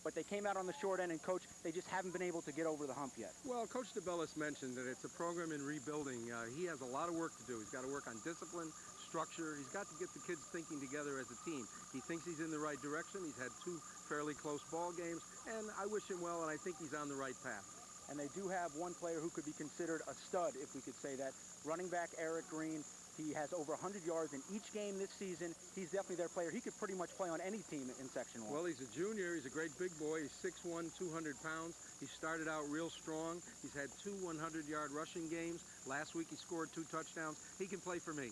but they came out on the short end, and, Coach, they just haven't been able to get over the hump yet. Well, Coach DeBellis mentioned that it's a program in rebuilding. He has a lot of work to do. He's got to work on discipline, structure. He's got to get the kids thinking together as a team. He thinks he's in the right direction. He's had 2 fairly close ball games, and I wish him well, and I think he's on the right path. And they do have one player who could be considered a stud, if we could say that. Running back Eric Green. He has over 100 yards in each game this season. He's definitely their player. He could pretty much play on any team in Section 1. Well, he's a junior. He's a great big boy. He's 6'1", 200 pounds. He started out real strong. He's had 2 100-yard rushing games. Last week he scored 2 touchdowns. He can play for me.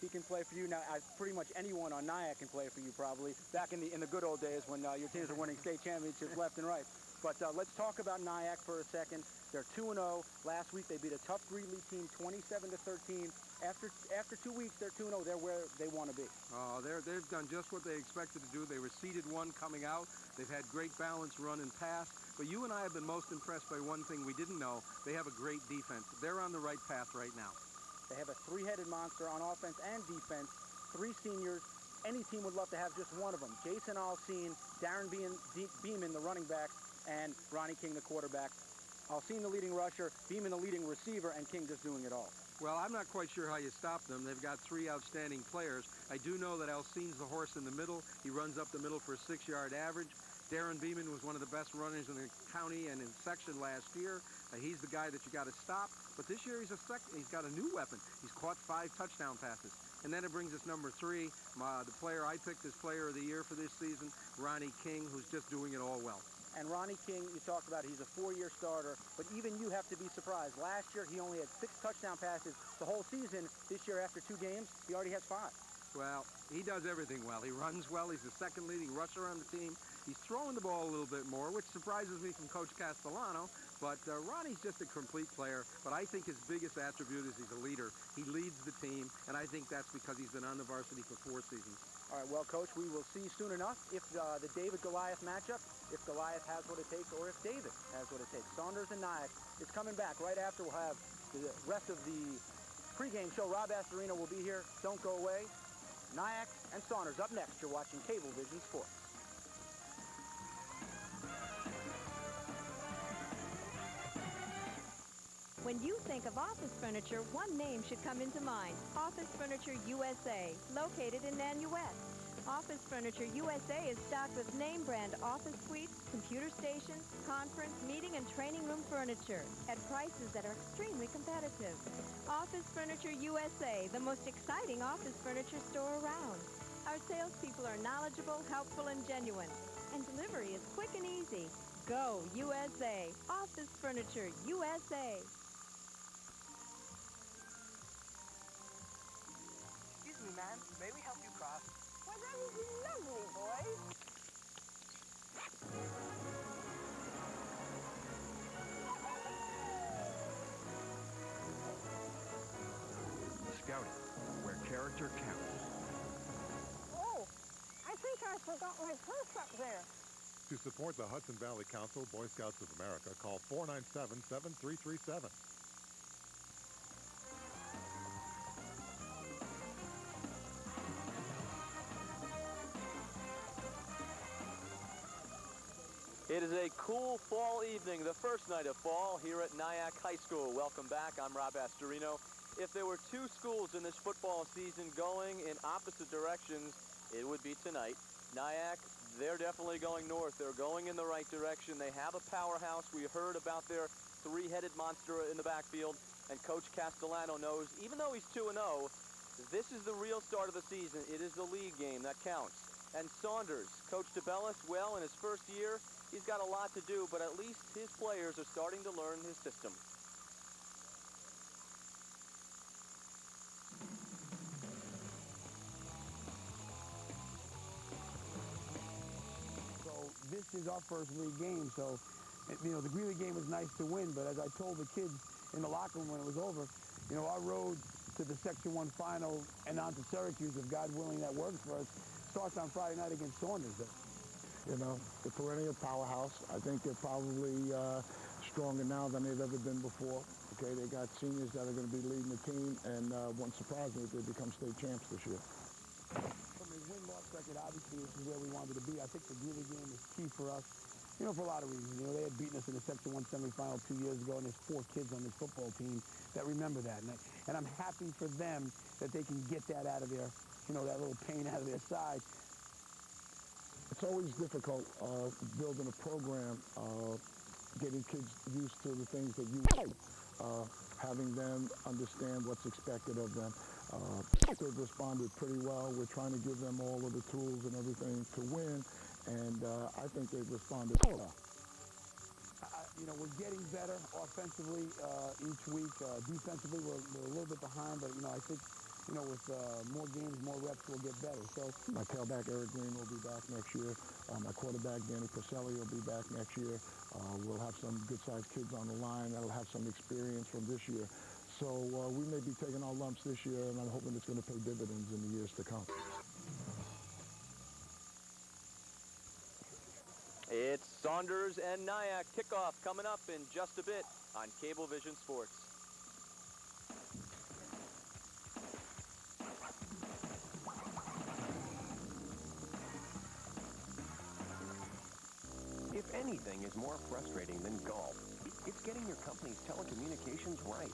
He can play for you. Now, pretty much anyone on Nyack can play for you, probably, back in the good old days when your teams were winning state championships left and right. But let's talk about Nyack for a second. They're 2-0. Last week they beat a tough Greeley team 27-13. After 2 weeks, they're 2-0. They're where they want to be. Oh, they've done just what they expected to do. They were seeded 1 coming out. They've had great balance, run and pass. But you and I have been most impressed by one thing we didn't know. They have a great defense. They're on the right path right now. They have a 3-headed monster on offense and defense. 3 seniors. Any team would love to have just one of them. Jason Alcine, Darren Beeman, the running back, and Ronnie King, the quarterback. Alcine, the leading rusher, Beeman, the leading receiver, and King just doing it all. Well, I'm not quite sure how you stop them. They've got 3 outstanding players. I do know that Alcine's the horse in the middle. He runs up the middle for a 6-yard average. Darren Beeman was one of the best runners in the county and in section last year. He's the guy that you got to stop. But this year he's got a new weapon. He's caught 5 touchdown passes. And then it brings us number 3, the player I picked as player of the year for this season, Ronnie King, who's just doing it all well. And Ronnie King, you talked about, he's a 4-year starter, but even you have to be surprised. Last year, he only had 6 touchdown passes the whole season. This year, after 2 games, he already has 5. Well, he does everything well. He runs well. He's the 2nd leading rusher on the team. He's throwing the ball a little bit more, which surprises me from Coach Castellano. But Ronnie's just a complete player. But I think his biggest attribute is he's a leader. He leads the team, and I think that's because he's been on the varsity for 4 seasons. All right, well, Coach, we will see soon enough if the David-Goliath matchup, if Goliath has what it takes or if David has what it takes. Saunders and Nyack is coming back right after. We'll have the rest of the pregame show. Rob Astorino will be here. Don't go away. Nyack and Saunders up next. You're watching Cablevision Sports. When you think of office furniture, one name should come into mind. Office Furniture USA, located in Nanuet. Office Furniture USA is stocked with name brand office suites, computer stations, conference, meeting, and training room furniture at prices that are extremely competitive. Office Furniture USA, the most exciting office furniture store around. Our salespeople are knowledgeable, helpful, and genuine. And delivery is quick and easy. Go USA. Office Furniture USA. Excuse me, ma'am. May we help you cross? Why, that is lovely, boys. Scouting, where character counts. Oh, I think I forgot my purse up there. To support the Hudson Valley Council, Boy Scouts of America, call 497-7337. It is a cool fall evening, the first night of fall here at Nyack High School. Welcome back. I'm Rob Astorino. If there were 2 schools in this football season going in opposite directions, it would be tonight. Nyack, they're definitely going north. They're going in the right direction. They have a powerhouse. We heard about their 3-headed monster in the backfield, and Coach Castellano knows, even though he's 2-0, this is the real start of the season. It is the league game that counts. And Saunders, Coach DeBellis, well, in his first year, he's got a lot to do, but at least his players are starting to learn his system. So this is our first league game, so, you know, the Greeley game was nice to win, but as I told the kids in the locker room when it was over, you know, our road to the Section 1 final and on to Syracuse, if God willing that works for us, starts on Friday night against Saunders. You know, the perennial powerhouse. I think they're probably stronger now than they've ever been before. Okay, they got seniors that are going to be leading the team, and wouldn't surprise me if they become state champs this year. From a win-loss record, obviously this is where we wanted to be. I think the Greeley game is key for us. you know, for a lot of reasons. You know, they had beaten us in the Section 1 semifinal 2 years ago, and there's 4 kids on this football team that remember that. And I'm happy for them that they can get that out of their, you know, that little pain out of their side. It's always difficult building a program, getting kids used to the things that you having them understand what's expected of them. They've responded pretty well. We're trying to give them all of the tools and everything to win, and I think they've responded well. You know, we're getting better offensively each week. Defensively, we're a little bit behind, but, you know, I think, you know, with more games, more reps, we'll get better. So my tailback, Eric Green, will be back next year. My quarterback, Danny Pacelli, will be back next year. We'll have some good-sized kids on the line that'll have some experience from this year. So we may be taking our lumps this year, and I'm hoping it's going to pay dividends in the years to come. It's Saunders and Nyack kickoff coming up in just a bit on Cablevision Sports. If anything is more frustrating than golf, it's getting your company's telecommunications right.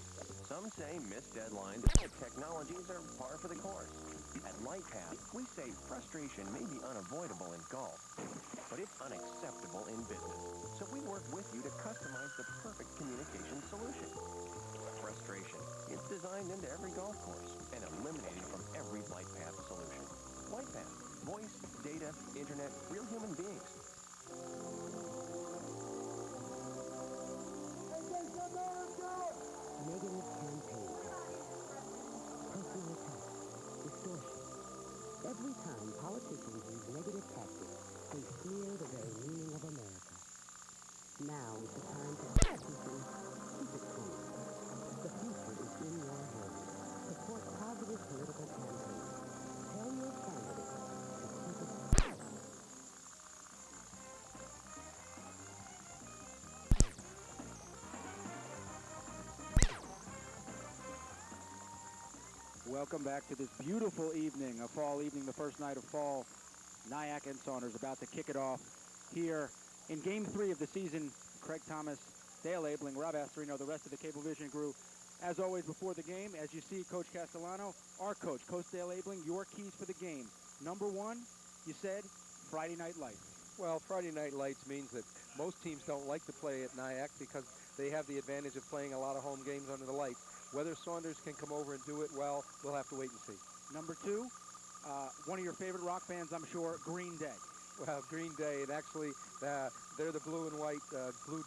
Some say missed deadlines and technologies are par for the course. At LightPath, we say frustration may be unavoidable in golf, but it's unacceptable in business. So we work with you to customize the perfect communication solution. Frustration is designed into every golf course and eliminated from every LightPath solution. LightPath, voice, data, internet, real human beings. Negative campaign tactics, personal attacks, distortion. Every time politicians use negative tactics, they smear the very meaning of America. Now is the time to keep it clean. The future is in your hands. Support positive political campaigns. Tell your candidates to keep it clean. Welcome back to this beautiful evening, a fall evening, the first night of fall. Nyack and Saunders about to kick it off here in Game 3 of the season. Craig Thomas, Dale Abling, Rob Astorino, the rest of the Cablevision crew. As always, before the game, as you see, Coach Castellano, our coach, Coach Dale Abling, your keys for the game. Number 1, you said, Friday Night Lights. Well, Friday Night Lights means that most teams don't like to play at Nyack because they have the advantage of playing a lot of home games under the lights. Whether Saunders can come over and do it well, we'll have to wait and see. Number 2, one of your favorite rock bands, I'm sure, Green Day. Well, Green Day, and actually they're the blue and white Blue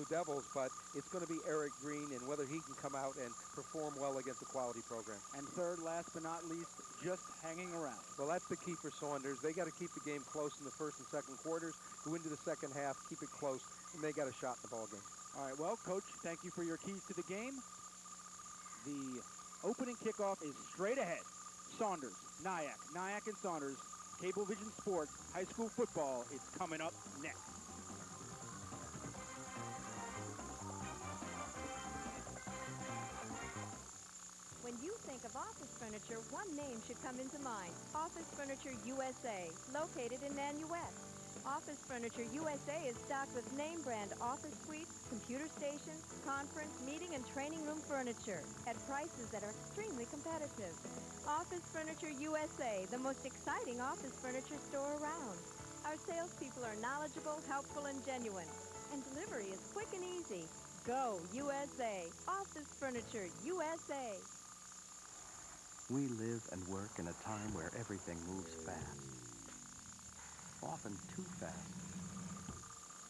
Devils, but it's going to be Eric Green, and whether he can come out and perform well against the quality program. And third, last but not least, just hanging around. Well, that's the key for Saunders. They got to keep the game close in the first and second quarters, go into the second half, keep it close, and they got a shot in the ball game. All right, well, Coach, thank you for your keys to the game. The opening kickoff is straight ahead. Saunders, Nyack and Saunders, Cablevision Sports, high school football is coming up next. When you think of office furniture, one name should come into mind. Office Furniture USA, located in Nyack. Office Furniture USA is stocked with name brand office suites, computer stations, conference, meeting, and training room furniture at prices that are extremely competitive. Office Furniture USA, the most exciting office furniture store around. Our salespeople are knowledgeable, helpful, and genuine. And delivery is quick and easy. Go USA. Office Furniture USA. We live and work in a time where everything moves fast. Often too fast.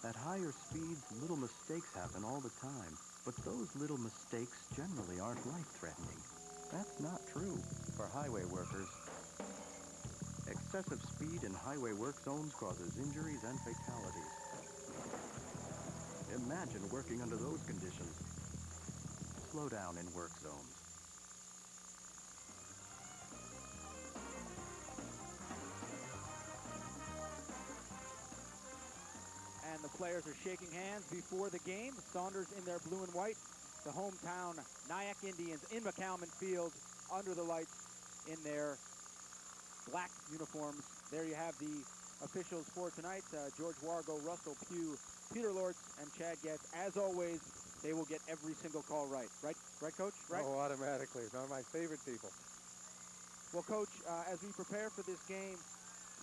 At higher speeds, little mistakes happen all the time, but those little mistakes generally aren't life-threatening. That's not true for highway workers. Excessive speed in highway work zones causes injuries and fatalities. Imagine working under those conditions. Slow down in work zones. And the players are shaking hands before the game. Saunders in their blue and white. The hometown Nyack Indians in McCalman Field under the lights in their black uniforms. There you have the officials for tonight, George Wargo, Russell Pugh, Peter Lortz, and Chad Getz. As always, they will get every single call right. Right, Coach? Right? Oh, automatically. They're one of my favorite people. Well, Coach, as we prepare for this game,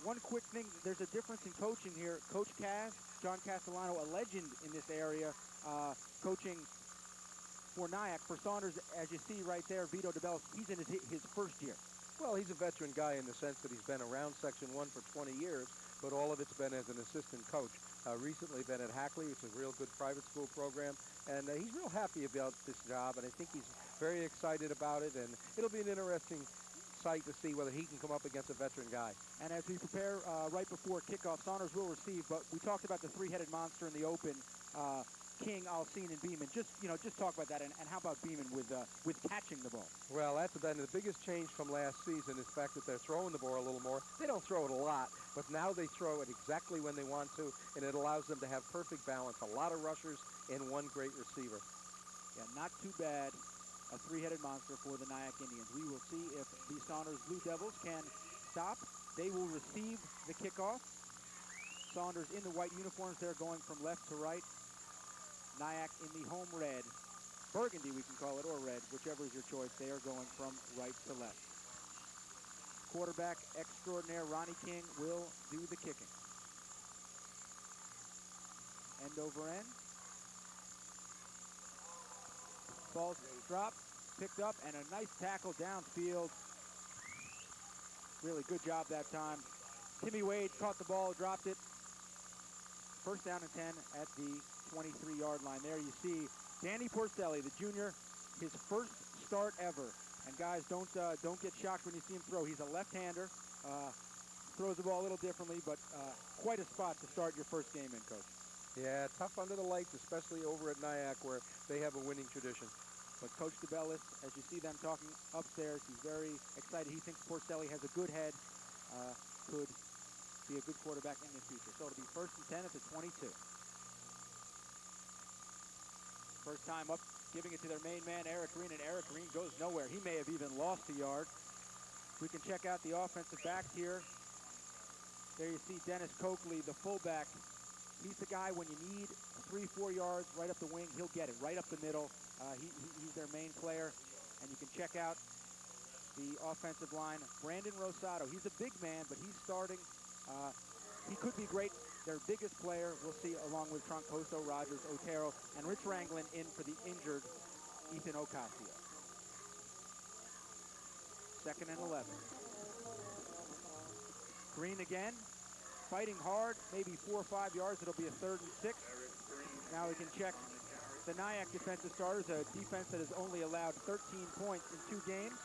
one quick thing, there's a difference in coaching here. Coach Cass, John Castellano, a legend in this area, coaching for Nyack. For Saunders, as you see right there, Vito DeBellis, he's in his first year. Well, he's a veteran guy in the sense that he's been around Section 1 for 20 years, but all of it's been as an assistant coach. Recently been at Hackley, which is a real good private school program, and he's real happy about this job, and I think he's very excited about it, and it'll be an interesting sight to see whether he can come up against a veteran guy. And as we prepare right before kickoff, Saunders will receive, but we talked about the three-headed monster in the open, King, Alcine, and Beeman. Just talk about that, and how about Beeman with catching the ball? Well, that's been the biggest change from last season is the fact that they're throwing the ball a little more. They don't throw it a lot, but now they throw it exactly when they want to, and it allows them to have perfect balance. A lot of rushers and one great receiver. Yeah, not too bad. A three-headed monster for the Nyack Indians. We will see if the Saunders Blue Devils can stop. They will receive the kickoff. Saunders in the white uniforms. They're going from left to right. Nyack in the home red. Burgundy, we can call it, or red, whichever is your choice. They are going from right to left. Quarterback extraordinaire Ronnie King will do the kicking. End over end. Ball's dropped, picked up, and a nice tackle downfield. Really good job that time. Timmy Wade caught the ball, dropped it. First down and 10 at the 23-yard line. There you see Danny Porcelli, the junior, his first start ever. And guys, don't get shocked when you see him throw. He's a left-hander, throws the ball a little differently, but quite a spot to start your first game in, Coach. Yeah, tough under the lights, especially over at Nyack where they have a winning tradition. But Coach DeBellis, as you see them talking upstairs, he's very excited. He thinks Porcelli has a good head, could be a good quarterback in the future. So it'll be 1st and 10 at the 22. First time up, giving it to their main man, Eric Green, and Eric Green goes nowhere. He may have even lost a yard. We can check out the offensive backs here. There you see Dennis Coakley, the fullback. He's the guy when you need 3-4 yards right up the wing, he'll get it right up the middle. He's their main player. And you can check out the offensive line. Brandon Rosado, he's a big man, but he's starting. He could be great. Their biggest player, we'll see, along with Troncoso, Rogers, Otero, and Rich Ranglin in for the injured Ethan Ocasio. 2nd and 11. Green again, fighting hard, maybe 4 or 5 yards. It'll be a 3rd and 6. Now we can check the Nyack defensive starters, a defense that has only allowed 13 points in 2 games.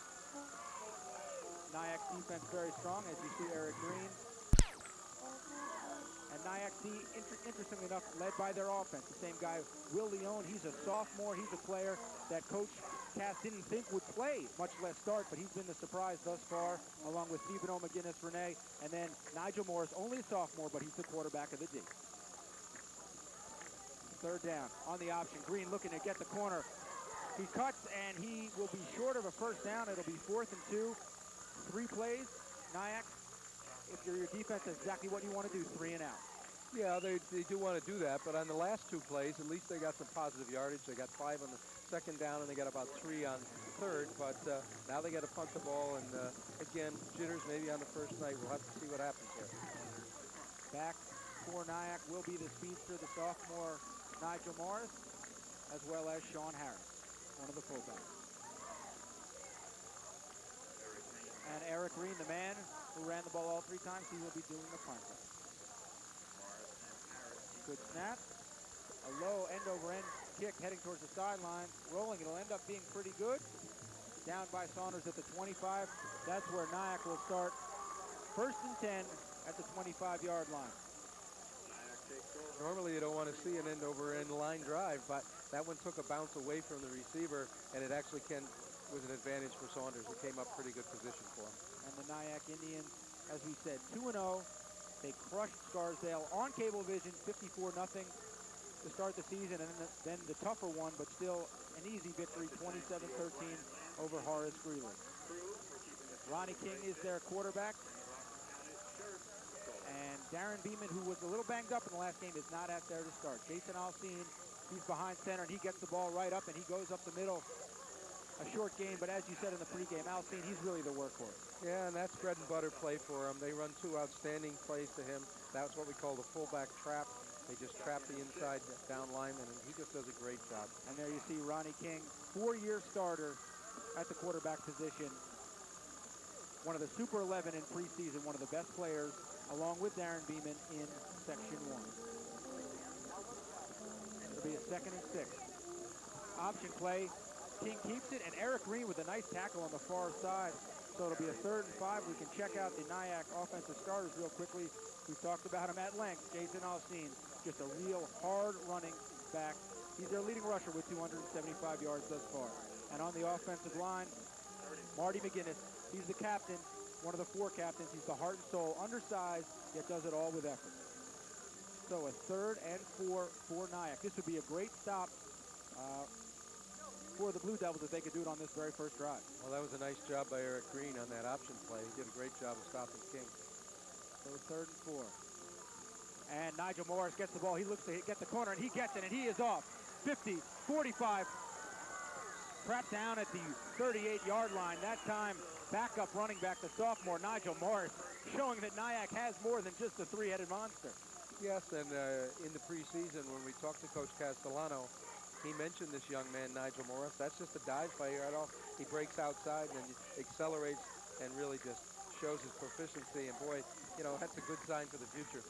Nyack's defense very strong, as you see Eric Green. And Nyack, interestingly enough, led by their offense. The same guy, Will Leone, he's a sophomore. He's a player that Coach Cass didn't think would play, much less start, but he's been the surprise thus far, along with Stephen O. McGinnis, Renee, and then Nigel Morris, only a sophomore, but he's the quarterback of the D. 3rd down on the option. Green looking to get the corner. He cuts, and he will be short of a 1st down. It'll be 4th and 2. 3 plays. Nyack, if you're your defense, that's exactly what you want to do, 3 and out. Yeah, they do want to do that, but on the last 2 plays, at least they got some positive yardage. They got 5 on the 2nd down, and they got about 3 on the 3rd, but now they got to punt the ball, and again, jitters maybe on the first night. We'll have to see what happens here. Back for Nyack will be the speedster, the sophomore Nigel Morris, as well as Sean Harris, one of the fullbacks. And Eric Green, the man who ran the ball all 3 times, he will be doing the punting. Good snap. A low end-over-end kick heading towards the sideline. Rolling, it'll end up being pretty good. Down by Saunders at the 25. That's where Nyack will start. 1st and 10 at the 25-yard line. Normally you don't want to see an end-over-end line drive, but that one took a bounce away from the receiver, and it actually was an advantage for Saunders. It came up pretty good position for him. And the Nyack Indians, as we said, 2-0. They crushed Scarsdale on Cablevision, 54-0 to start the season, and then the tougher one, but still an easy victory, 27-13 over Horace Greeley. Ronnie King is their quarterback, and Darren Beeman, who was a little banged up in the last game, is not out there to start. Jason Alcine, he's behind center, and he gets the ball right up, and he goes up the middle. A short game, but as you said in the pregame, Alcine, he's really the workhorse. Yeah, and that's bread and butter play for him. They run 2 outstanding plays to him. That's what we call the fullback trap. They just trap the inside down lineman, and he just does a great job. And there you see Ronnie King, 4-year starter at the quarterback position. One of the Super 11 in preseason, one of the best players, along with Darren Beeman in Section 1. It'll be a 2nd and 6. Option play. King keeps it, and Eric Green with a nice tackle on the far side. So it'll be a 3rd and 5. We can check out the Nyack offensive starters real quickly. We've talked about him at length. Jason Alcine, just a real hard running back. He's their leading rusher with 275 yards thus far. And on the offensive line, Marty McGinnis. He's the captain, one of the 4 captains. He's the heart and soul, undersized, yet does it all with effort. So a 3rd and 4 for Nyack. This would be a great stop for the Blue Devils if they could do it on this very first drive. Well, that was a nice job by Eric Green on that option play. He did a great job of stopping King. So 3rd and 4. And Nigel Morris gets the ball. He looks to get the corner, and he gets it, and he is off. 50, 45. Trapped down at the 38-yard line. That time, backup running back, the sophomore Nigel Morris, showing that Nyack has more than just a 3-headed monster. Yes, and in the preseason, when we talked to Coach Castellano, he mentioned this young man, Nigel Morris. That's just a dive play right off. He breaks outside and then accelerates and really just shows his proficiency. And boy, you know, that's a good sign for the future.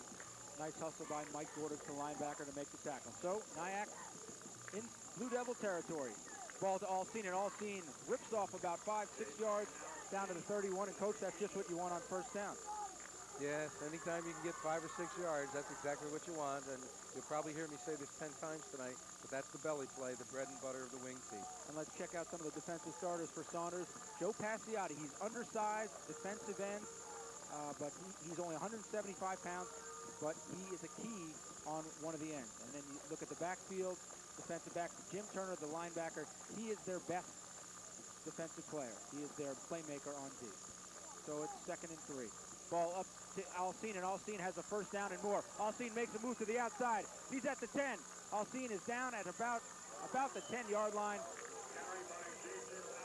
Nice hustle by Mike Gordon, the linebacker, to make the tackle. So Nyack in Blue Devil territory. Ball to Alcine, and Alcine rips off about 5-6 yards down to the 31. And Coach, that's just what you want on first down. Yes, anytime you can get 5 or 6 yards, that's exactly what you want. And you'll probably hear me say this 10 times tonight, but that's the belly play, the bread and butter of the wing team. And let's check out some of the defensive starters for Saunders. Joe Passiotti, he's undersized, defensive end, but he's only 175 pounds, but he is a key on one of the ends. And then you look at the backfield, defensive back, Jim Turner, the linebacker. He is their best defensive player. He is their playmaker on D. So it's 2nd and 3. Ball up to Alcine, and Alcine has a first down and more. Alcine makes a move to the outside. He's at the 10. Alcine is down at about the 10-yard line.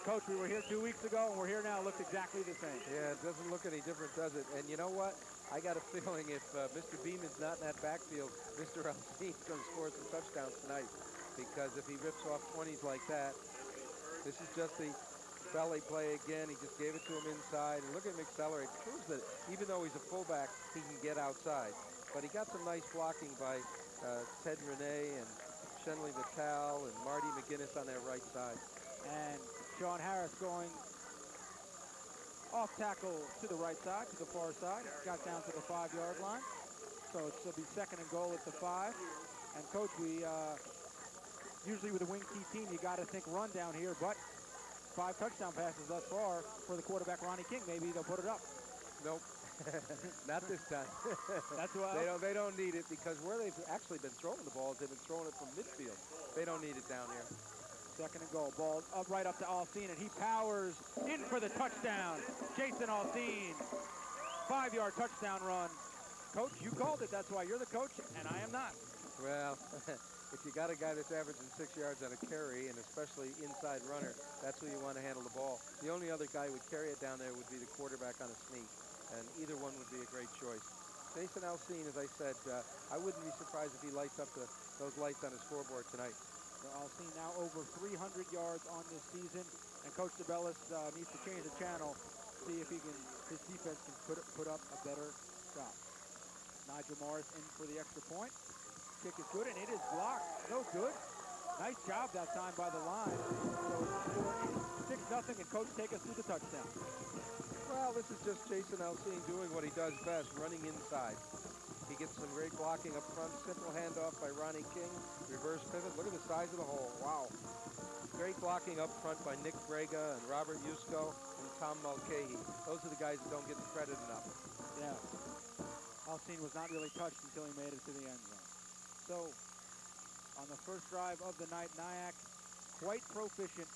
Coach, we were here 2 weeks ago, and we're here now. It looks exactly the same. Yeah, it doesn't look any different, does it? And you know what? I got a feeling if Mr. Beeman's not in that backfield, Mr. Alcine's going to score some touchdowns tonight. Because if he rips off 20s like that, this is just the belly play again. He just gave it to him inside. And look at him accelerate. It proves that even though he's a fullback, he can get outside. But he got some nice blocking by Ted Renee and Shenley Vitale and Marty McGinnis on that right side. And Sean Harris going off tackle to the right side, to the far side. Got down to the 5-yard line. So it'll be 2nd and goal at the 5. And Coach, we usually with a wing T team, you got to think run down here, but 5 touchdown passes thus far for the quarterback, Ronnie King. Maybe they'll put it up. Nope. Not this time. That's why they don't need it, because where they've actually been throwing the balls, they've been throwing it from midfield. They don't need it down here. 2nd and goal. Ball up right up to Alcine, and he powers in for the touchdown. Jason Alcine, 5-yard touchdown run. Coach, you called it. That's why you're the coach, and I am not. Well, if you got a guy that's averaging 6 yards on a carry, and especially inside runner, that's who you want to handle the ball. The only other guy who would carry it down there would be the quarterback on a sneak, and either one would be a great choice. Jason Alcine, as I said, I wouldn't be surprised if he lights up those lights on his scoreboard tonight. So Alcine now over 300 yards on this season, and Coach DeBellis needs to change the channel, see if his defense can put up a better shot. Nigel Morris in for the extra point. Kick is good, and it is blocked. No good. Nice job that time by the line. So it's 6-0, and Coach, take us through the touchdown. Well, this is just Jason Alcine doing what he does best, running inside. He gets some great blocking up front. Simple handoff by Ronnie King. Reverse pivot. Look at the size of the hole. Wow. Great blocking up front by Nick Brega and Robert Yusko and Tom Mulcahy. Those are the guys that don't get the credit enough. Yeah. Alcine was not really touched until he made it to the end zone. So, on the first drive of the night, Nyack quite proficient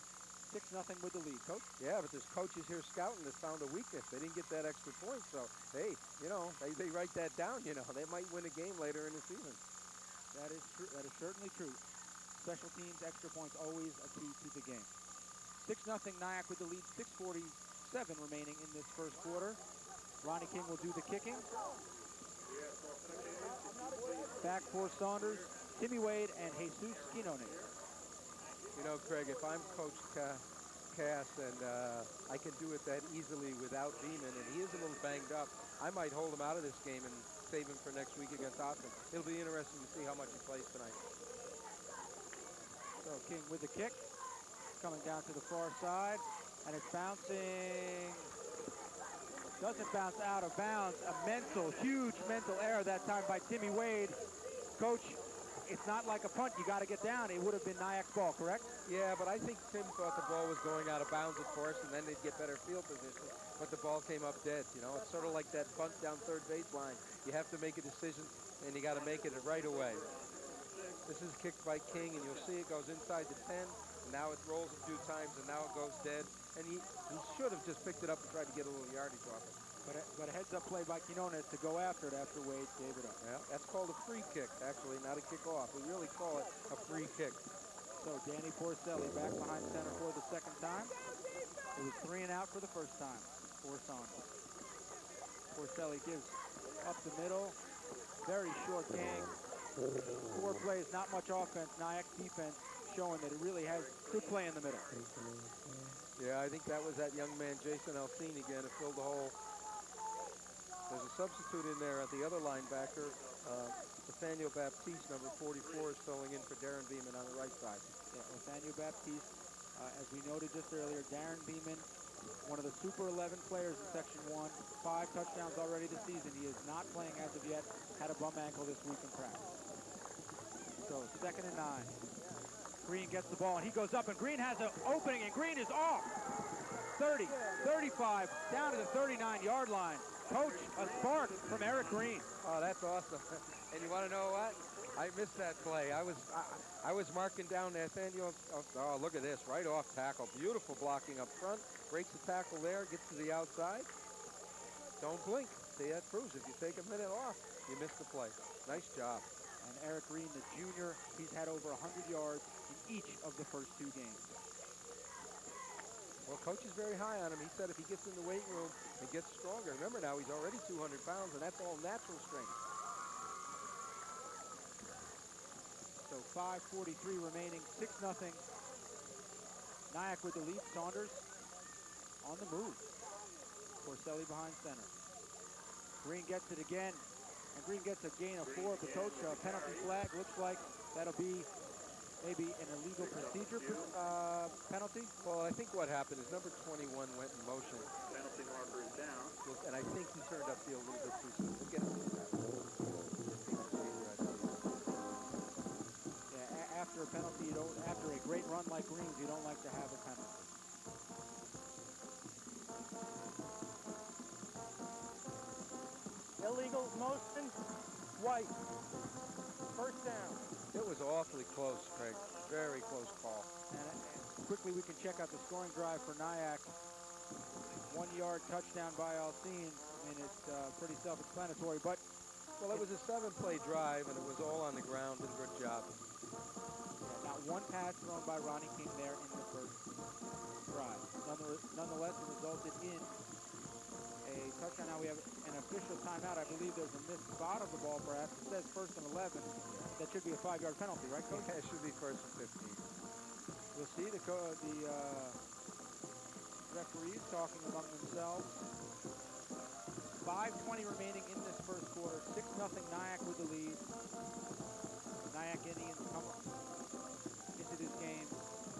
6-0 with the lead. Coach? Yeah, but there's coaches here scouting that found a weakness. They didn't get that extra point, so, hey, you know, they write that down, you know. They might win a game later in the season. That is true. That is certainly true. Special teams, extra points, always a key to the game. 6-0 Nyack with the lead, 6:47 remaining in this first quarter. Ronnie King will do the kicking. Back for Saunders, Timmy Wade, and Jesus Quinone. You know, Craig, if I'm Coach Cass and I can do it that easily without Beeman, and he is a little banged up, I might hold him out of this game and save him for next week against Austin. It'll be interesting to see how much he plays tonight. So King with the kick, coming down to the far side, and it's bouncing. Doesn't bounce out of bounds. A huge mental error that time by Timmy Wade. Coach, it's not like a punt. You got to get down. It would have been Nyack's ball, correct? Yeah, but I think Tim thought the ball was going out of bounds, of course, and then they'd get better field position. But the ball came up dead. You know, it's sort of like that bunt down third baseline. You have to make a decision, and you got to make it right away. This is kicked by King, and you'll see it goes inside the 10. And now it rolls a few times, and now it goes dead. And he should have just picked it up and tried to get a little yardage off it. But a heads-up play by Quinones to go after it after Wade gave it up. Yeah, that's called a free kick, actually, not a kickoff. We really call it a free kick. So Danny Porcelli back behind center for the second time. It was 3 and out for the first time for Saunders. Porcelli gives up the middle. Very short gang. 4 plays, not much offense. Nyack's defense showing that it really has good play in the middle. Yeah, I think that was that young man, Jason Alcine, again, who filled the hole. There's a substitute in there at the other linebacker. Nathaniel Baptiste, number 44, is filling in for Darren Beeman on the right side. Yeah, Nathaniel Baptiste, as we noted just earlier, Darren Beeman, one of the Super 11 players in Section 1, 5 touchdowns already this season. He is not playing as of yet, had a bum ankle this week in practice. So 2nd and 9. Green gets the ball, and he goes up, and Green has an opening, and Green is off. 30, 35, down to the 39-yard line. Coach, a spark from Eric Green. Oh, that's awesome. And you want to know what? I missed that play. I was marking down Nathaniel. Oh, look at this, right off tackle. Beautiful blocking up front. Breaks the tackle there, gets to the outside. Don't blink. See, that proves if you take a minute off, you miss the play. Nice job. And Eric Green, the junior, he's had over 100 yards in each of the first 2 games. Well, Coach is very high on him. He said if he gets in the weight room and gets stronger, remember now he's already 200 pounds, and that's all natural strength. So 5:43 remaining, 6-0. Nyack with the lead. Saunders on the move. Porcelli behind center. Green gets it again, and Green gets a gain of 4. But Coach, penalty flag. Looks like that'll be maybe an illegal procedure penalty. Well, I think what happened is number 21 went in motion. Penalty marker is down. And I think he turned upfield a little bit too soon. We'll get him to that. Yeah, after a penalty, after a great run like Green's, you don't like to have a penalty. Illegal motion, white. First down. It was awfully close, Craig. Very close call. And quickly we can check out the scoring drive for Nyack. 1-yard touchdown by Alcine. I mean, it's pretty self-explanatory, but... Well, it was a 7-play drive, and it was all on the ground. Did a good job. Yeah, not one pass thrown by Ronnie King there in the first drive. Nonetheless, it resulted in a touchdown. Now we have an official timeout. I believe there's a missed spot of the ball, perhaps. It says 1st and 11. That should be a 5-yard penalty, right, Coach? Yeah, it should be 1st and 15. We'll see the referees talking among themselves. 5:20 remaining in this first quarter. 6-0 Nyack with the lead. Nyack Indians come into this game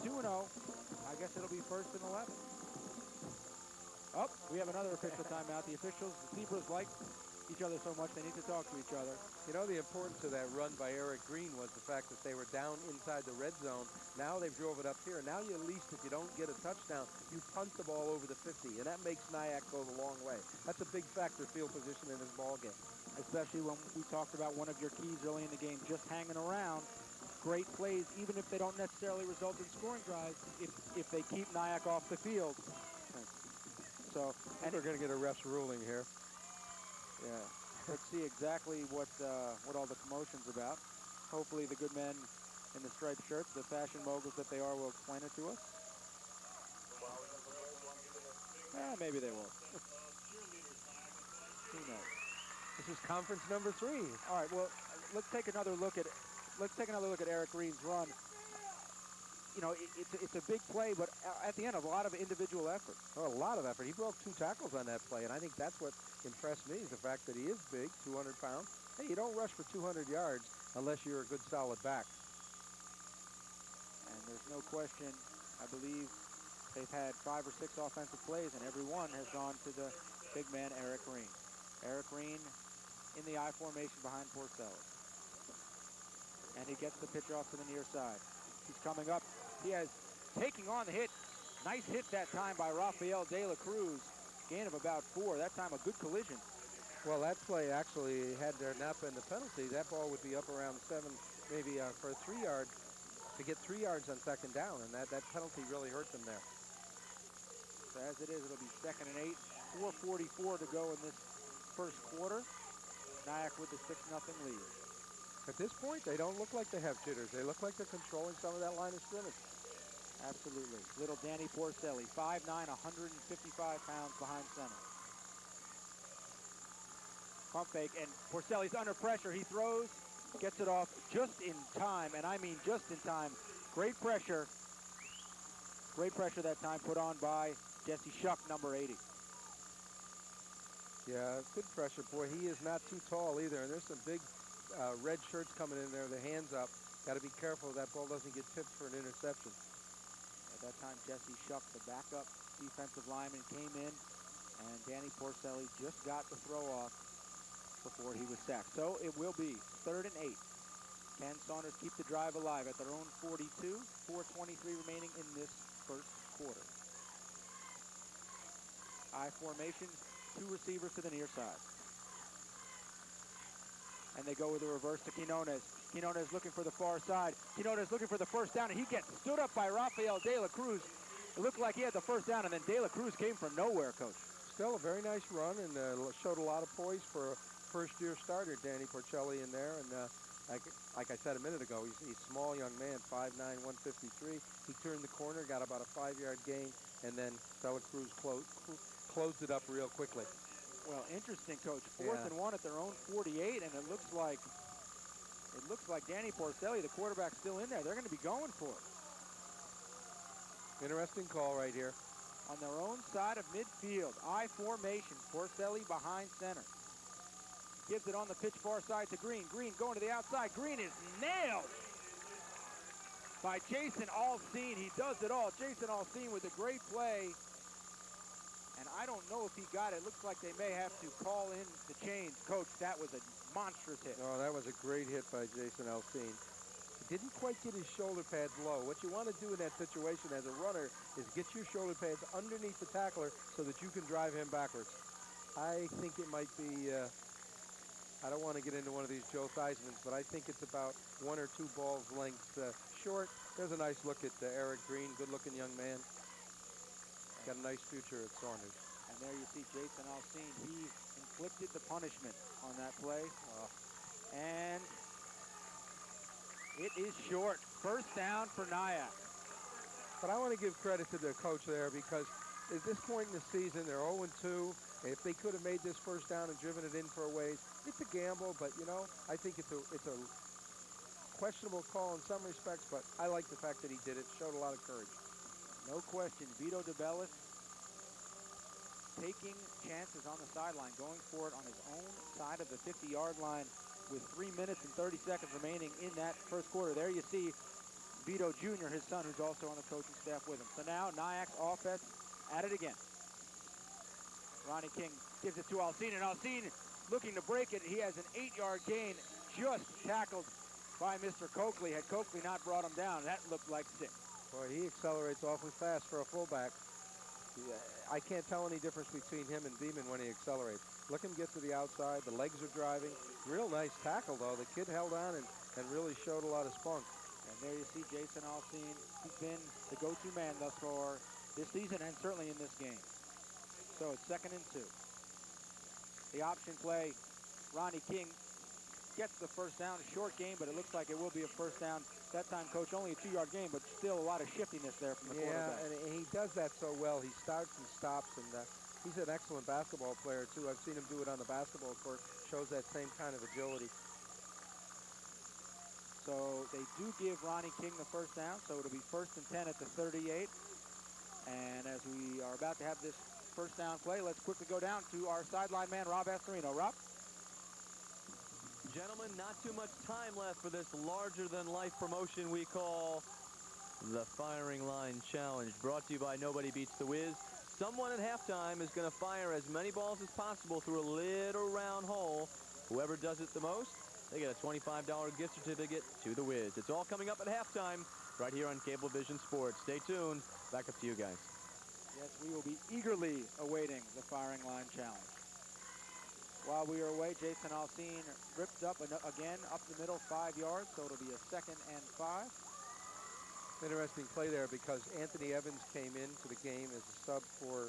2-0. I guess it'll be 1st and 11. Oh, we have another official timeout. The officials, the Zebras like each other so much they need to talk to each other. You know, the importance of that run by Eric Green was the fact that they were down inside the red zone. Now they've drove it up here. Now you at least, if you don't get a touchdown, you punt the ball over the 50, and that makes Nyack go the long way. That's a big factor, field position in this ball game. Especially when we talked about one of your keys early in the game, just hanging around. great plays, even if they don't necessarily result in scoring drives, if they keep Nyack off the field. So, and we're going to get a ref's ruling here. Yeah, let's see exactly what all the commotion's about. Hopefully the good men in the striped shirts, the fashion moguls that they are, will explain it to us. Maybe they won't. Who knows? This is conference number 3. All right. Well, let's take another look at Eric Green's run. You know, it's a big play, but at the end, a lot of individual effort. Oh, a lot of effort. He broke 2 tackles on that play, and I think that's what impressed me, is the fact that he is big, 200 pounds. Hey, you don't rush for 200 yards unless you're a good solid back. And there's no question, I believe they've had 5 or 6 offensive plays, and every one has gone to the big man, Eric Green. Eric Green in the I formation behind Porcelli. And he gets the pitch off to the near side. He's coming up. He has taking on the hit. Nice hit that time by Rafael De La Cruz. Gain of about 4. That time a good collision. Well, that play actually, had there not been the penalty, that ball would be up around 7, maybe for a 3-yard, to get 3 yards on 2nd down, and that penalty really hurt them there. So as it is, it'll be 2nd and 8. 4:44 to go in this first quarter. Nyack with the 6-0 lead. At this point, they don't look like they have jitters. They look like they're controlling some of that line of scrimmage. Absolutely. Little Danny Porcelli, 5'9", 155 pounds behind center. Pump fake, and Porcelli's under pressure. He throws, gets it off just in time, and I mean just in time. Great pressure. Great pressure that time put on by Jesse Shuck, number 80. Yeah, good pressure. Boy, he is not too tall either, and there's some big red shirts coming in there, the hands up. Got to be careful that ball doesn't get tipped for an interception. At that time, Jesse Shuck, the backup defensive lineman, came in, and Danny Porcelli just got the throw off before he was sacked. So it will be 3rd and 8. Can Saunders keep the drive alive at their own 42? 4:23 remaining in this first quarter. I formation, 2 receivers to the near side. And they go with a reverse to Quinones. Quinones looking for the far side. Quinones looking for the first down, and he gets stood up by Rafael De La Cruz. It looked like he had the first down, and then De La Cruz came from nowhere, Coach. Still a very nice run, and showed a lot of poise for a first-year starter, Danny Porcelli, in there. And like I said a minute ago, he's a small young man, 5'9", 153. He turned the corner, got about a 5-yard gain, and then De La Cruz closed it up real quickly. Well, interesting, Coach. 4th and 1 at their own 48, and it looks like Danny Porcelli, the quarterback, still in there. They're going to be going for it. Interesting call right here. On their own side of midfield, I formation. Porcelli behind center. Gives it on the pitch far side to Green. Green going to the outside. Green is nailed by Jason Alsteen. He does it all. Jason Alsteen with a great play. And I don't know if he got it. Looks like they may have to call in the chains. Coach, that was a monstrous hit. Oh, that was a great hit by Jason Alsteen. He didn't quite get his shoulder pads low. What you want to do in that situation as a runner is get your shoulder pads underneath the tackler so that you can drive him backwards. I think it might be, I don't want to get into one of these Joe Theismans, but I think it's about 1 or 2 balls lengths short. There's a nice look at Eric Green, good-looking young man. Got a nice future at Saunders. And there you see Jason Alsteen. He inflicted the punishment on that play. And it is short. First down for Nyack. But I want to give credit to the coach there, because at this point in the season, they're 0-2. If they could have made this first down and driven it in for a ways, it's a gamble, but, you know, I think it's a questionable call in some respects, but I like the fact that he did it. Showed a lot of courage. No question, Vito DeBellis taking chances on the sideline, going for it on his own side of the 50-yard line with 3 minutes and 30 seconds remaining in that first quarter. There you see Vito Jr., his son, who's also on the coaching staff with him. So now Nyack's offense at it again. Ronnie King gives it to Alsteen, and Alsteen looking to break it. He has an 8-yard gain, just tackled by Mr. Coakley. Had Coakley not brought him down, that looked like 6. Boy, he accelerates awfully fast for a fullback. I can't tell any difference between him and Beeman when he accelerates. Look him get to the outside. The legs are driving. Real nice tackle, though. The kid held on and really showed a lot of spunk. there you see Jason Alcine. He's been the go-to man thus far this season and certainly in this game. So it's 2nd and 2. The option play, Ronnie King gets the first down. A short game, but it looks like it will be a first down. That time, Coach, only a 2-yard game, but still a lot of shiftiness there from the quarterback. Yeah, and he does that so well. He starts and stops, and he's an excellent basketball player, too. I've seen him do it on the basketball court. Shows that same kind of agility. So they do give Ronnie King the first down, so it'll be 1st and 10 at the 38. And as we are about to have this first down play, let's quickly go down to our sideline man, Rob Astorino. Rob? Gentlemen, not too much time left for this larger-than-life promotion we call the Firing Line Challenge, brought to you by Nobody Beats the Wiz. Someone at halftime is going to fire as many balls as possible through a little round hole. Whoever does it the most, they get a $25 gift certificate to the Wiz. It's all coming up at halftime right here on Cablevision Sports. Stay tuned. Back up to you guys. Yes, we will be eagerly awaiting the Firing Line Challenge. While we are away, Jason Alcine ripped up again up the middle 5 yards, so it'll be a 2nd and 5. Interesting play there because Anthony Evans came into the game as a sub for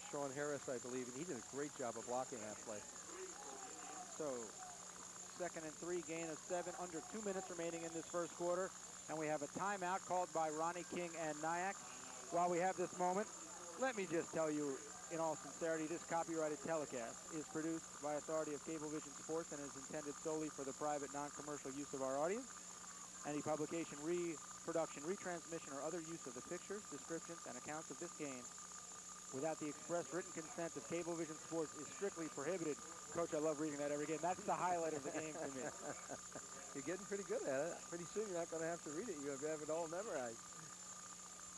Sean Harris, I believe, and he did a great job of blocking that play. So 2nd and 3, gain of 7, under 2 minutes remaining in this first quarter, and we have a timeout called by Ronnie King and Nyack. While we have this moment, let me just tell you, in all sincerity, this copyrighted telecast is produced by authority of Cablevision Sports and is intended solely for the private, non-commercial use of our audience. Any publication, reproduction, retransmission, or other use of the pictures, descriptions, and accounts of this game without the express written consent of Cablevision Sports is strictly prohibited. Coach, I love reading that every game. That's the highlight of the game for me. You're getting pretty good at it. Pretty soon you're not going to have to read it. You're going to have it all memorized.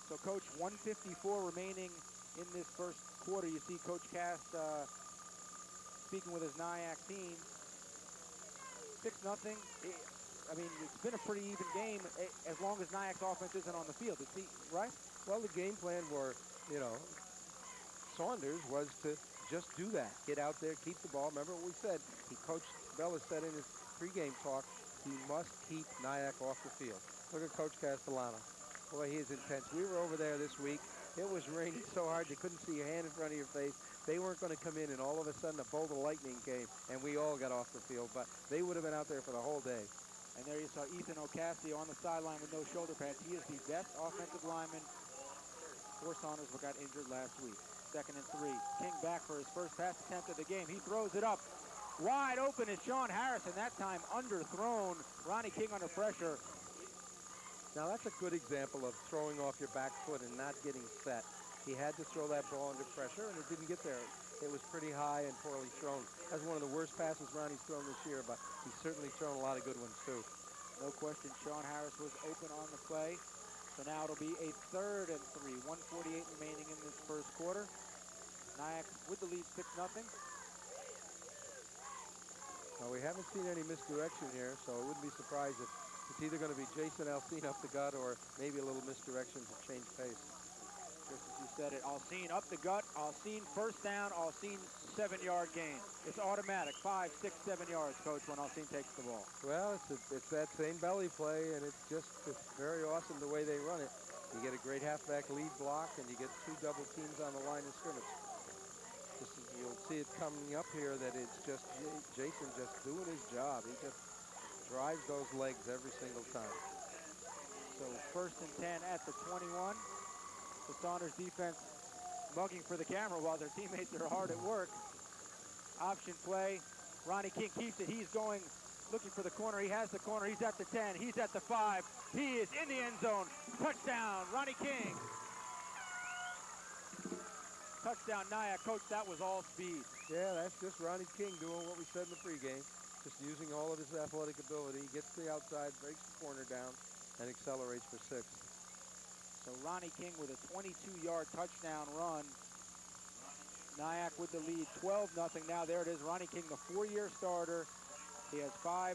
So, Coach, 1:54 remaining in this first quarter. You see Coach Cast speaking with his Nyack team. 6-0. I mean, it's been a pretty even game as long as Nyack's offense isn't on the field. Right? Well, the game plan for, Saunders was to just do that. Get out there, keep the ball. Remember what we said? Coach Bella said in his pregame talk, he must keep Nyack off the field. Look at Coach Castellano. Boy, he is intense. We were over there this week. It was raining so hard you couldn't see your hand in front of your face. They weren't going to come in, and all of a sudden a bolt of lightning came, and we all got off the field. But they would have been out there for the whole day. And there you saw Ethan Ocasio on the sideline with no shoulder pads. He is the best offensive lineman for Saunders, but got injured last week. 2nd and 3. King back for his first pass attempt of the game. He throws it up. Wide open is Sean Harris, and that time underthrown. Ronnie King under pressure. Now, that's a good example of throwing off your back foot and not getting set. He had to throw that ball under pressure, and it didn't get there. It was pretty high and poorly thrown. That's one of the worst passes Ronnie's thrown this year, but he's certainly thrown a lot of good ones, too. No question, Sean Harris was open on the play. So now it'll be a 3rd and 3. 1:48 remaining in this first quarter. Nyack with the lead 6-0. Well, we haven't seen any misdirection here, so I wouldn't be surprised if it's either going to be Jason Alcine up the gut or maybe a little misdirection to change pace. Just as you said it, Alcine up the gut, Alcine first down, Alcine 7-yard gain. It's automatic, 5, 6, 7 yards, Coach, when Alcine takes the ball. Well, it's that same belly play, and it's very awesome the way they run it. You get a great halfback lead block, and you get 2 double teams on the line of scrimmage. You'll see it coming up here that it's just Jason just doing his job. He just drives those legs every single time. So 1st and 10 at the 21. The Saunders defense mugging for the camera while their teammates are hard at work. Option play. Ronnie King keeps it. He's going, looking for the corner. He has the corner. He's at the 10. He's at the 5. He is in the end zone. Touchdown, Ronnie King. Touchdown, Nyack. Coach, that was all speed. Yeah, that's just Ronnie King doing what we said in the pregame. Just using all of his athletic ability. Gets to the outside, breaks the corner down, and accelerates for 6. So Ronnie King with a 22-yard touchdown run. Nyack with the lead, 12-0. Now there it is, Ronnie King, the 4-year starter. He has 5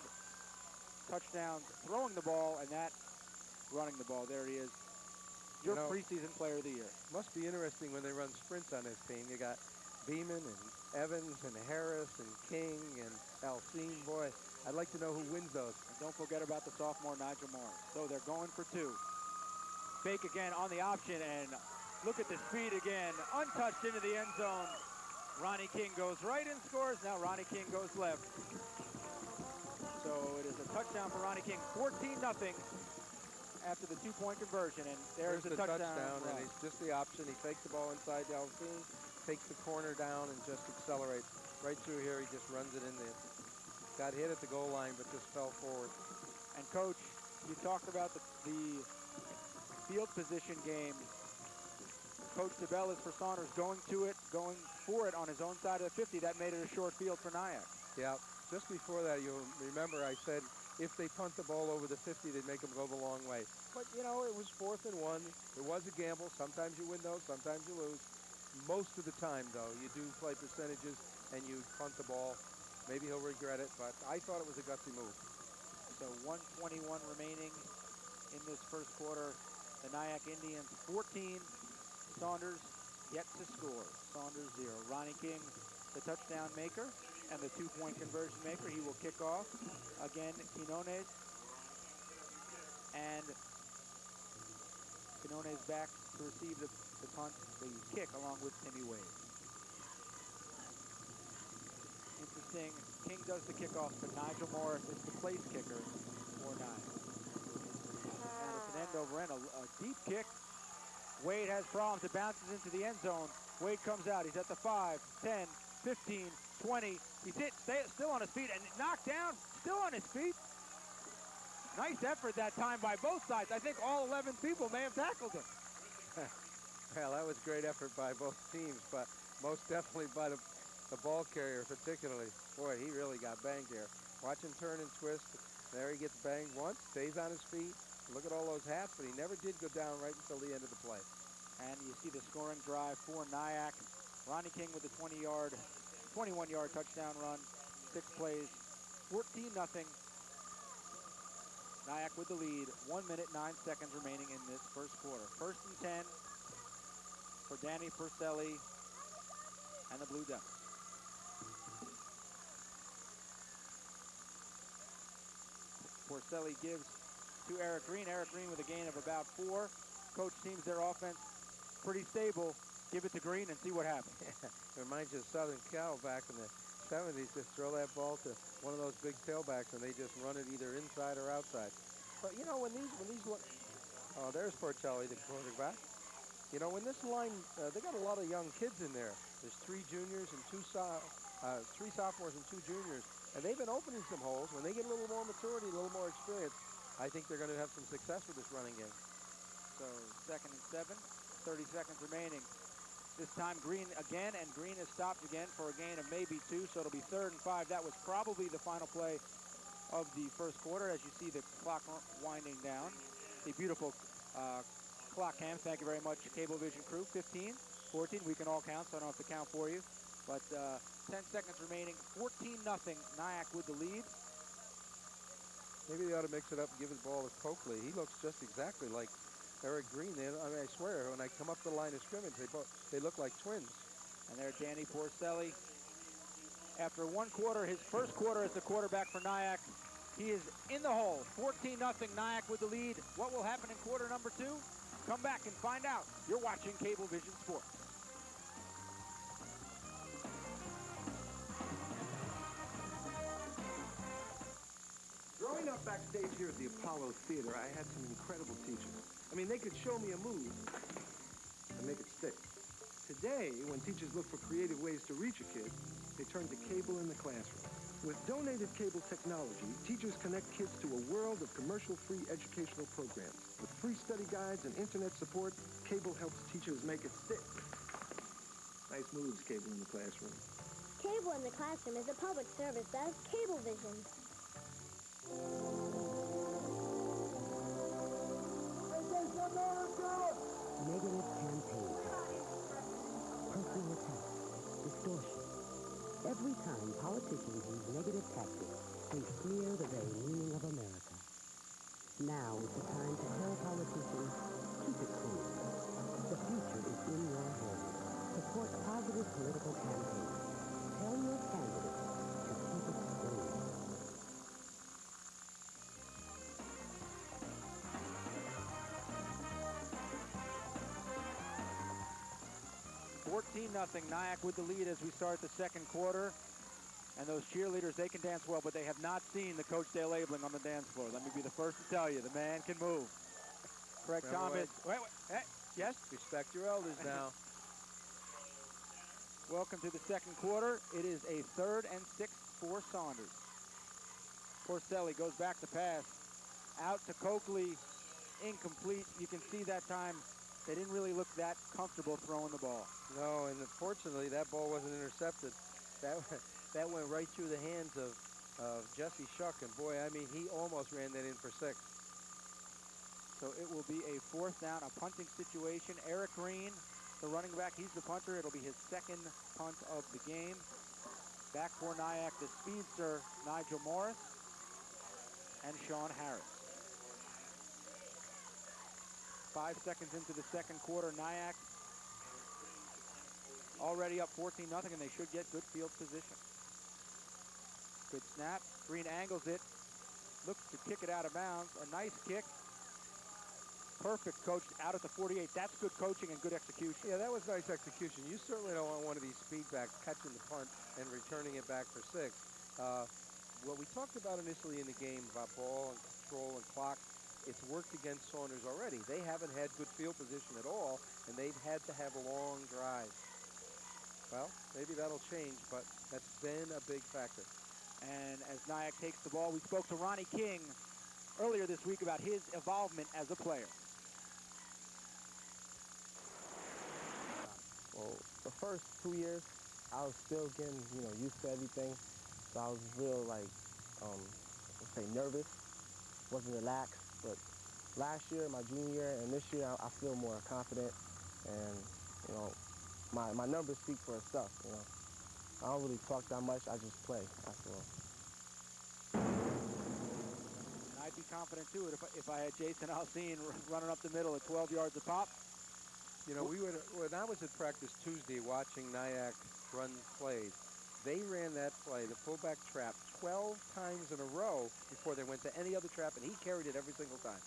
touchdowns throwing the ball, and that running the ball. There he is. Your preseason player of the year. Must be interesting when they run sprints on this team. You got Beeman and Evans and Harris and King and Alcine. Boy, I'd like to know who wins those. And don't forget about the sophomore Nigel Morris. So they're going for two. Fake again on the option, and look at the speed again. Untouched into the end zone. Ronnie King goes right and scores. Now Ronnie King goes left. So it is a touchdown for Ronnie King. 14-0 after the two-point conversion. And there's the touchdown. And it's just the option. He takes the ball inside Delphine, takes the corner down, and just accelerates right through here. He just runs it in there. Got hit at the goal line, but just fell forward. And Coach, you talked about the field position game. Coach DeBell is for Saunders going for it on his own side of the 50. That made it a short field for Nyack. Yeah, just before that, you'll remember I said if they punt the ball over the 50, they'd make them go the long way. But, you know, it was 4th and 1. It was a gamble. Sometimes you win those, sometimes you lose. Most of the time, though, you do play percentages and you punt the ball. Maybe he'll regret it, but I thought it was a gutsy move. So 1:21 remaining in this first quarter. The Nyack Indians 14, Saunders yet to score. Saunders 0. Ronnie King, the touchdown maker and the two-point conversion maker. He will kick off. Again, Quinones. And Quinones back to receive the punt, the kick, along with Timmy Wade. Interesting. King does the kickoff, but Nigel Morris is the place kicker for Nyack. And it's an end-over-end, a deep kick. Wade has problems. It bounces into the end zone. Wade comes out. He's at the 5, 10, 15, 20. He's hit, still on his feet, and knocked down, still on his feet. Nice effort that time by both sides. I think all 11 people may have tackled him. Well, that was great effort by both teams, but most definitely by the ball carrier particularly. Boy, he really got banged here. Watch him turn and twist. There he gets banged once, stays on his feet. Look at all those hats, but he never did go down right until the end of the play. And you see the scoring drive for Nyack. Ronnie King with a 21-yard touchdown run, 6 plays, 14-0. Nyack with the lead, 1 minute, 9 seconds remaining in this first quarter. 1st and 10 for Danny Purcelli and the Blue Devils. Porcelli gives to Eric Green. Eric Green with a gain of about 4. Coach seems their offense pretty stable. Give it to Green and see what happens. Reminds you of Southern Cal back in the 70s. Just throw that ball to one of those big tailbacks and they just run it either inside or outside. But you know, when these oh, there's Porcelli, the quarterback. You know, when this line, they got a lot of young kids in there. There's 3 juniors and 3 sophomores and 2 juniors. And they've been opening some holes. When they get a little more maturity, a little more experience, I think they're going to have some success with this running game. So 2nd and 7, 30 seconds remaining. This time Green again, and Green is stopped again for a gain of maybe 2, so it'll be 3rd and 5. That was probably the final play of the first quarter as you see the clock winding down. The beautiful clock cam. Thank you very much, Cablevision crew. 15, 14, we can all count, so I don't have to count for you. But 10 seconds remaining, 14-0, Nyack with the lead. Maybe they ought to mix it up and give the ball to Coakley. He looks just exactly like Eric Green. I mean, I swear, when I come up the line of scrimmage, they look like twins. And there's Danny Porcelli. After 1 quarter, his first quarter as the quarterback for Nyack, he is in the hole. 14-0, Nyack with the lead. What will happen in quarter number 2? Come back and find out. You're watching Cablevision Sports. Growing up backstage here at the Apollo Theater, I had some incredible teachers. I mean, they could show me a move and make it stick. Today, when teachers look for creative ways to reach a kid, they turn to cable in the classroom. With donated cable technology, teachers connect kids to a world of commercial-free educational programs. With free study guides and internet support, cable helps teachers make it stick. Nice moves, Cable in the Classroom. Cable in the Classroom is a public service of Cablevision. Negative campaign. Personal attack. Distortion. Every time politicians use negative tactics, they smear the very meaning of America. Now is the time to tell politicians, keep it clean. The future is in your hands. Support positive political campaigns. Tell your candidates to keep it clean. Nyack with the lead as we start the second quarter. And those cheerleaders, they can dance well, but they have not seen the Coach Day labeling on the dance floor. Let me be the first to tell you, the man can move. Craig Thomas. Wait, hey, yes? Respect your elders now. Welcome to the second quarter. It is a 3rd and 6 for Saunders. Porcelli goes back to pass. Out to Coakley. Incomplete. You can see that time they didn't really look that comfortable throwing the ball. No, and unfortunately that ball wasn't intercepted. That went right through the hands of Jesse Shuck, and boy, I mean, he almost ran that in for 6. So it will be a 4th down, a punting situation. Eric Green, the running back, he's the punter. It'll be his 2nd punt of the game. Back for Nyack, the speedster, Nigel Morris, and Sean Harris. 5 seconds into the second quarter, Nyack already up 14-0, and they should get good field position. Good snap. Green angles it. Looks to kick it out of bounds. A nice kick. Perfect coach out at the 48. That's good coaching and good execution. Yeah, that was nice execution. You certainly don't want one of these speedbacks catching the punt and returning it back for 6. What we talked about initially in the game about ball and control and clock, it's worked against Saunders already. They haven't had good field position at all, and they've had to have a long drive. Well, maybe that'll change, but that's been a big factor. And as Nyack takes the ball, we spoke to Ronnie King earlier this week about his involvement as a player. Well, the first 2 years, I was still getting, used to everything. So I was real, let's say nervous, wasn't relaxed. But last year, my junior year, and this year, I feel more confident. And, my numbers speak for itself, I don't really talk that much. I just play, after all. And I'd be confident, too, if I had Jason Alcine running up the middle at 12 yards a pop. When I was at practice Tuesday watching Nyack run plays, they ran that play, the fullback trap, 12 times in a row before they went to any other trap, and he carried it every single time.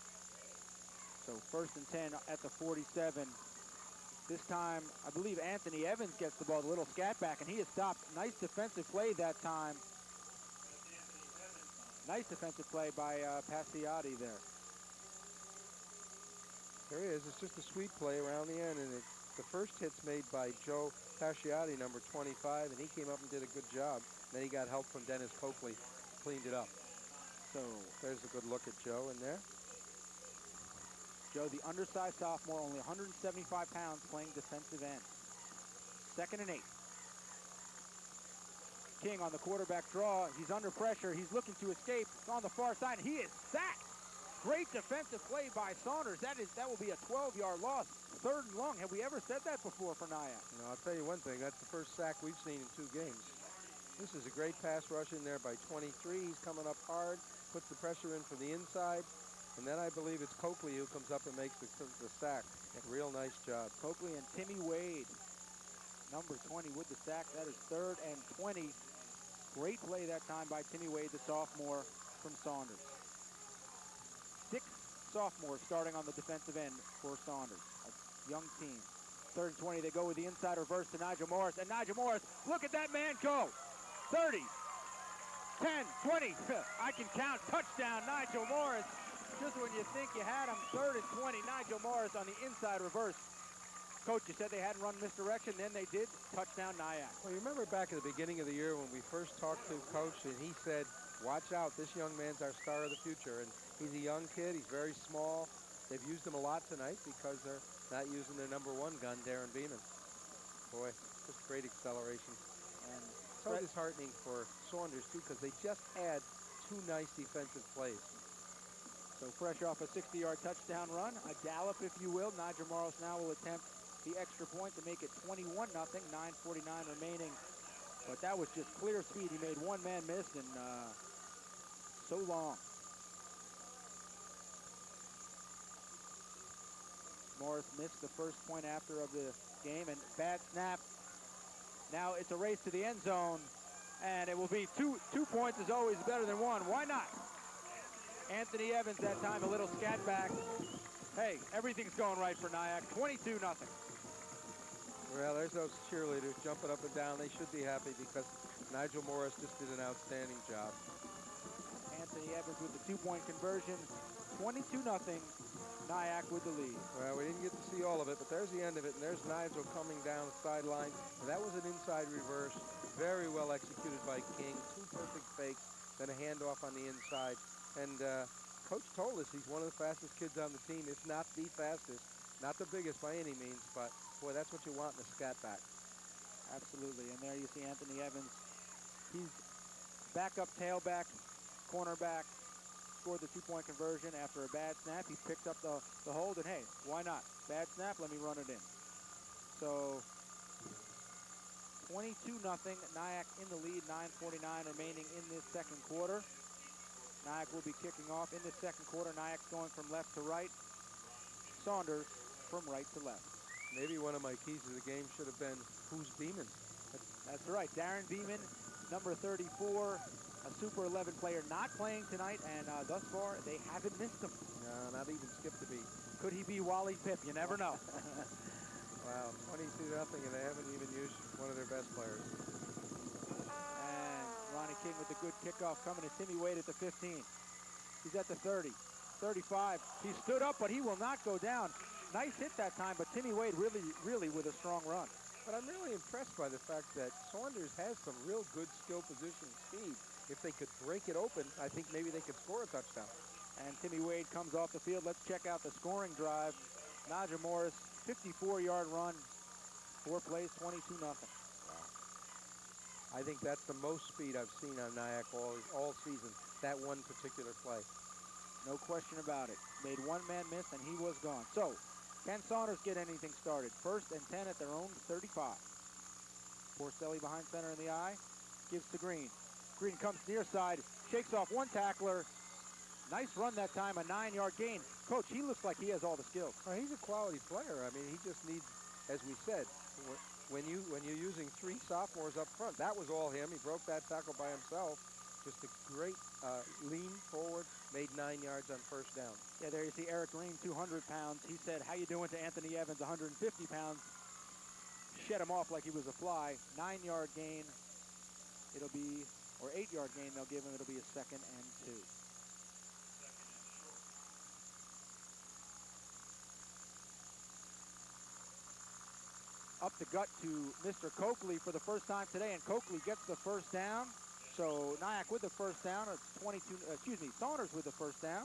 So 1st and 10 at the 47. This time, I believe Anthony Evans gets the ball, the little scat back, and he is stopped. Nice defensive play that time. Nice defensive play by Pasiotti there. There he is. It's just a sweep play around the end, and the first hit's made by Joe Pasiotti, number 25, and he came up and did a good job. Then he got help from Dennis Coakley, cleaned it up. So there's a good look at Joe in there. Joe, the undersized sophomore, only 175 pounds, playing defensive end. 2nd and 8. King on the quarterback draw. He's under pressure. He's looking to escape on the far side. He is sacked. Great defensive play by Saunders. That will be a 12-yard loss. 3rd and long. Have we ever said that before for Nyack? No, I'll tell you one thing. That's the first sack we've seen in 2 games. This is a great pass rush in there by 23. He's coming up hard, puts the pressure in from the inside. And then I believe it's Coakley who comes up and makes the sack. Real nice job. Coakley and Timmy Wade, number 20 with the sack. That is 3rd and 20. Great play that time by Timmy Wade, the sophomore from Saunders. 6 sophomores starting on the defensive end for Saunders, a young team. 3rd and 20, they go with the inside reverse to Nigel Morris. And Nigel Morris, look at that man go. 30, 10, 20, I can count. Touchdown, Nigel Morris. Just when you think you had him, 3rd and 20, Nigel Morris on the inside reverse. Coach, you said they hadn't run misdirection, then they did. Touchdown, Nyack. Well, you remember back at the beginning of the year when we first talked to Coach, and he said, watch out, this young man's our star of the future. And he's a young kid, he's very small. They've used him a lot tonight because they're not using their number 1 gun, Darren Beeman. Boy, just great acceleration. And so disheartening for Saunders, too, because they just had 2 nice defensive plays. So fresh off a 60-yard touchdown run, a gallop, if you will. Nigel Morris now will attempt the extra point to make it 21-0, 9:49 remaining. But that was just clear speed. He made one man miss, and so long. Morris missed the first point after of the game, and bad snap. Now it's a race to the end zone, and it will be two points is always better than 1. Why not? Anthony Evans that time, a little scat back. Hey, everything's going right for Nyack. 22-0. Well, there's those cheerleaders jumping up and down. They should be happy because Nigel Morris just did an outstanding job. Anthony Evans with the two-point conversion. 22-0. Nyack with the lead. Well, we didn't get to see all of it, but there's the end of it, and there's Nigel coming down the sideline. And that was an inside reverse, very well executed by King. Two perfect fakes, then a handoff on the inside. And Coach told us he's one of the fastest kids on the team, if not the fastest. Not the biggest by any means, but, boy, that's what you want in a scat back. Absolutely, and there you see Anthony Evans. He's backup tailback, cornerback. Scored the two-point conversion after a bad snap. He picked up the hold, and hey, why not? Bad snap, let me run it in. So 22-0, Nyack in the lead, 9:49 remaining in this second quarter. Nyack will be kicking off in the second quarter. Nyack's going from left to right. Saunders from right to left. Maybe one of my keys to the game should have been, who's Beeman? That's right, Darren Beeman, number 34, a Super 11 player, not playing tonight, and thus far, they haven't missed him. No, not even skipped a beat. Could he be Wally Pip? You never know. Wow, 22-0, and they haven't even used one of their best players. And Ronnie King with the good kickoff coming to Timmy Wade at the 15. He's at the 30, 35. He stood up, but he will not go down. Nice hit that time, but Timmy Wade really with a strong run. But I'm really impressed by the fact that Saunders has some real good skill position speed. If they could break it open, I think maybe they could score a touchdown. And Timmy Wade comes off the field. Let's check out the scoring drive. Nigel Morris, 54-yard run, 4 plays, 22-0. Wow. I think that's the most speed I've seen on Nyack all season, that one particular play. No question about it. Made one man miss, and he was gone. So, can Saunders get anything started? 1st and 10 at their own 35. Porcelli behind center in the eye. Gives to Green. Green comes near side. Shakes off one tackler. Nice run that time, a 9-yard gain. Coach, he looks like he has all the skills. Oh, he's a quality player. I mean, he just needs, as we said, when you're using 3 sophomores up front, that was all him. He broke that tackle by himself. Just a great lean forward, made 9 yards on 1st down. Yeah, there you see Eric Green, 200 pounds. He said, how you doing to Anthony Evans, 150 pounds. Shed him off like he was a fly. 9-yard gain. It'll be, or 8-yard gain they'll give him. It'll be a 2nd and 2. Up the gut to Mr. Coakley for the first time today, and Coakley gets the 1st down. So Nyack with the 1st down. It's Saunders with the 1st down.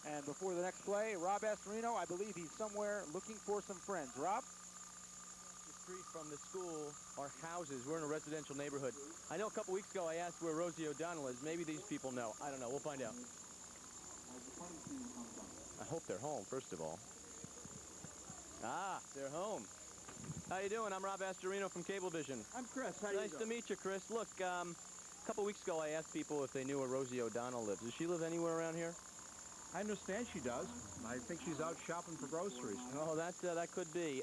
And before the next play, Rob Astorino, I believe he's somewhere looking for some friends. Rob? The street from the school are houses. We're in a residential neighborhood. I know a couple weeks ago I asked where Rosie O'Donnell is. Maybe these people know. I don't know. We'll find out. I hope they're home, first of all. Ah, they're home. How you doing? I'm Rob Astorino from Cablevision. I'm Chris. How you doing? Nice to meet you, Chris. Look, a couple weeks ago I asked people if they knew where Rosie O'Donnell lives. Does she live anywhere around here? I understand she does. I think she's out shopping for groceries. Oh, that could be.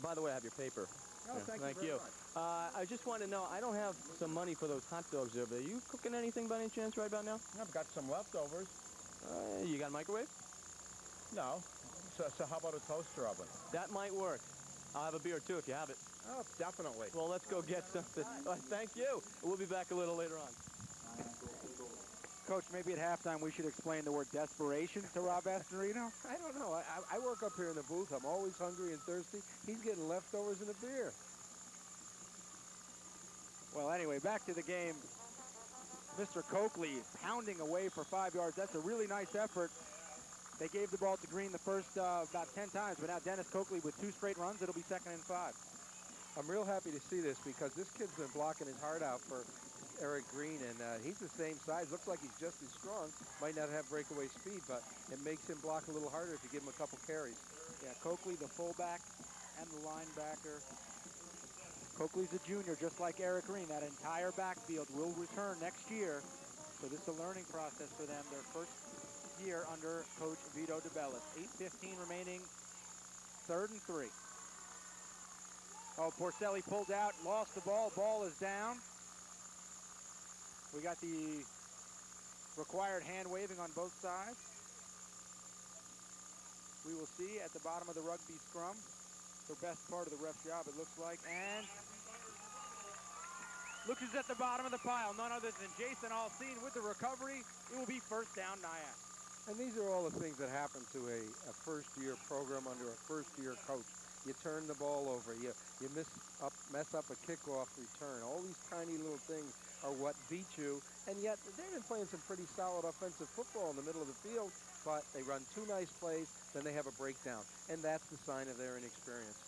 By the way, I have your paper. Oh, Yeah, thank you very much. I just want to know, I don't have some money for those hot dogs over there. You cooking anything by any chance right about now? I've got some leftovers. You got a microwave? No. So how about a toaster oven? That might work. I'll have a beer, too, if you have it. Oh, definitely. Well, let's go get something. Thank you. We'll be back a little later on. Coach, maybe at halftime we should explain the word desperation to Rob Astorino. I don't know. I work up here in the booth. I'm always hungry and thirsty. He's getting leftovers and a beer. Well, anyway, back to the game. Mr. Coakley pounding away for 5 yards. That's a really nice effort. They gave the ball to Green the first about 10 times, but now Dennis Coakley with 2 straight runs. It'll be 2nd and 5. I'm real happy to see this because this kid's been blocking his heart out for Eric Green, and he's the same size. Looks like he's just as strong. Might not have breakaway speed, but it makes him block a little harder if you give him a couple carries. Yeah, Coakley, the fullback, and the linebacker. Coakley's a junior, just like Eric Green. That entire backfield will return next year. So this is a learning process for them. Their first year under Coach Vito DeBellis. 8:15 remaining, 3rd and 3. Oh, Porcelli pulled out, lost the ball. Ball is down. We got the required hand waving on both sides. We will see at the bottom of the rugby scrum. her best part of the ref's job, it looks like. And look who's at the bottom of the pile, none other than Jason Alcine with the recovery. It will be first down, Nyack. And these are all the things that happen to a first-year program under a first-year coach. You turn the ball over, you mess up a kickoff return. All these tiny little things are what beat you, and yet they've been playing some pretty solid offensive football in the middle of the field, but they run two nice plays, then they have a breakdown, and that's the sign of their inexperience.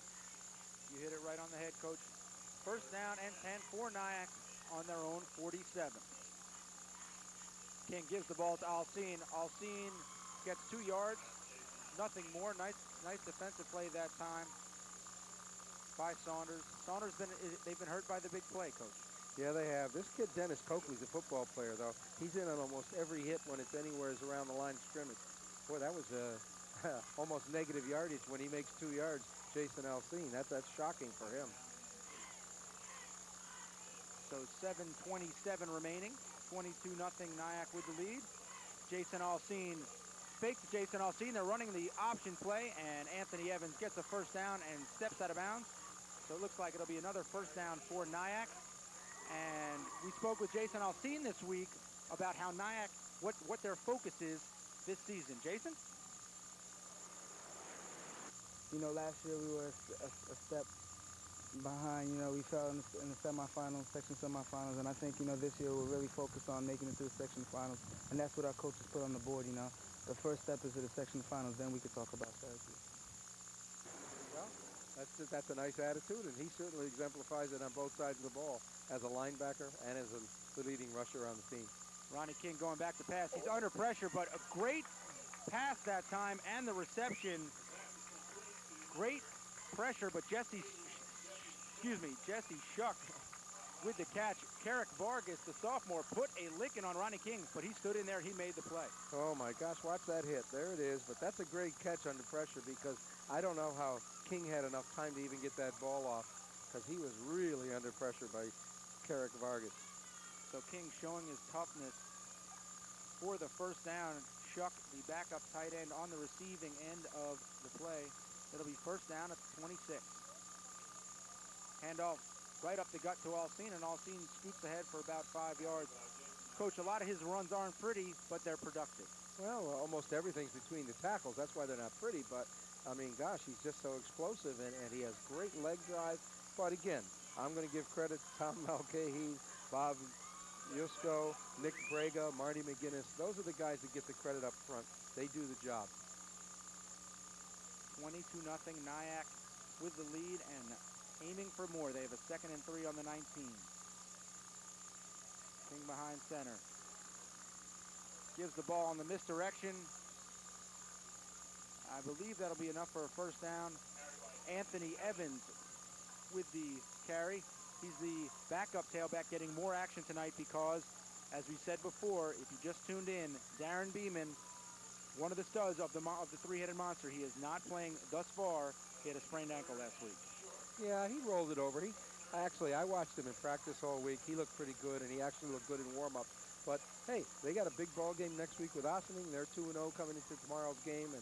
You hit it right on the head, Coach. First down and 10 for Nyack on their own 47. King gives the ball to Alcine. Alcine gets 2 yards, nothing more. Nice defensive play that time by Saunders. Saunders, they've been hurt by the big play, Coach. Yeah, they have. This kid, Dennis Coakley's a football player, though. He's in on almost every hit when it's anywhere around the line of scrimmage. Boy, that was almost negative yardage when he makes 2 yards, Jason Alcine. That's shocking for him. So 7:27 remaining. 22-0 Nyack with the lead. Jason Alcine fakes Jason Alcine. They're running the option play, and Anthony Evans gets a first down and steps out of bounds. So it looks like it'll be another first down for Nyack. And we spoke with Jason Alcine this week about how Nyack, what their focus is this season. Jason? You know, last year we were a step behind. You know, we fell in the semifinals, section semifinals, and I think, you know, this year we're really focused on making it to the section finals, and that's what our coaches put on the board. You know, the first step is to the section finals, then we could talk about Syracuse. Well, that's a nice attitude, and he certainly exemplifies it on both sides of the ball, as a linebacker and as the leading rusher on the team. Ronnie King going back to pass. He's under pressure, but a great pass that time, and the reception. Great pressure, but Jesse Shuck with the catch. Carrick Vargas, the sophomore, put a licking on Ronnie King, but he stood in there, he made the play. Oh my gosh, watch that hit. There it is, but that's a great catch under pressure, because I don't know how King had enough time to even get that ball off, because he was really under pressure by Carrick Vargas. So King showing his toughness for the first down. Shuck, the backup tight end, on the receiving end of the play. It'll be first down at 26. Handoff right up the gut to Alcine, and Alcine scoots ahead for about 5 yards. Coach, a lot of his runs aren't pretty, but they're productive. Well, almost everything's between the tackles. That's why they're not pretty, but, I mean, gosh, he's just so explosive, and he has great leg drive. But, again, I'm going to give credit to Tom Mulcahy, Bob Yusko, Nick Braga, Marty McGinnis. Those are the guys that get the credit up front. They do the job. 22-0 Nyack with the lead and aiming for more. They have a 2nd and 3 on the 19. King behind center. Gives the ball on the misdirection. I believe that'll be enough for a first down. Anthony Evans with the carry. He's the backup tailback, getting more action tonight because, as we said before, if you just tuned in, Darren Beeman, one of the studs of the three-headed monster, he is not playing thus far. He had a sprained ankle last week. Yeah, he rolled it over. I watched him in practice all week. He looked pretty good, and he actually looked good in warm-up. But, hey, they got a big ball game next week with Ossining. They're 2-0 coming into tomorrow's game, and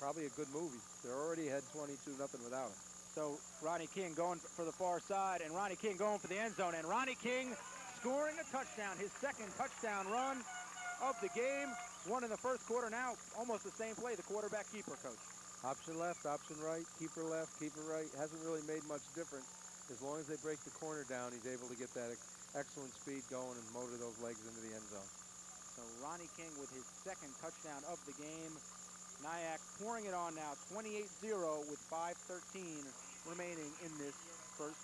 probably a good movie. They're already ahead 22-0 without him. So Ronnie King going for the far side, and Ronnie King going for the end zone, and Ronnie King scoring a touchdown, his 2nd touchdown run of the game. One in the first quarter now, almost the same play, the quarterback keeper, Coach. Option left, option right, keeper left, keeper right. Hasn't really made much difference. As long as they break the corner down, he's able to get that excellent speed going and motor those legs into the end zone. So Ronnie King with his 2nd touchdown of the game. Nyack pouring it on now, 28-0 with 5:13 remaining in this first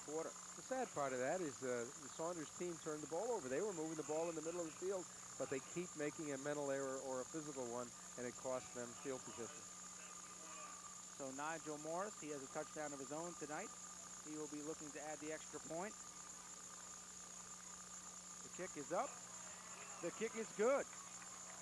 quarter. The sad part of that is the Saunders team turned the ball over. They were moving the ball in the middle of the field, but they keep making a mental error or a physical one, and it costs them field position. So Nigel Morris, he has a touchdown of his own tonight. He will be looking to add the extra point. The kick is up. The kick is good.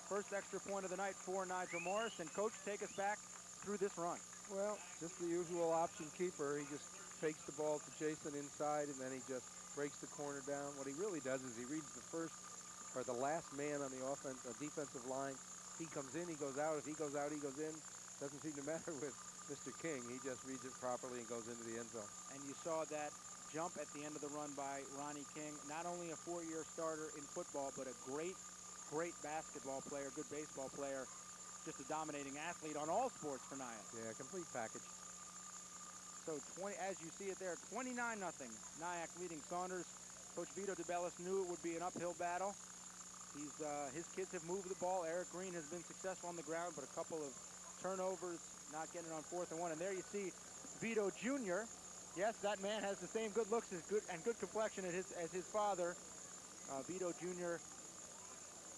First extra point of the night for Nigel Morris. And Coach, take us back through this run. Well, just the usual option keeper. He just fakes the ball to Jason inside, and then he just breaks the corner down. What he really does is he reads the first or the last man on the defensive line. He comes in, he goes out. If he goes out, he goes in. Doesn't seem to matter with Mr. King. He just reads it properly and goes into the end zone. And you saw that jump at the end of the run by Ronnie King. Not only a 4-year starter in football, but a great basketball player, good baseball player, just a dominating athlete on all sports for Nyack. Yeah, complete package. So as you see it there, 29-0. Nyack leading Saunders. Coach Vito DeBellis knew it would be an uphill battle. His kids have moved the ball. Eric Green has been successful on the ground, but a couple of turnovers, not getting it on 4th and 1. And there you see Vito Jr. Yes, that man has the same good looks and good complexion as his father. Vito Jr.,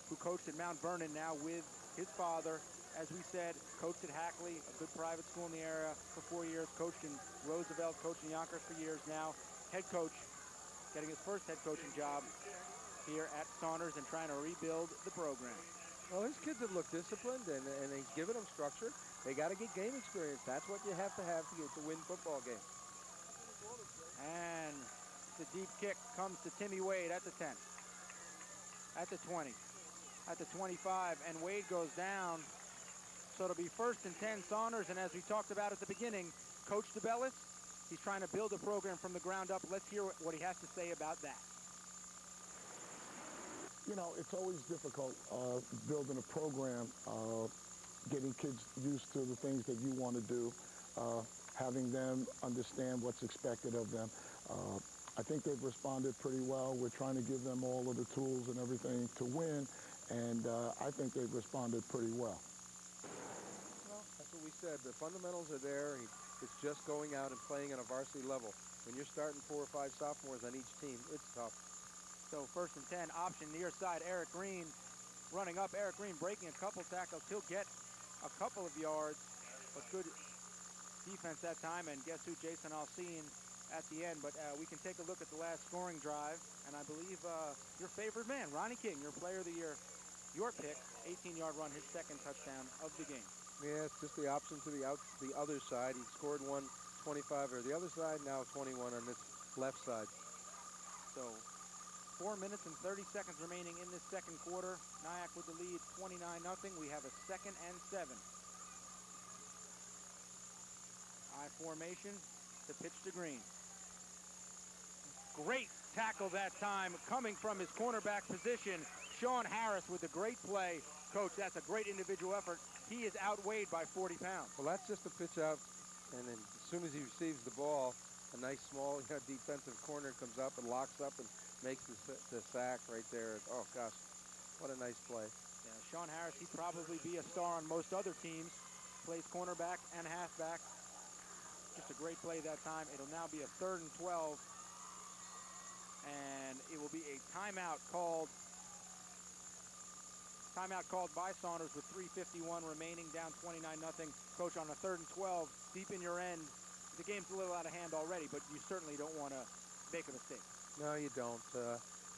who coached at Mount Vernon now with his father. As we said, coached at Hackley, a good private school in the area for 4 years, coached in Roosevelt, coached in Yonkers for years now. Head coach, getting his first head coaching job here at Saunders and trying to rebuild the program. Well, his kids have looked disciplined, and he's given them structure. They got to get game experience. That's what you have to win football games. And the deep kick comes to Timmy Wade at the 10, at the 20, at the 25, and Wade goes down. So it'll be 1st and 10 Saunders, and as we talked about at the beginning, Coach DeBellis, he's trying to build a program from the ground up. Let's hear what he has to say about that. You know, it's always difficult building a program, getting kids used to the things that you want to do, having them understand what's expected of them. I think they've responded pretty well. We're trying to give them all of the tools and everything to win, and I think they've responded pretty well. Well, that's what we said. The fundamentals are there. It's just going out and playing at a varsity level. When you're starting 4 or 5 sophomores on each team, it's tough. So 1st and 10, option near side, Eric Green running up. Eric Green breaking a couple tackles. He'll get a couple of yards, but good defense that time. And guess who? Jason Alcine at the end. But we can take a look at the last scoring drive. And I believe your favorite man, Ronnie King, your player of the year, your pick, 18-yard run, his 2nd touchdown of the game. Yeah, it's just the option to the other side. He scored one 25 or the other side, now 21 on this left side. So 4 minutes and 30 seconds remaining in this 2nd quarter. Nyack with the lead, 29-0. We have a 2nd and 7. I formation to pitch to Green. Great tackle that time, coming from his cornerback position. Sean Harris with a great play. Coach, that's a great individual effort. He is outweighed by 40 pounds. Well, that's just a pitch out, and then as soon as he receives the ball, a nice small defensive corner comes up and locks up and makes the sack right there. Oh, gosh, what a nice play. Yeah, Sean Harris, he'd probably be a star on most other teams. Plays cornerback and halfback. Just a great play that time. It'll now be a 3rd and 12. And it will be a timeout called by Saunders with 3:51 remaining, down 29-0. Coach, on a 3rd and 12, deep in your end, the game's a little out of hand already, but you certainly don't want to make a mistake. No, you don't.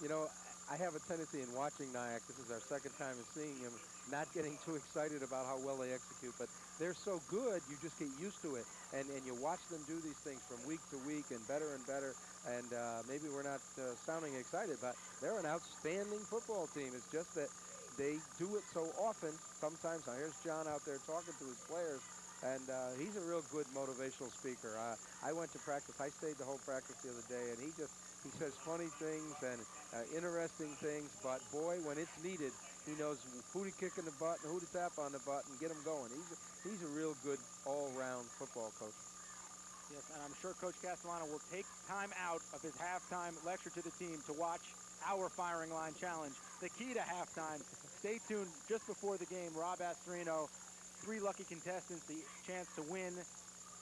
You know, I have a tendency in watching Nyack, this is our 2nd time of seeing him, not getting too excited about how well they execute, but they're so good, you just get used to it, and you watch them do these things from week to week and better, and maybe we're not sounding excited, but they're an outstanding football team. It's just that they do it so often. Sometimes, now here's John out there talking to his players, and he's a real good motivational speaker. I went to practice. I stayed the whole practice the other day, and he says funny things and interesting things, but boy, when it's needed, he knows who to kick in the butt and who to tap on the butt and get them going. He's a real good all-round football coach. Yes, and I'm sure Coach Castellano will take time out of his halftime lecture to the team to watch our firing line challenge. The key to halftime. Stay tuned just before the game. Rob Astorino, 3 lucky contestants, the chance to win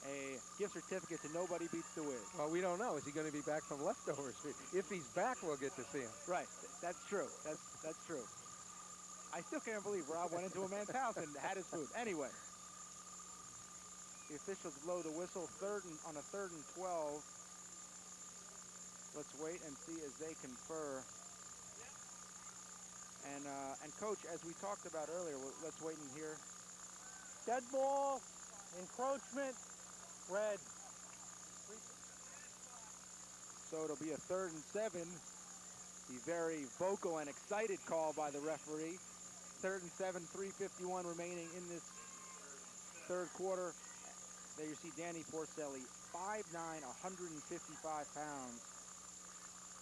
a gift certificate to Nobody Beats the Wiz. Well, we don't know. Is he going to be back from leftovers? If he's back, we'll get to see him. Right. That's true. That's true. I still can't believe Rob went into a man's house and had his food. Anyway, the officials blow the whistle. On a 3rd and 12. Let's wait and see as they confer. And Coach, as we talked about earlier, let's wait and hear. Dead ball, encroachment, red. So it'll be a 3rd and 7. The very vocal and excited call by the referee. 3rd and 7, 3:51 remaining in this 3rd quarter. There you see Danny Porcelli, 5'9", 155 pounds.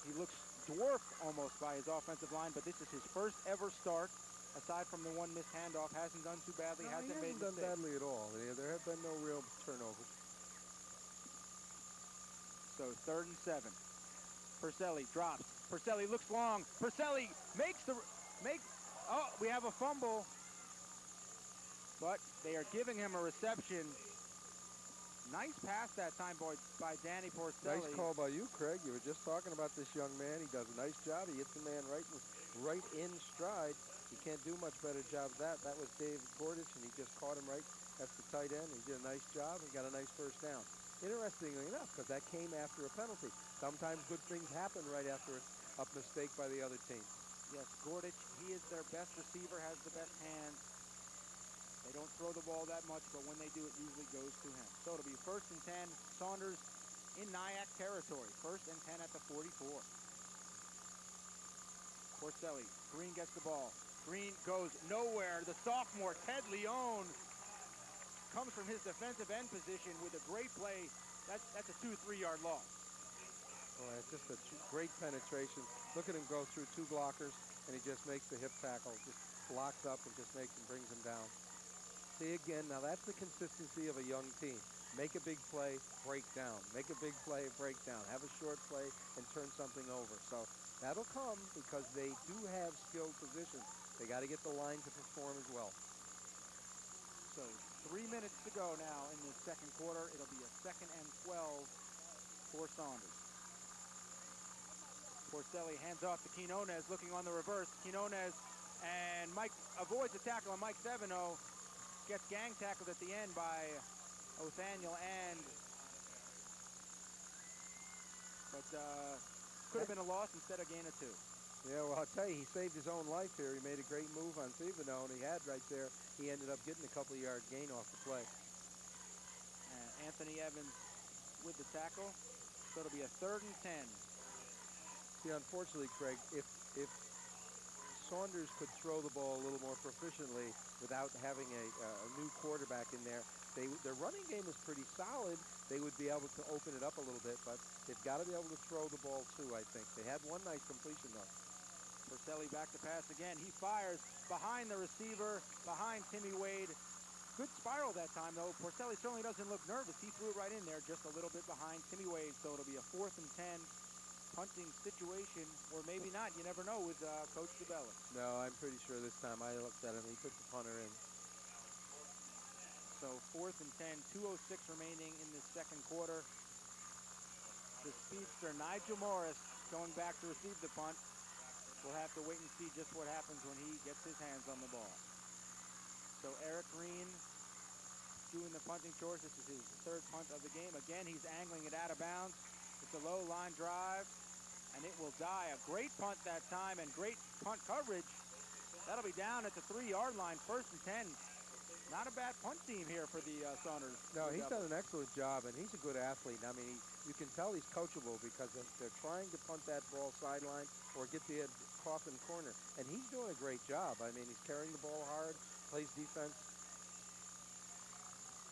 He looks dwarfed almost by his offensive line, but this is his first ever start. Aside from the one missed handoff, hasn't done too badly, No, hasn't he made hasn't done mistakes. badly at all. There have been no real turnovers. So 3rd and 7. Porcelli drops. Porcelli looks long. Porcelli makes oh, we have a fumble. But they are giving him a reception. Nice pass that time by Danny Porcelli. Nice call by you, Craig. You were just talking about this young man. He does a nice job. He hits the man right in stride. He can't do much better job of that. That was Dave Gordich, and he just caught him right. That's the tight end. He did a nice job and got a nice first down. Interestingly enough, because that came after a penalty. Sometimes good things happen right after a mistake by the other team. Yes, Gordich, he is their best receiver, has the best hands. They don't throw the ball that much, but when they do, it usually goes to him. So it'll be 1st and 10, Saunders in Nyack territory. 1st and 10 at the 44. Porcelli, Green gets the ball. Green goes nowhere. The sophomore, Ted Leone, comes from his defensive end position with a great play. That's a 2-3 yard loss. Boy, it's just a great penetration. Look at him go through 2 blockers, and he just makes the hip tackle. Just blocks up and just brings him down. See, again, now that's the consistency of a young team. Make a big play, break down. Make a big play, break down. Have a short play and turn something over. So that'll come because they do have skilled positions. They got to get the line to perform as well. So 3 minutes to go now in the second quarter. It'll be a 2nd and 12 for Saunders. Porcelli hands off to Quinones, looking on the reverse. Quinones and Mike avoids the tackle on Mike Seveno. Gets gang tackled at the end by Othaniel but could have been a loss instead of gain of 2. Yeah, well, I'll tell you, he saved his own life here. He made a great move on Seveno, and he had right there. He ended up getting a couple of yard gain off the play. And Anthony Evans with the tackle. So it'll be a 3rd and 10. See, unfortunately, Craig, if Saunders could throw the ball a little more proficiently without having a new quarterback in there, their running game is pretty solid. They would be able to open it up a little bit, but they've got to be able to throw the ball too, I think. They had one nice completion, though. Porcelli back to pass again. He fires behind the receiver, behind Timmy Wade. Good spiral that time, though. Porcelli certainly doesn't look nervous. He threw it right in there, just a little bit behind Timmy Wade, so it'll be a 4th and 10 punting situation, or maybe not. You never know with Coach DeBellis. No, I'm pretty sure this time I looked at him. He put the punter in. So 4th and 10, 2:06 remaining in the second quarter. The speedster Nigel Morris going back to receive the punt. We'll have to wait and see just what happens when he gets his hands on the ball. So Eric Green doing the punting chores. This is his 3rd punt of the game. Again, he's angling it out of bounds. It's a low line drive, and it will die. A great punt that time and great punt coverage. That'll be down at the 3 yard line, 1st and 10. Not a bad punt team here for the Saunders. No, he's done an excellent job, and he's a good athlete. I mean, you can tell he's coachable because they're trying to punt that ball sideline or get the coffin corner, and he's doing a great job. I mean, he's carrying the ball hard, plays defense.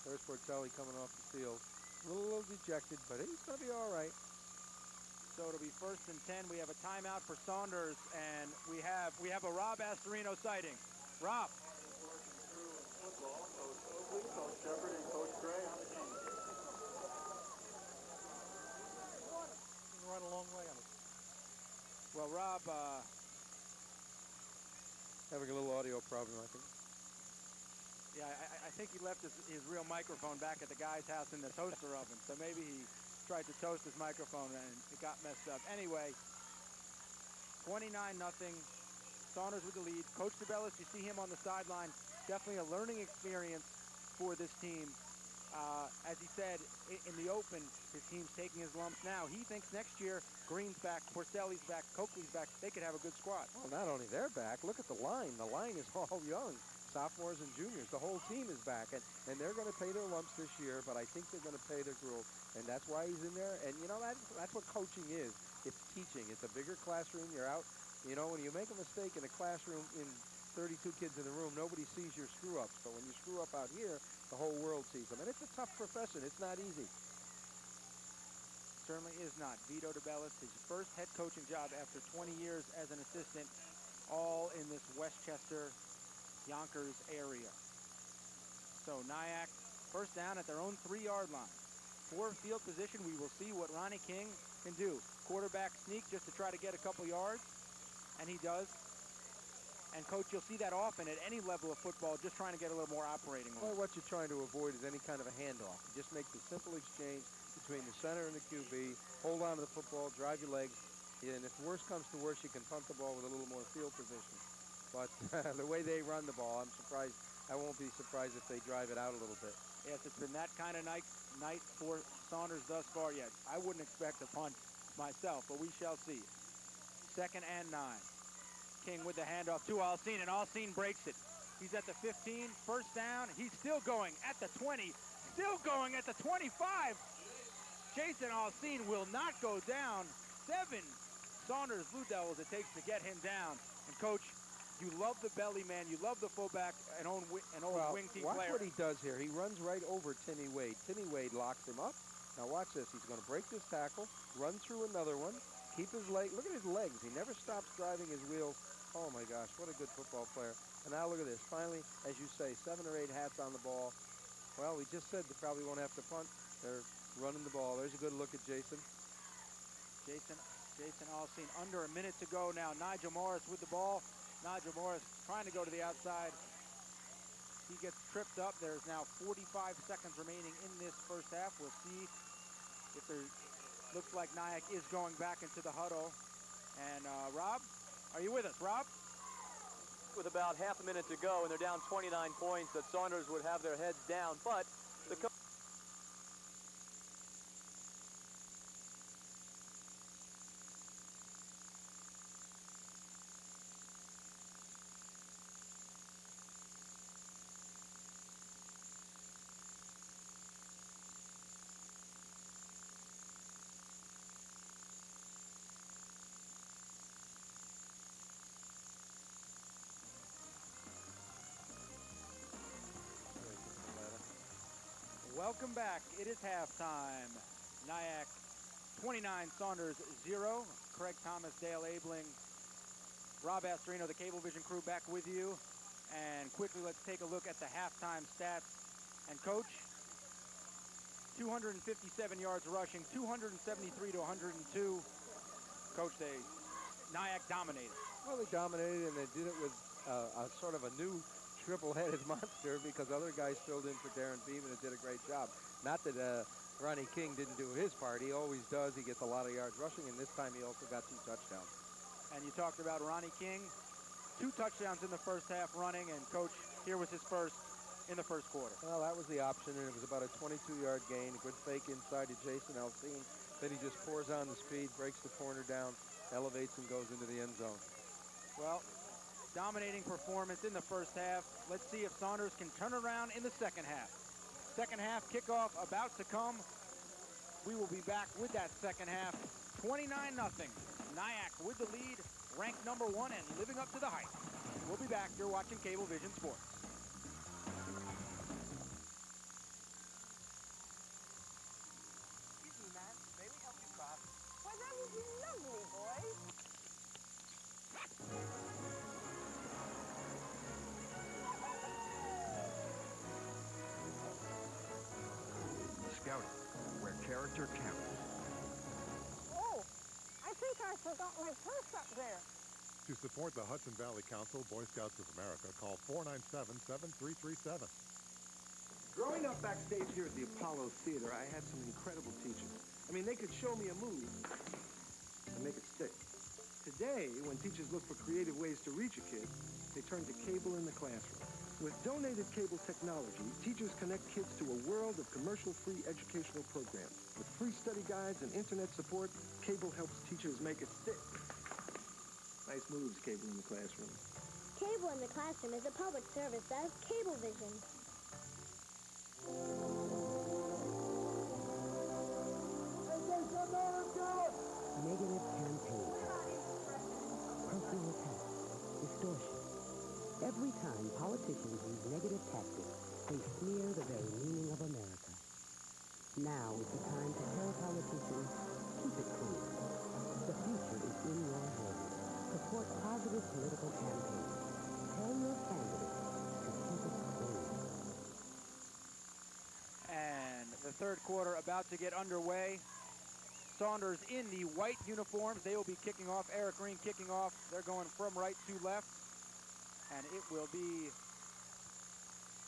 There's Porcelli coming off the field. A little dejected, but he's going to be all right. So it'll be 1st and 10. We have a timeout for Saunders, and we have a Rob Astorino sighting. Rob. Football, Coach Oakley, Coach Shepard, and Coach Gray on the team. You run a long way on it. Well, Rob, having a little audio problem, I think. Yeah, I think he left his real microphone back at the guy's house in the toaster oven, so maybe he tried to toast his microphone and it got messed up. Anyway, 29-0, Saunders with the lead. Coach DeBellis, you see him on the sideline, definitely a learning experience for this team. As he said in the open, his team's taking his lumps now. He thinks next year, Green's back, Porcelli's back, Coakley's back, they could have a good squad. Well, not only they're back, look at the line. The line is all young. Sophomores and juniors, the whole team is back, and they're going to pay their lumps this year, but I think they're going to pay their gruel, and that's why he's in there. And, you know, that's what coaching is. It's teaching. It's a bigger classroom. You're out. You know, when you make a mistake in a classroom in 32 kids in the room, nobody sees your screw-ups. But when you screw up out here, the whole world sees them. And it's a tough profession. It's not easy. Certainly is not. Vito DeBellis, his first head coaching job after 20 years as an assistant, all in this Westchester, Yonkers area. So Nyack, first down at their own 3-yard line. For field position, we will see what Ronnie King can do. Quarterback sneak just to try to get a couple yards, and he does. And, Coach, you'll see that often at any level of football, just trying to get a little more operating Well, on. what you're trying to avoid is any kind of a handoff. You just make the simple exchange between the center and the QB, hold on to the football, drive your legs, and if worse comes to worse, you can punt the ball with a little more field position. But the way they run the ball, I'm surprised. I won't be surprised if they drive it out a little bit. Yes, it's been that kind of night for Saunders thus far. Yes, I wouldn't expect a punt myself, but we shall see. 2nd and 9. King with the handoff to Alcine, and Alcine breaks it. He's at the 15, first down. He's still going at the 20, still going at the 25. Jason Alcine will not go down. 7 Saunders Blue Devils it takes to get him down. And, Coach, you love the belly man. You love the fullback, an old wing team watch player. What he does here. He runs right over Timmy Wade. Timmy Wade locks him up. Now watch this. He's going to break this tackle, run through another one, keep his leg. Look at his legs. He never stops driving his wheels. Oh, my gosh, what a good football player. And now look at this. Finally, as you say, 7 or 8 hats on the ball. Well, we just said they probably won't have to punt. They're running the ball. There's a good look at Jason. Jason Alcine, under a minute to go now. Nigel Morris with the ball. Nigel Morris trying to go to the outside. He gets tripped up. There's now 45 seconds remaining in this first half. We'll see if there looks like Nyack is going back into the huddle. And Rob, are you with us, Rob? With about half a minute to go, and they're down 29 points, that Saunders would have their heads down, but the coach... Welcome back. It is halftime. Nyack 29, Saunders 0. Craig Thomas, Dale Abling, Rob Astorino, the Cablevision crew back with you. And quickly, let's take a look at the halftime stats. And Coach, 257 yards rushing, 273 to 102. Coach, Nyack dominated. Well, they dominated, and they did it with a sort of a new triple-headed monster because other guys filled in for Darren Beeman and did a great job. Not that Ronnie King didn't do his part. He always does. He gets a lot of yards rushing, and this time he also got 2 touchdowns. And you talked about Ronnie King. 2 touchdowns in the first half running, and Coach, here was his first in the first quarter. Well, that was the option, and it was about a 22-yard gain. A good fake inside to Jason Alcine. Then he just pours on the speed, breaks the corner down, elevates, and goes into the end zone. Well, dominating performance in the first half. Let's see if Saunders can turn around in the second half. Second half kickoff about to come. We will be back with that second half. 29-0. Nyack with the lead, ranked number 1 and living up to the hype. We'll be back. You're watching Cablevision Sports. Excuse me, man. May we help you cross? Why, that would be lovely, boys. Scouting, where character counts. Oh, I think I forgot my purse up there. To support the Hudson Valley Council, Boy Scouts of America, call 497-7337. Growing up backstage here at the Apollo Theater, I had some incredible teachers. I mean, they could show me a move and make it stick. Today, when teachers look for creative ways to reach a kid, they turn to cable in the classroom. With donated cable technology, teachers connect kids to a world of commercial-free educational programs. With free study guides and internet support, cable helps teachers make it stick. Nice moves, Cable in the Classroom. Cable in the Classroom is a public service of Cablevision. Negative campaign tactics, personal attacks, distortion. Every time politicians use negative tactics, They smear the very meaning of America. Now is the time to tell politicians, keep it clean. The future is in your hands. Support positive political campaigns. Tell your candidates to keep it clean. And the third quarter about to get underway. Saunders in the white uniforms. They will be kicking off. Eric Green kicking off. They're going from right to left. And it will be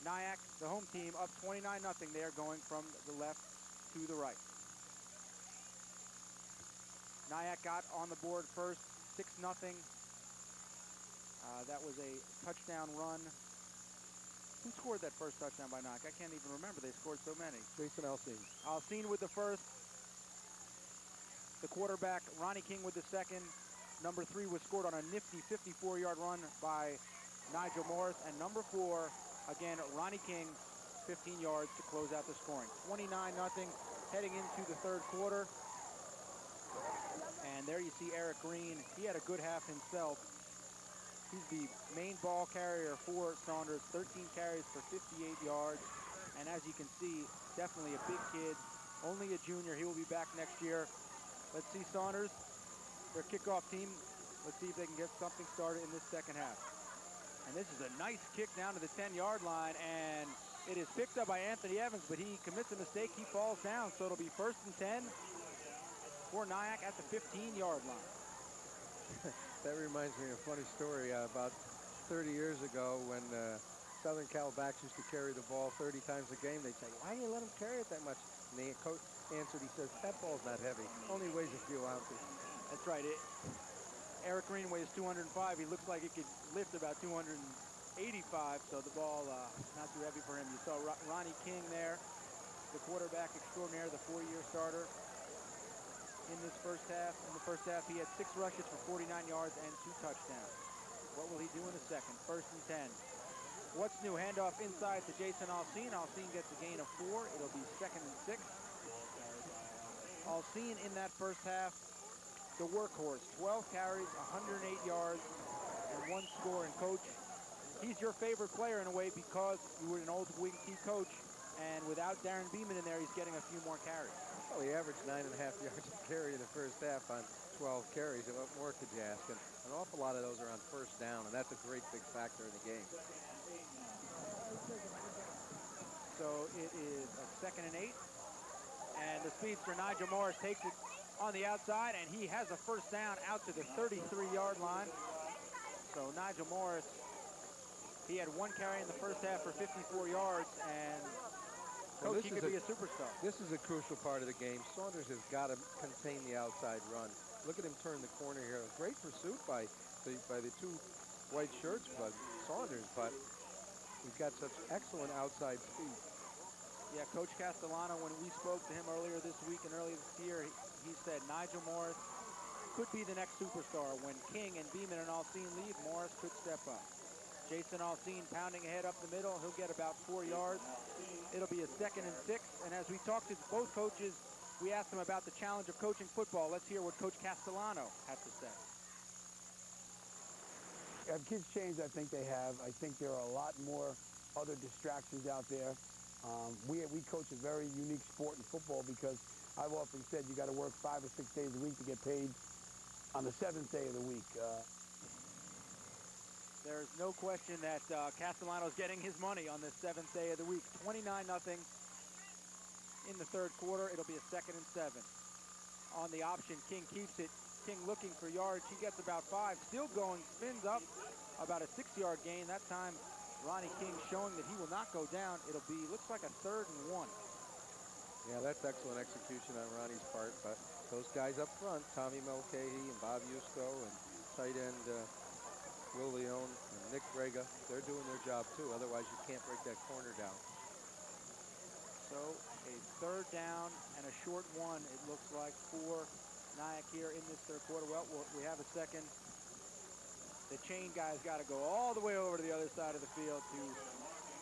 Nyack, the home team, up 29-0. They're going from the left to the right. Nyack got on the board first, 6-0. That was a touchdown run. Who scored that first touchdown by Nyack? I can't even remember. They scored so many. Jason Alcine. Alcine with the first. The quarterback, Ronnie King, with the second. Number 3 was scored on a nifty 54-yard run by Nigel Morris. And number 4, again, Ronnie King, 15 yards to close out the scoring. 29-0 heading into the third quarter. And there you see Eric Green. He had a good half himself. He's the main ball carrier for Saunders. 13 carries for 58 yards. And as you can see, definitely a big kid. Only a junior. He will be back next year. Let's see Saunders, their kickoff team. Let's see if they can get something started in this second half. And this is a nice kick down to the 10-yard line, and it is picked up by Anthony Evans, but he commits a mistake. He falls down, so it'll be 1st and 10 for Nyack at the 15-yard line. That reminds me of a funny story. About 30 years ago when Southern Cal backs used to carry the ball 30 times a game, they'd say, why do you let them carry it that much? And the coach answered, he says, that ball's not heavy, only weighs a few ounces. That's right. Eric Green weighs 205. He looks like he could lift about 285, so the ball not too heavy for him. You saw Ronnie King there, the quarterback extraordinaire, the 4-year starter in this first half. In the first half, he had 6 rushes for 49 yards and 2 touchdowns. What will he do in the second? 1st and 10. What's new? Handoff inside to Jason Alcine. Alcine gets a gain of 4. It'll be 2nd and 6. Alcine in that first half, the workhorse, 12 carries, 108 yards, and 1 score. And coach, he's your favorite player in a way because you were an old wing T coach, and without Darren Beeman in there, he's getting a few more carries. Well, he averaged 9.5 yards a carry in the first half on 12 carries. And what more could you ask? And an awful lot of those are on first down, and that's a great big factor in the game. So it is a 2nd and 8. And the speedster Nigel Morris takes it on the outside, and he has a first down out to the 33-yard line. So Nigel Morris, he had 1 carry in the first half for 54 yards, and coach, he could be a superstar. This is a crucial part of the game. Saunders has got to contain the outside run. Look at him turn the corner here. Great pursuit by the 2 white shirts, but Saunders, but he's got such excellent outside speed. Yeah, Coach Castellano, when we spoke to him earlier this week and earlier this year, he said Nigel Morris could be the next superstar. When King and Beeman and Alcine leave, Morris could step up. Jason Alcine pounding ahead up the middle. He'll get about 4 yards. It'll be a 2nd and 6. And as we talked to both coaches, we asked them about the challenge of coaching football. Let's hear what Coach Castellano had to say. Have kids changed? I think they have. I think there are a lot more other distractions out there. We coach a very unique sport in football because I've often said you got to work 5 or 6 days a week to get paid on the 7th day of the week. There's no question that Castellano's getting his money on this 7th day of the week. 29-0 in the third quarter. It'll be a 2nd and 7. On the option, King keeps it. King looking for yards. He gets about 5. Still going, spins up, about a 6-yard gain. That time, Ronnie King showing that he will not go down. It'll be, looks like a 3rd and 1. Yeah, that's excellent execution on Ronnie's part, but those guys up front, Tommy Mulcahy and Bob Yusko and tight end Will Leone and Nick Brega, they're doing their job too. Otherwise, you can't break that corner down. So a 3rd down and a short 1, it looks like, for Nyack here in this third quarter. Well, we have a second. The chain guy's got to go all the way over to the other side of the field to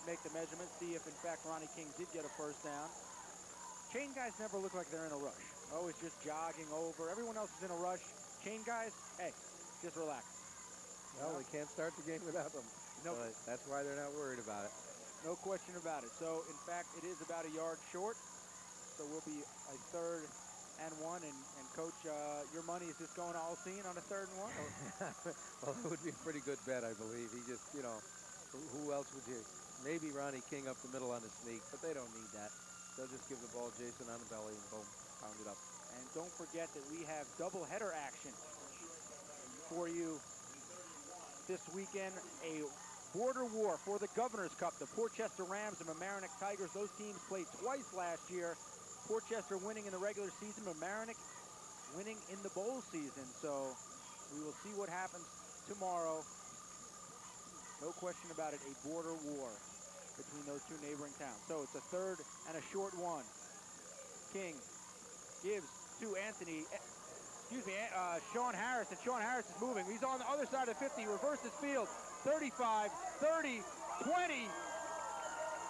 make the measurement, see if, in fact, Ronnie King did get a first down. Chain guys never look like they're in a rush. Always just jogging over. Everyone else is in a rush. Chain guys, hey, just relax. Well, they can't start the game without them. Nope. So that's why they're not worried about it. No question about it. So, in fact, it is about a yard short. So we'll be a 3rd and 1. And Coach, your money is just going all seen on a 3rd and 1? Well, it would be a pretty good bet, I believe. He just, you know, who else would you? Maybe Ronnie King up the middle on a sneak, but they don't need that. They'll just give the ball Jason on the belly and boom, pound it up. And don't forget that we have doubleheader action for you this weekend. A border war for the Governor's Cup. The Portchester Rams and Mamaroneck Tigers. Those teams played twice last year. Portchester winning in the regular season, Mamaroneck winning in the bowl season. So we will see what happens tomorrow. No question about it, a border war between those two neighboring towns. So it's a 3rd and a short 1. King gives to Sean Harris, and Sean Harris is moving. He's on the other side of the 50, reverses field, 35, 30, 20,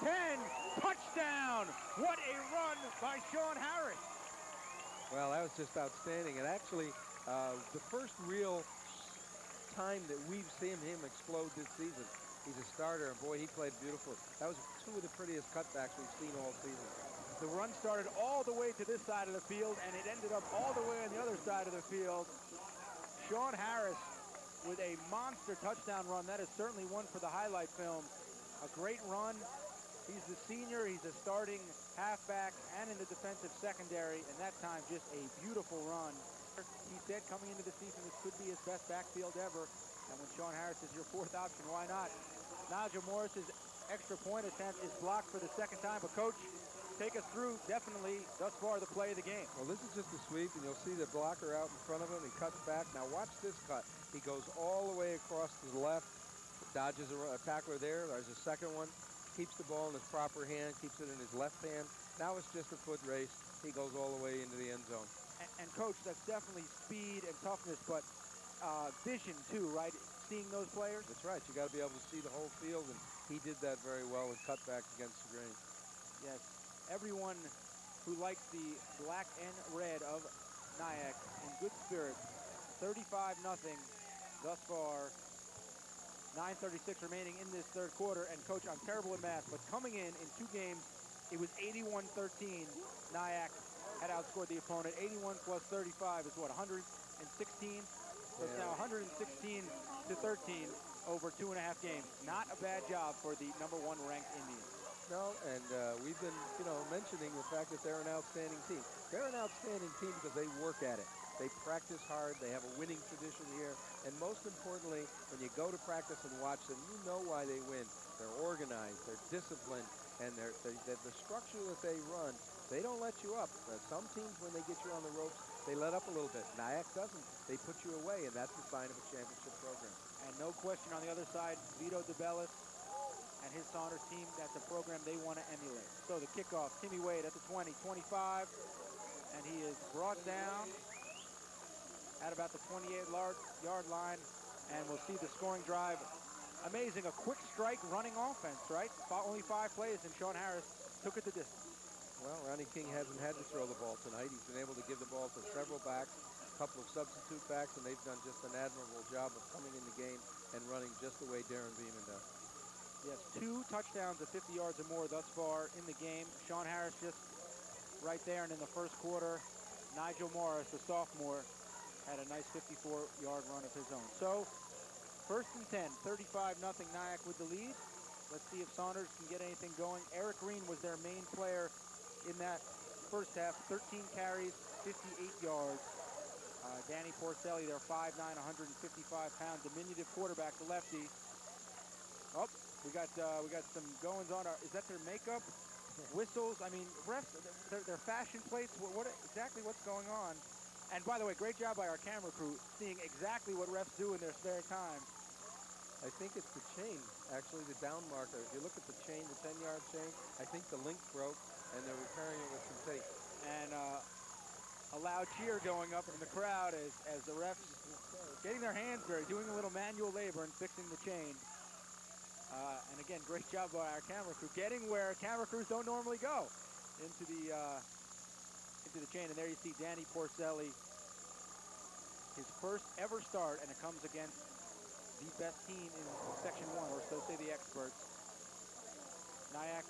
10, touchdown! What a run by Sean Harris. Well, that was just outstanding. And actually, the first real time that we've seen him explode this season. He's a starter, and boy, he played beautifully. That was 2 of the prettiest cutbacks we've seen all season. The run started all the way to this side of the field, and it ended up all the way on the other side of the field. Sean Harris with a monster touchdown run. That is certainly one for the highlight film. A great run. He's the senior. He's a starting halfback and in the defensive secondary, and that time just a beautiful run. He said coming into the season this could be his best backfield ever, and when Sean Harris is your 4th option, why not? Nigel Morris's extra point attempt is blocked for the 2nd time, but Coach, take us through definitely thus far the play of the game. Well, this is just a sweep, and you'll see the blocker out in front of him. He cuts back. Now watch this cut. He goes all the way across to the left, dodges a tackler there. There's a 2nd one. Keeps the ball in his proper hand, keeps it in his left hand. Now it's just a foot race. He goes all the way into the end zone. And Coach, that's definitely speed and toughness, but vision too, right? Seeing those players? That's right. You got to be able to see the whole field, and he did that very well in cutbacks against the grain. Yes. Everyone who likes the black and red of Nyack in good spirits. 35-0 thus far. 9:36 remaining in this 3rd quarter. And Coach, I'm terrible at math, but coming in 2 games, it was 81-13. Nyack had outscored the opponent. 81 plus 35 is what, 116? So it's now 116-13 over 2.5 games. Not a bad job for the #1 ranked Indians. No, and we've been, mentioning the fact that they're an outstanding team. They're an outstanding team because they work at it. They practice hard. They have a winning tradition here. And most importantly, when you go to practice and watch them, you know why they win. They're organized, they're disciplined, and the structure that they run, they don't let you up. Some teams, when they get you on the ropes, they let up a little bit. Nyack doesn't. They put you away, and that's the sign of a championship program. And no question on the other side, Vito DeBellis and his Saunders team, that's a program they want to emulate. So the kickoff, Timmy Wade at the 20, 25, and he is brought down at about the 28-yard line, and we'll see the scoring drive. Amazing, a quick strike running offense, right? Only 5 plays, and Sean Harris took it the distance. Well, Ronnie King hasn't had to throw the ball tonight. He's been able to give the ball to several backs, a couple of substitute backs, and they've done just an admirable job of coming in the game and running just the way Darren Beeman does. Yes, 2 touchdowns of 50 yards or more thus far in the game. Sean Harris just right there, and in the first quarter, Nigel Morris, the sophomore, had a nice 54-yard run of his own. So, 1st and 10, 35-0 Nyack with the lead. Let's see if Saunders can get anything going. Eric Green was their main player in that first half, 13 carries, 58 yards. Danny Porcelli, their 5'9", 155-pound diminutive quarterback, the lefty. Oh, we got some goings on. Is that their makeup? Whistles? I mean, refs, their fashion plates. What exactly what's going on? And by the way, great job by our camera crew seeing exactly what refs do in their spare time. I think it's the chain, actually, the down marker. If you look at the chain, the 10-yard chain, I think the link broke, and they're repairing it with some tape. And a loud cheer going up in the crowd as the refs getting their hands dirty, doing a little manual labor and fixing the chain. And again, great job by our camera crew, getting where camera crews don't normally go, into the chain. And there you see Danny Porcelli, his first ever start, and it comes against the best team in Section 1, or so say the experts. Nyack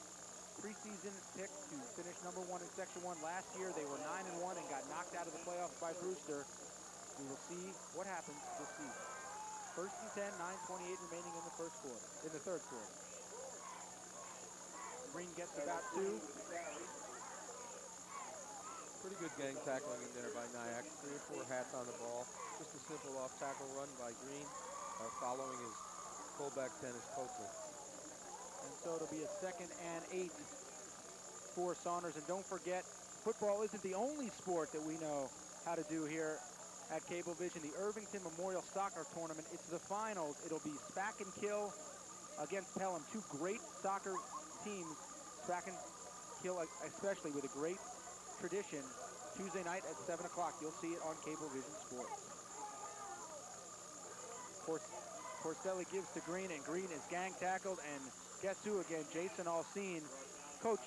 preseason pick to finish #1 in Section 1. Last year they were 9-1 and got knocked out of the playoffs by Brewster. We will see what happens this season. First and 10, 9:28 remaining in the third quarter. Green gets about 2. Pretty good gang tackling in there by Nyack. 3 or 4 hats on the ball. Just a simple off-tackle run by Green, following his fullback Dennis Coakley. And so it'll be a 2nd and 8 for Saunders. And don't forget, football isn't the only sport that we know how to do here at Cablevision. The Irvington Memorial Soccer Tournament, it's the finals. It'll be Spack and Kill against Pelham. 2 great soccer teams, Spack and Kill especially, with a great tradition. Tuesday night at 7 o'clock. You'll see it on Cablevision Sports. Porcelli gives to Green, and Green is gang tackled, and guess who again? Jason Alcine. Coach,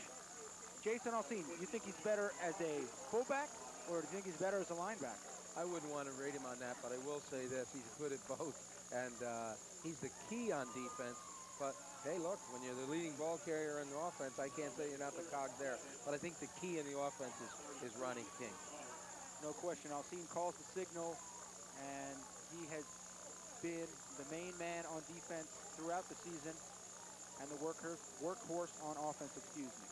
Jason Alcine, you think he's better as a fullback, or do you think he's better as a linebacker? I wouldn't want to rate him on that, but I will say this: he's good at both, and he's the key on defense. But hey, look, when you're the leading ball carrier in the offense, I can't say you're not the cog there. But I think the key in the offense is Ronnie King. No question. Alcine calls the signal, and he has been the main man on defense throughout the season, and the workhorse on offense, excuse me.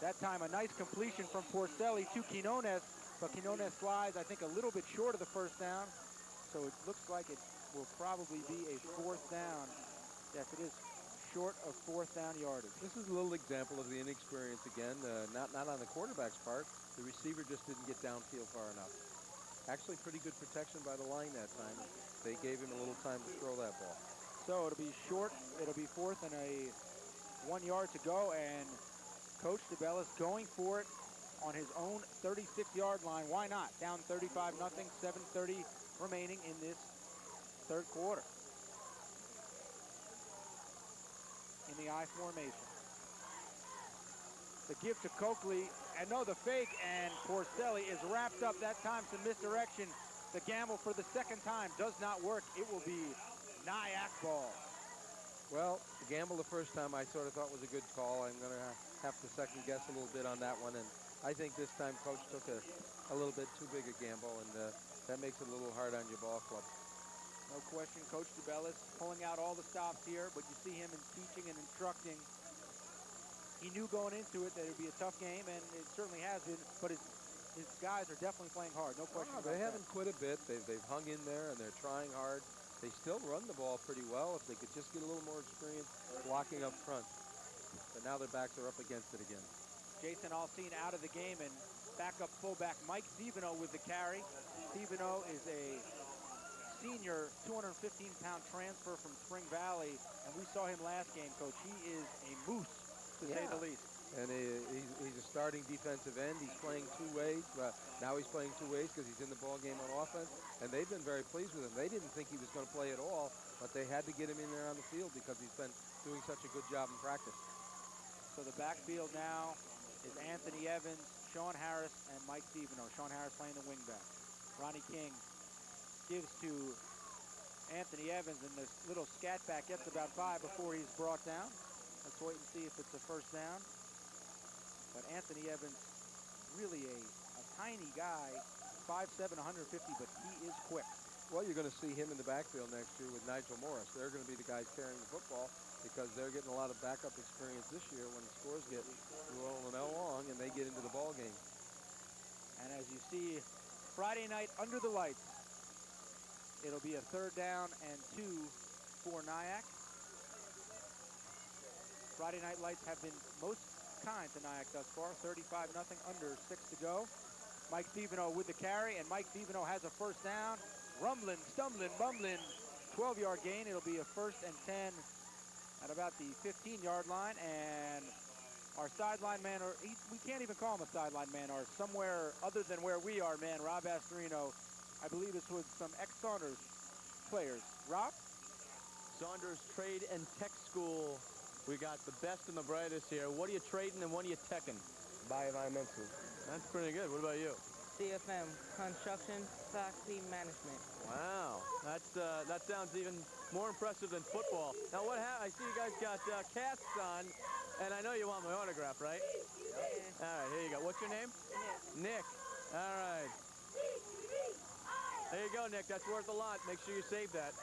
That time, a nice completion from Porcelli to Quinones, but Quinones flies, I think, a little bit short of the first down, so it looks like it will probably be a 4th down. Yes, it is short of 4th down yardage. This is a little example of the inexperience again, not on the quarterback's part. The receiver just didn't get downfield far enough. Actually, pretty good protection by the line that time. They gave him a little time to throw that ball. So it'll be short. It'll be 4th and a 1 yard to go, and Coach DeBellis going for it on his own 36-yard line. Why not? Down 35-0, 7:30 remaining in this third quarter. In the I formation. The give to Coakley, and no, the fake, and Porcelli is wrapped up. That time, some misdirection. The gamble for the 2nd time does not work. It will be Nyack ball. Well, the gamble the first time I sort of thought was a good call. I'm going to have to second guess a little bit on that one, and I think this time Coach took a little bit too big a gamble, and that makes it a little hard on your ball club. No question, Coach DeBellis pulling out all the stops here, but you see him in teaching and instructing. He knew going into it that it would be a tough game, and it certainly has been, but his guys are definitely playing hard, no question about They that. haven't quit a bit. They've hung in there, and they're trying hard. They still run the ball pretty well if they could just get a little more experience blocking up front. But now their backs are up against it again. Jason Alcine out of the game, and backup fullback Mike Steveno with the carry. Steveno is a senior 215-pound transfer from Spring Valley, and we saw him last game, Coach. He is a moose, to say the least. And he's a starting defensive end. He's playing 2 ways. Now he's playing 2 ways because he's in the ball game on offense, and they've been very pleased with him. They didn't think he was going to play at all, but they had to get him in there on the field because he's been doing such a good job in practice. So the backfield now is Anthony Evans, Sean Harris, and Mike Steveno. Sean Harris playing the wingback. Ronnie King gives to Anthony Evans, and this little scat back gets about 5 before he's brought down. Let's wait and see if it's a first down. But Anthony Evans, really a tiny guy, 5'7", 150, but he is quick. Well, you're going to see him in the backfield next year with Nigel Morris. They're going to be the guys carrying the football because they're getting a lot of backup experience this year when the scores get rolling along and they get into the ball game. And as you see, Friday night under the lights, it'll be a 3rd down and 2 for Nyack. Friday night lights have been most kind to Nyack thus far. 35-0, under 6 to go. Mike Steveno with the carry, and Mike Steveno has a first down. Rumbling, stumbling, bumbling, 12-yard gain. It'll be a 1st and 10 at about the 15-yard line, and our sideline man, or we can't even call him a sideline man, or somewhere other than where we are, man, Rob Astorino. I believe this was some ex-Saunders players. Rob? Saunders Trade and Tech School. We got the best and the brightest here. What are you trading and what are you teching? Bioenvironmental. That's pretty good. What about you? CFM, Construction Factory Management. Wow, that sounds even more impressive than football. Now, I see you guys got casts on, and I know you want my autograph, right? Yep. All right, here you go. What's your name? Nick. Nick. All right. There you go, Nick. That's worth a lot. Make sure you save that.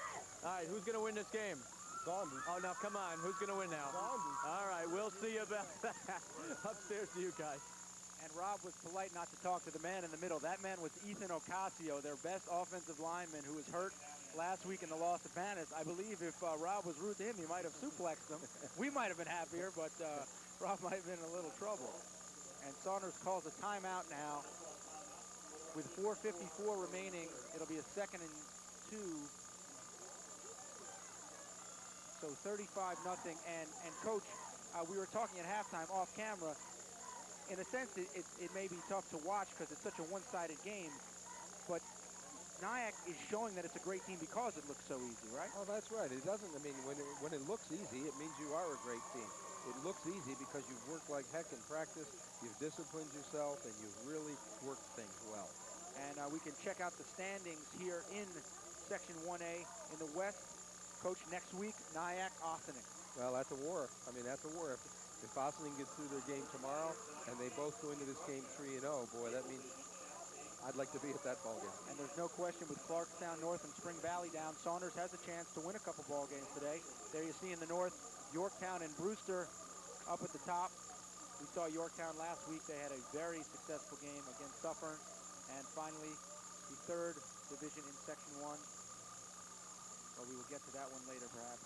All right, who's going to win this game? Saunders. Oh, now, come on. Who's going to win now? Saunders. All right, we'll see about that. Upstairs to you guys. And Rob was polite not to talk to the man in the middle. That man was Ethan Ocasio, their best offensive lineman, who was hurt last week in the loss of Panis. I believe if Rob was rude to him, he might have suplexed him. We might have been happier, but Rob might have been in a little trouble. And Saunders calls a timeout now. With 4:54 remaining, it'll be a 2nd and 2. So 35-0. And Coach, we were talking at halftime off camera. In a sense, it may be tough to watch because it's such a one-sided game, but Nyack is showing that it's a great team because it looks so easy, right? Oh, that's right. It doesn't, I mean, when it looks easy, it means you are a great team. It looks easy because you've worked like heck in practice, you've disciplined yourself, and you've really worked things well. And we can check out the standings here in Section 1A in the West. Coach, next week, Nyack, Ossining. Well, that's a war. I mean, that's a war. If Ossining gets through their game tomorrow and they both go into this game 3-0, boy, that means I'd like to be at that ball game. And there's no question with Clarkstown North and Spring Valley down, Saunders has a chance to win a couple ball games today. There you see in the north, Yorktown and Brewster up at the top. We saw Yorktown last week. They had a very successful game against Suffern. And finally, the 3rd division in Section 1. Well, we will get to that one later, perhaps.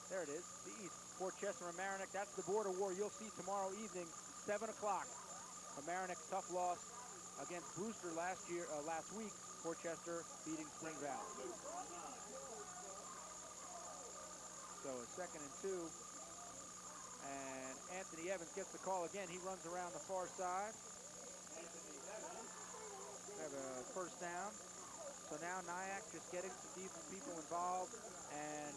There it is, the East. Port Chester and Mamaroneck, that's the border war you'll see tomorrow evening, 7 o'clock. Mamaroneck, tough loss against Brewster last week. Port Chester beating Spring Valley. So a 2nd and 2. And Anthony Evans gets the call again. He runs around the far side. We have a first down. So now Nyack just getting some decent people involved. And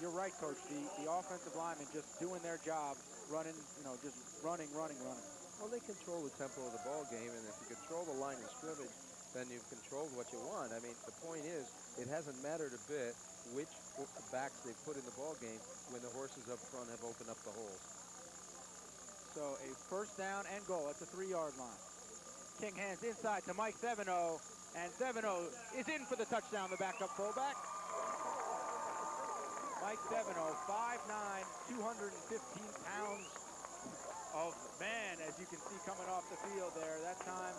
you're right, Coach. The offensive linemen just doing their job, running, just running. Well, they control the tempo of the ball game, and if you control the line of scrimmage, then you've controlled what you want. I mean, the point is, it hasn't mattered a bit which backs they put in the ball game when the horses up front have opened up the holes. So a first down and goal at the 3-yard line. King hands inside to Mike Seveno, and Seveno is in for the touchdown, the backup fullback. Mike Seveno, 5'9", 215 pounds of man, as you can see coming off the field there. That time,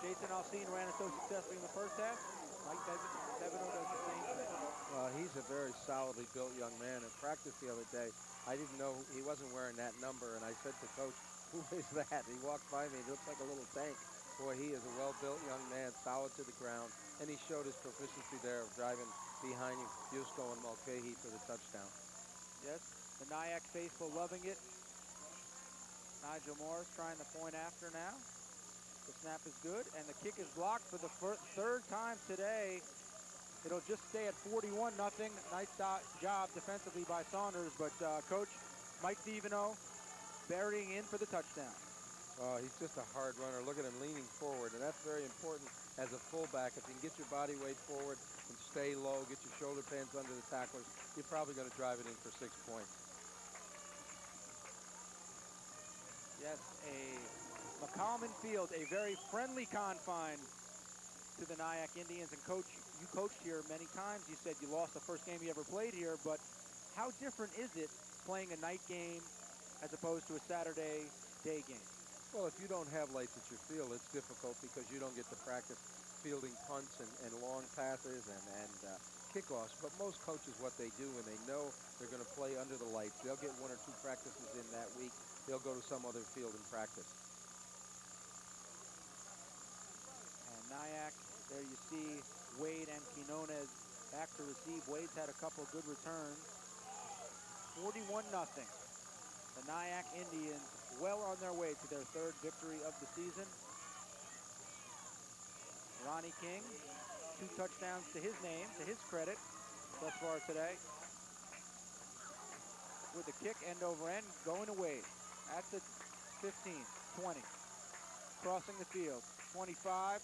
Jason Alcine ran it so successfully in the first half. Mike Seveno does the same thing. Well, he's a very solidly built young man. In practice the other day, I didn't know he wasn't wearing that number, and I said to Coach, who is that? He walked by me, he looks like a little tank. Boy, he is a well-built young man, solid to the ground, and he showed his proficiency there of driving behind Yusko and Mulcahy for the touchdown. Yes, the Nyack faithful loving it. Nigel Morris trying the point after now. The snap is good, and the kick is blocked for the 3rd time today. It'll just stay at 41-0. Nice job defensively by Saunders, but Coach Mike Seveno burying in for the touchdown. Oh, he's just a hard runner. Look at him leaning forward, and that's very important as a fullback. If you can get your body weight forward and stay low, get your shoulder pads under the tacklers, you're probably going to drive it in for 6 points. Yes, a McCalman Field, a very friendly confine to the Nyack Indians. And Coach, you coached here many times. You said you lost the first game you ever played here, but how different is it playing a night game as opposed to a Saturday day game? Well, if you don't have lights at your field, it's difficult because you don't get to practice fielding punts and long passes and kickoffs. But most coaches, what they do when they know they're going to play under the lights, they'll get 1 or 2 practices in that week. They'll go to some other field and practice. And Nyack, there you see Wade and Quinones back to receive. Wade's had a couple good returns. 41-0. The Nyack Indians well on their way to their 3rd victory of the season. Ronnie King, 2 touchdowns to his name, to his credit, thus far today. With the kick end over end, going to Wade at the 15, 20. crossing the field. 25,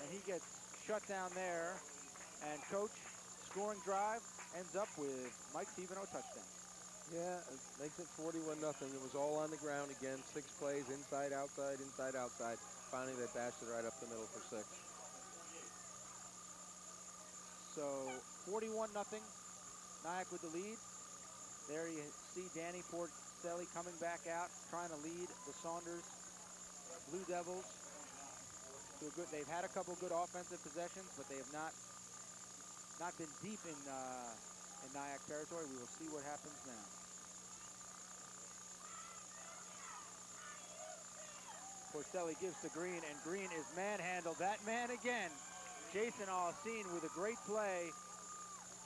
and he gets shut down there. And coach, scoring drive, ends up with Mike Steveno touchdown. Yeah, it makes it 41-0. It was all on the ground again. 6 plays, inside, outside, inside, outside. Finally, they bashed it right up the middle for 6. So 41-0. Nyack with the lead. There you see Danny Porcelli coming back out, trying to lead the Saunders Blue Devils to a good. They've had a couple good offensive possessions, but they have not been deep in Nyack territory. We will see what happens now. Porcelli gives to Green, and Green is manhandled. That man again, Jason Alcine with a great play.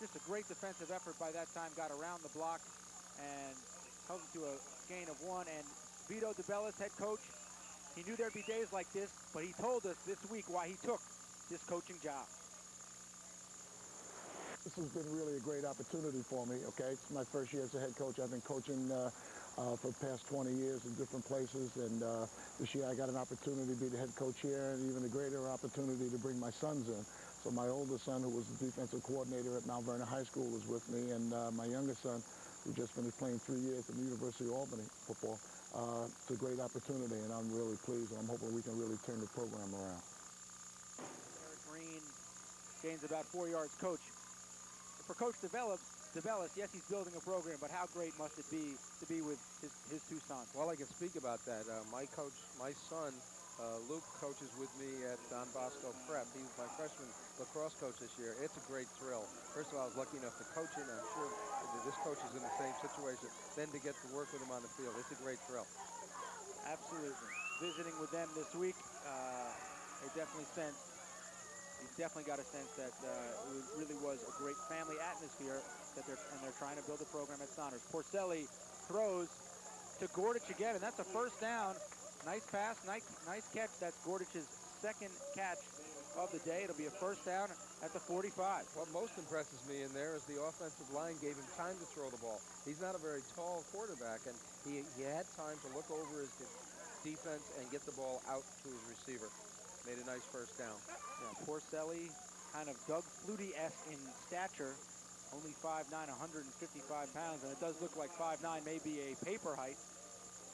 Just a great defensive effort by that time. Got around the block and held it to a gain of 1. And Vito DeBellis, head coach, he knew there'd be days like this, but he told us this week why he took this coaching job. This has been really a great opportunity for me, okay? It's my first year as a head coach. I've been coaching for the past 20 years in different places, and this year I got an opportunity to be the head coach here, and even a greater opportunity to bring my sons in. So my oldest son, who was the defensive coordinator at Mount Vernon High School, was with me, and my younger son, who just finished playing 3 years at the University of Albany football. It's a great opportunity, and I'm really pleased, and I'm hoping we can really turn the program around. Eric Green gains about 4 yards. Coach, for Coach DeBellis, yes, he's building a program, but how great must it be to be with his 2 sons? Well, I can speak about that. My son, Luke, coaches with me at Don Bosco Prep. He's my freshman lacrosse coach this year. It's a great thrill. First of all, I was lucky enough to coach him. I'm sure that this coach is in the same situation. Then to get to work with him on the field, it's a great thrill. Absolutely. Visiting with them this week, he's definitely got a sense that it really was a great family atmosphere that they're trying to build a program at Saunders. Porcelli throws to Gordich again, and that's a first down. Nice pass, nice catch. That's Gordich's second catch of the day. It'll be a first down at the 45. What most impresses me in there is the offensive line gave him time to throw the ball. He's not a very tall quarterback, and he had time to look over his defense and get the ball out to his receiver. Made a nice first down. Yeah, Porcelli, kind of Doug Flutie-esque in stature, only 5'9", 155 pounds, and it does look like 5'9", may be a paper height,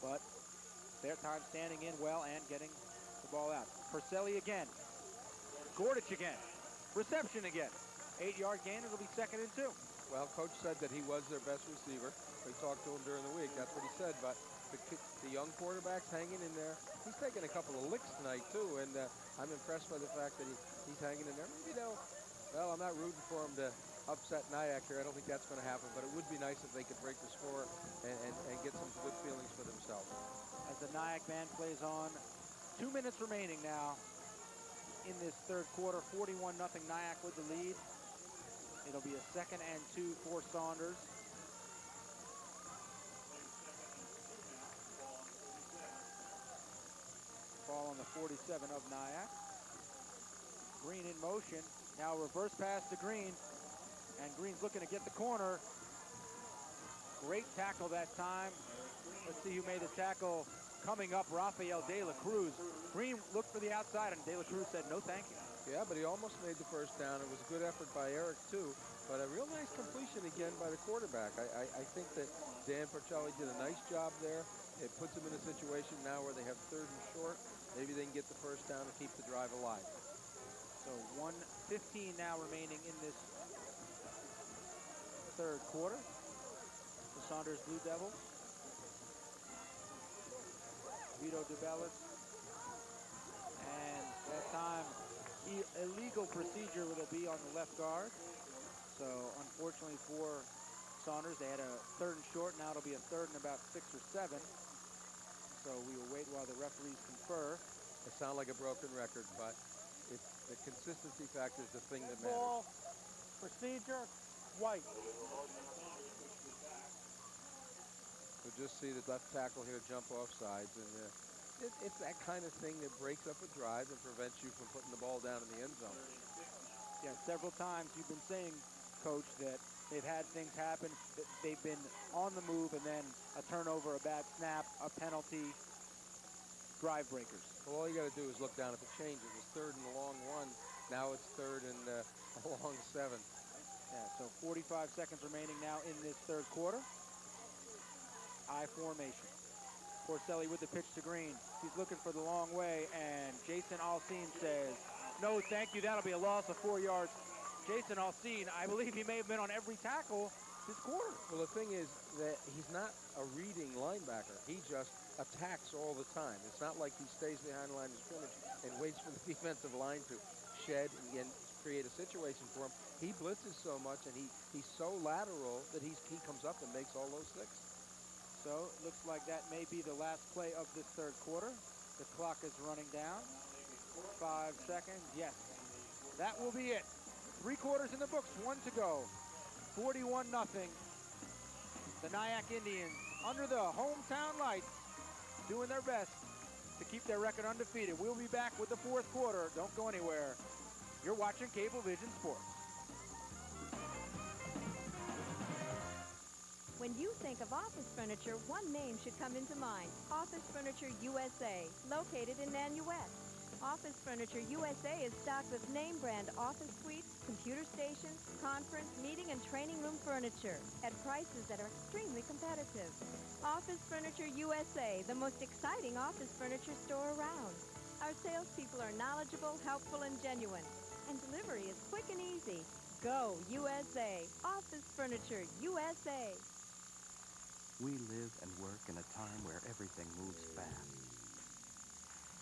but their time standing in well and getting the ball out. Porcelli again. Gordich again. Reception again. 8-yard gain. It'll be 2nd and 2. Well, Coach said that he was their best receiver. We talked to him during the week. That's what he said. But the young quarterback's hanging in there. He's taking a couple of licks tonight, too, and I'm impressed by the fact that he's hanging in there. Maybe well, I'm not rooting for him to upset Nyack here. I don't think that's going to happen, but it would be nice if they could break the score and get some good feelings for themselves. As the Nyack band plays on, 2 minutes remaining now in this third quarter. 41-0 Nyack with the lead. It'll be a 2nd and 2 for Saunders. Ball on the 47 of Nyack. Green in motion. Now reverse pass to Green. And Green's looking to get the corner. Great tackle that time. Let's see who made the tackle. Coming up, Rafael De La Cruz. Green looked for the outside, and De La Cruz said, no, thank you. Yeah, but he almost made the first down. It was a good effort by Eric, too. But a real nice completion again by the quarterback. I think that Dan Porcelli did a nice job there. It puts them in a situation now where they have 3rd and short. Maybe they can get the first down and keep the drive alive. So 1:15 now remaining in this third quarter. The Saunders Blue Devils. Vito DeBellis. And that time, illegal procedure will be on the left guard. So unfortunately for Saunders, they had a 3rd and short. Now it'll be a 3rd and about 6 or 7. So we will wait while the referees confer. It sounds like a broken record, but the consistency factor is the thing that matters. Ball, procedure, white. We'll just see the left tackle here jump off sides, and it's that kind of thing that breaks up a drive and prevents you from putting the ball down in the end zone. Yeah, several times you've been saying, Coach, that they've had things happen. They've been on the move, and then a turnover, a bad snap, a penalty. drive breakers. Well, all you got to do is look down at the change. It was third and a long 1. Now it's third and a long 7. Yeah, so 45 seconds remaining now in this third quarter. I formation. Porcelli with the pitch to Green. He's looking for the long way, and Jason Alcine says, no, thank you. That'll be a loss of 4 yards. Jason Alcine, I believe he may have been on every tackle this quarter. Well, the thing is that he's not a reading linebacker. He just attacks all the time. It's not like he stays behind the line of scrimmage and waits for the defensive line to shed and create a situation for him. He blitzes so much, and he's so lateral that he comes up and makes all those 6. So it looks like that may be the last play of this third quarter. The clock is running down. 5 seconds. Yes, that will be it. 3 quarters in the books, 1 to go. 41-0. The Nyack Indians, under the hometown lights, doing their best to keep their record undefeated. We'll be back with the fourth quarter. Don't go anywhere. You're watching Cablevision Sports. When you think of office furniture, one name should come into mind. Office Furniture USA, located in Nyack. Office Furniture USA is stocked with name brand office suites, computer stations, conference, meeting, and training room furniture at prices that are extremely competitive. Office Furniture USA, the most exciting office furniture store around. Our salespeople are knowledgeable, helpful, and genuine, and delivery is quick and easy. Go USA. Office Furniture USA. We live and work in a time where everything moves fast.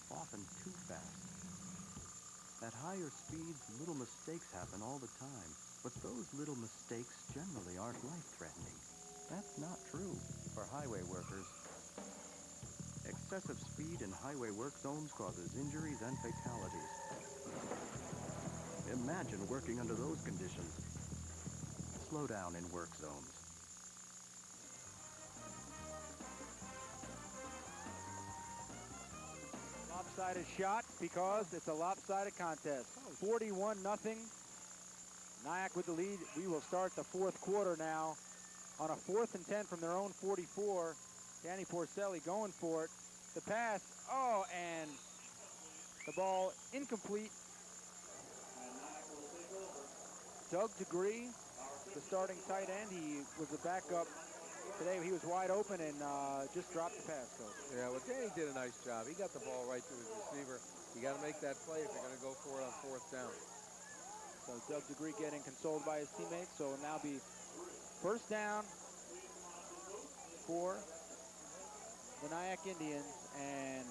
Often too fast. At higher speeds, little mistakes happen all the time, but those little mistakes generally aren't life-threatening. That's not true for highway workers. Excessive speed in highway work zones causes injuries and fatalities. Imagine working under those conditions. Slow down in work zones. Lopsided shot because it's a lopsided contest. 41-0. Nyack with the lead. We will start the fourth quarter now on a 4th and 10 from their own 44. Danny Porcelli going for it. The pass, and the ball incomplete. Doug DeGree, the starting tight end, he was a backup today. He was wide open and just dropped the pass, Coach. Yeah, well, Danny did a nice job. He got the ball right to his receiver. You got to make that play if you're going to go for it on 4th down. So Doug DeGree getting consoled by his teammates. So it'll now be 1st down for the Nyack Indians. And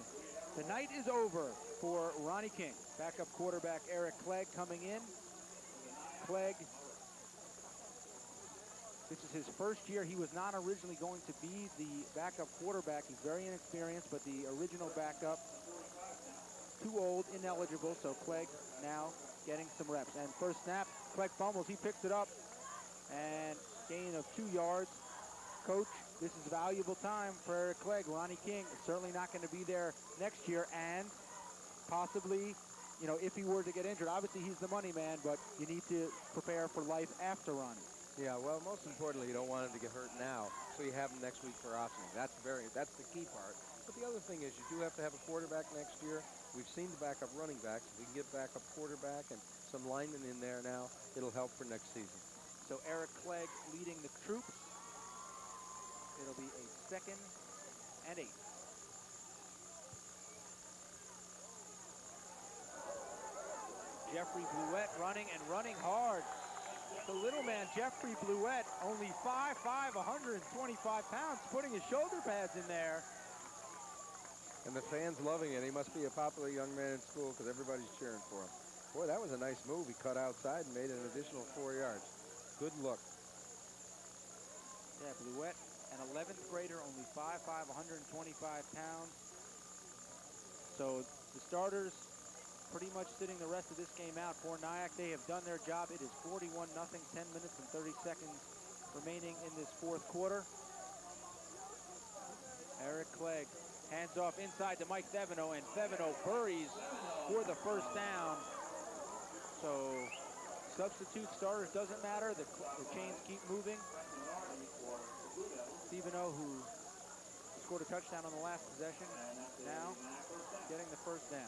the night is over for Ronnie King. Backup quarterback Eric Clegg coming in. Clegg, this is his first year. He was not originally going to be the backup quarterback. He's very inexperienced, but the original backup, too old, ineligible. So Clegg now getting some reps. And first snap, Clegg fumbles. He picks it up and gain of 2 yards. Coach, this is valuable time for Eric Clegg. Ronnie King is certainly not going to be there next year, and possibly, if he were to get injured, obviously he's the money man, but you need to prepare for life after Ronnie. Yeah, well, most importantly, you don't want him to get hurt now, so you have him next week for optioning. That's the key part. But the other thing is you do have to have a quarterback next year. We've seen the backup running backs. If we can get backup quarterback and some linemen in there now, it'll help for next season. So Eric Clegg leading the troops. It'll be a 2nd and 8. Jeffrey Bluette running hard. The little man, Jeffrey Bluette, only 5'5", 125 pounds, putting his shoulder pads in there. And the fans loving it. He must be a popular young man in school because everybody's cheering for him. Boy, that was a nice move. He cut outside and made an additional 4 yards. Good look. Yeah, Bluette, an 11th grader, only 5'5", 125 pounds. So the starters pretty much sitting the rest of this game out for Nyack. They have done their job. It is 41-0, 10 minutes and 30 seconds remaining in this fourth quarter. Eric Clegg hands off inside to Mike Theveno, and Theveno buries for the first down. So substitute starters doesn't matter. The chains keep moving. Theveno, who scored a touchdown on the last possession now. first down.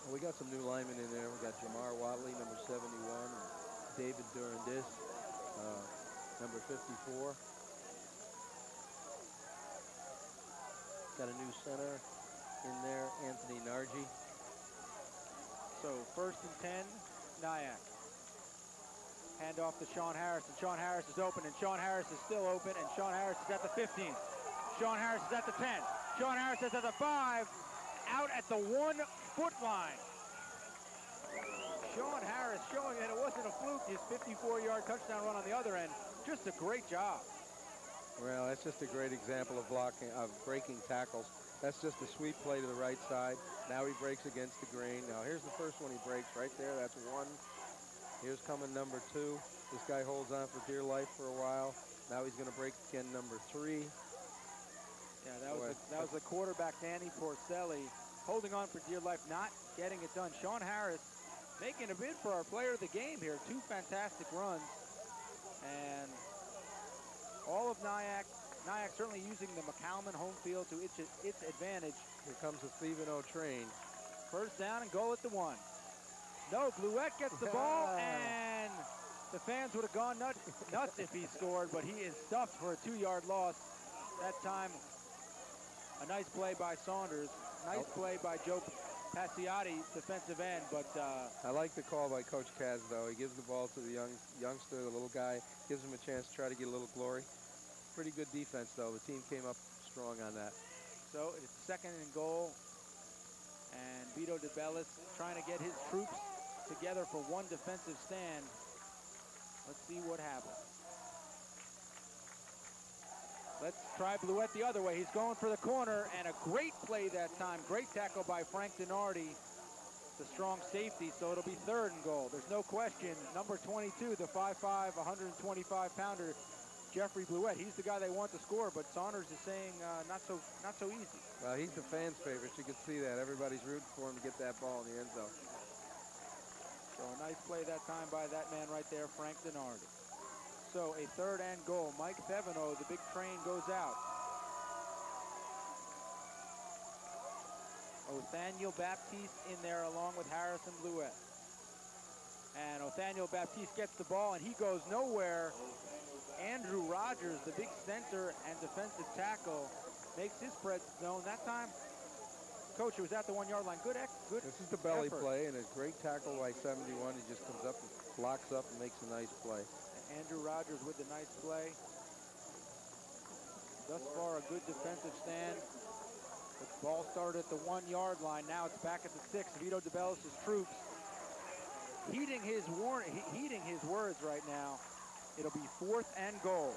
Well, we got some new linemen in there. We got Jamar Watley, number 71, and David Durandis, number 54. Got a new center in there, Anthony Nargi. So 1st and 10, Nyack. Hand off to Sean Harris, and Sean Harris is open, and Sean Harris is still open, and Sean Harris is at the 15. Sean Harris is at the 10. Sean Harris is at the 5, out at the 1-foot line. Sean Harris showing that it wasn't a fluke, his 54-yard touchdown run on the other end. Just a great job. Well, that's just a great example of blocking, of breaking tackles. That's just a sweep play to the right side. Now he breaks against the grain. Now here's the first one he breaks right there. That's 1. Here's coming number 2. This guy holds on for dear life for a while. Now he's going to break again number 3. Yeah, that was the quarterback, Danny Porcelli, holding on for dear life, not getting it done. Sean Harris making a bid for our player of the game here. 2 fantastic runs. And all of Nyack certainly using the McCalman home field to its advantage. Here comes the Stephen O train. First down and goal at the 1. No, Bluette gets the ball, and the fans would have gone nuts if he scored, but he is stuffed for a 2-yard loss. That time, a nice play by Saunders. Nice play by Joe Passiotti, defensive end, but... I like the call by Coach Kaz, though. He gives the ball to the youngster, the little guy, gives him a chance to try to get a little glory. Pretty good defense, though. The team came up strong on that. So it's 2nd and goal, and Vito DeBellis trying to get his troops together for one defensive stand. Let's see what happens. Let's try Bluette the other way. He's going for the corner, and a great play that time. Great tackle by Frank Denardi, the strong safety, so it'll be 3rd and goal. There's no question. Number 22, the 5'5", 125-pounder, Jeffrey Bluette. He's the guy they want to score, but Saunders is saying not so easy. Well, he's the fans' favorite. You can see that. Everybody's rooting for him to get that ball in the end zone. So a nice play that time by that man right there, Frank Denardi. So a 3rd and goal. Mike Theveno, the big train goes out. Othaniel Baptiste in there along with Harrison Bluette. And Othaniel Baptiste gets the ball, and he goes nowhere. Andrew Rogers, the big center and defensive tackle, makes his presence known. That time, Coach, it was at the 1-yard line. Good. This is the belly effort. play, and a great tackle by 71. He just comes up and locks up and makes a nice play. And Andrew Rogers with the nice play. Thus far, a good defensive stand. The ball started at the 1-yard line. Now it's back at the 6. Vito DeBellis' troops heeding his words right now. It'll be 4th and goal.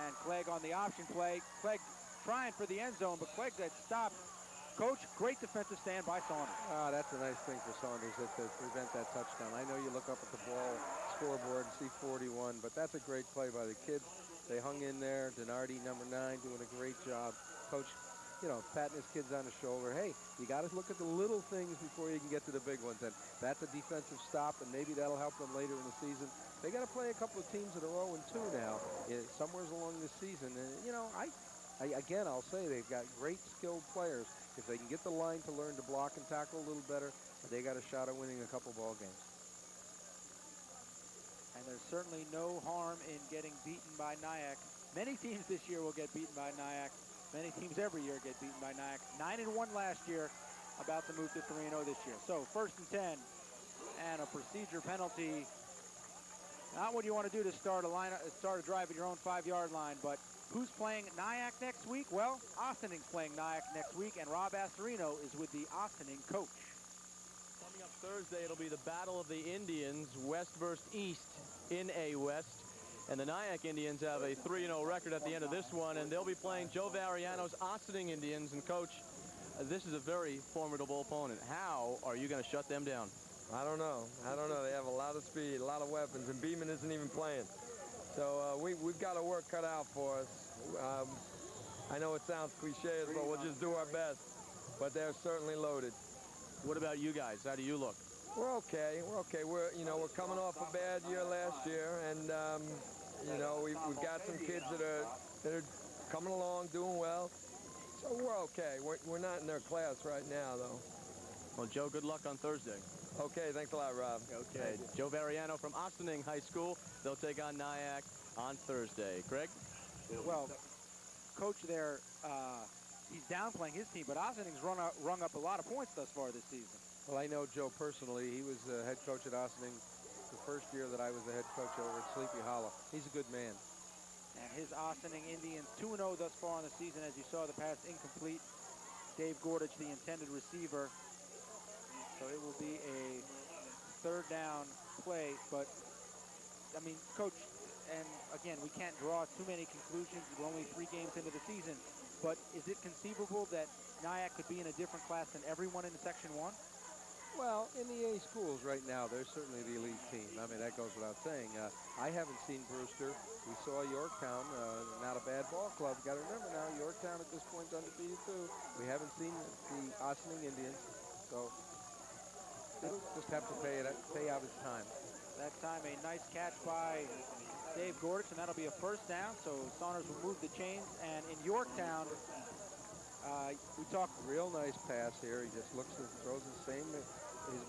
And Clegg on the option play. Clegg trying for the end zone, but Clegg got stopped. Coach, great defensive stand by Saunders. That's a nice thing for Saunders to prevent that touchdown. I know you look up at the ball scoreboard and see 41, but that's a great play by the kids. They hung in there. Denardi, number 9, doing a great job. Coach, you know, patting his kids on the shoulder. Hey, you got to look at the little things before you can get to the big ones. And that's a defensive stop, and maybe that'll help them later in the season. They got to play a couple of teams that are 0-2 now, somewhere along this season. And, you know, again, I'll say they've got great skilled players. If they can get the line to learn to block and tackle a little better, they got a shot at winning a couple ball games. And there's certainly no harm in getting beaten by Nyack. Many teams this year will get beaten by Nyack. Many teams every year get beaten by Nyack. 9-1 last year, about to move to 3-0 this year. So 1st and 10, and a procedure penalty. Not what you want to do to start a drive at your own 5-yard line, but who's playing Nyack next week? Well, Ossining playing Nyack next week, and Rob Astorino is with the Ossining coach. Coming up Thursday, it'll be the Battle of the Indians, West versus East in A West. And the Nyack Indians have a 3-0 record at the end of this one, and they'll be playing Joe Variano's Ossining Indians. And, Coach, this is a very formidable opponent. How are you going to shut them down? I don't know. They have a lot of speed, a lot of weapons, and Beeman isn't even playing. So we've got our work cut out for us. I know it sounds cliche, but we'll just do our best. But they're certainly loaded. What about you guys? How do you look? We're okay. We're okay. We're coming off a bad year last year, and You know, we've got some kids that are coming along, doing well. So we're okay. We're not in their class right now, though. Well, Joe, good luck on Thursday. Okay, thanks a lot, Rob. Okay, Joe Variano from Ossining High School. They'll take on Nyack on Thursday. Greg? Well, Coach there, he's downplaying his team, but Ossining's rung up a lot of points thus far this season. Well, I know Joe personally. He was head coach at Ossining the first year that I was the head coach over at Sleepy Hollow. He's a good man. And his Ossining Indians 2-0 thus far in the season. As you saw, the pass incomplete. Dave Gordich, the intended receiver. So it will be a third down play. But, I mean, Coach, and again, we can't draw too many conclusions. We're only 3 games into the season. But is it conceivable that Nyack could be in a different class than everyone in Section 1? Well, in the A schools right now, they're certainly the elite team. I mean, that goes without saying. I haven't seen Brewster. We saw Yorktown, not a bad ball club. You got to remember now, Yorktown at this point is undefeated too. We haven't seen the Ossining Indians, so it'll just have to pay out its time. That time, a nice catch by Dave Gordich, and that'll be a first down. So Saunders will move the chains, and in Yorktown, we talked. Real nice pass here. He just looks and throws his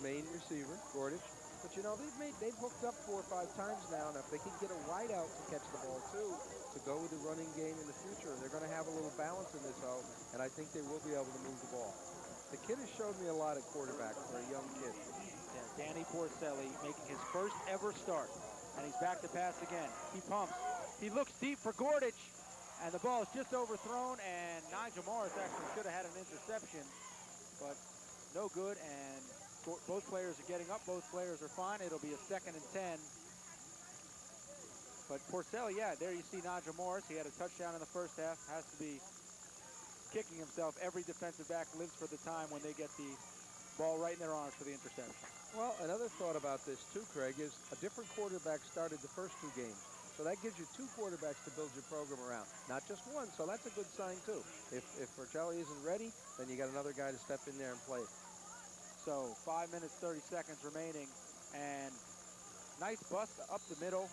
main receiver, Gordich. But you know, they've hooked up 4 or 5 times now, and if they can get a wideout to catch the ball too, to go with the running game in the future, they're going to have a little balance in this out, and I think they will be able to move the ball. The kid has showed me a lot at quarterback for a young kid. Yeah, Danny Porcelli making his first ever start, and he's back to pass again. He pumps. He looks deep for Gordich, and the ball is just overthrown, and Nigel Morris actually should have had an interception, but no good, and both players are getting up. Both players are fine. It'll be a 2nd and 10. But Porcelli, yeah, there you see Nigel Morris. He had a touchdown in the first half. Has to be kicking himself. Every defensive back lives for the time when they get the ball right in their arms for the interception. Well, another thought about this too, Craig, is a different quarterback started the first 2 games. So that gives you 2 quarterbacks to build your program around, not just one. So that's a good sign too. If Porcelli isn't ready, then you got another guy to step in there and play it. So 5 minutes, 30 seconds remaining, and nice bust up the middle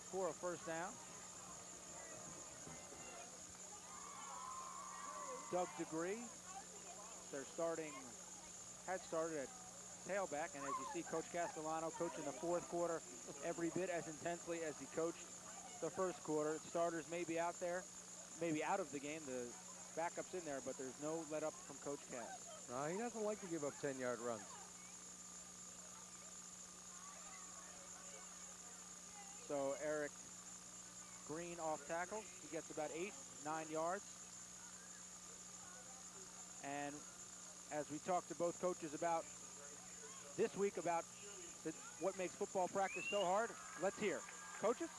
for a first down. Doug DeGree, had started at tailback, and as you see, Coach Castellano coaching the 4th quarter every bit as intensely as he coached the 1st quarter. Starters may be out there, maybe out of the game. The backup's in there, but there's no let up from Coach Cass. No, he doesn't like to give up 10-yard runs. So Eric Green off tackle. He gets about 8-9 yards. And as we talked to both coaches about this week about what makes football practice so hard, let's hear. Coaches?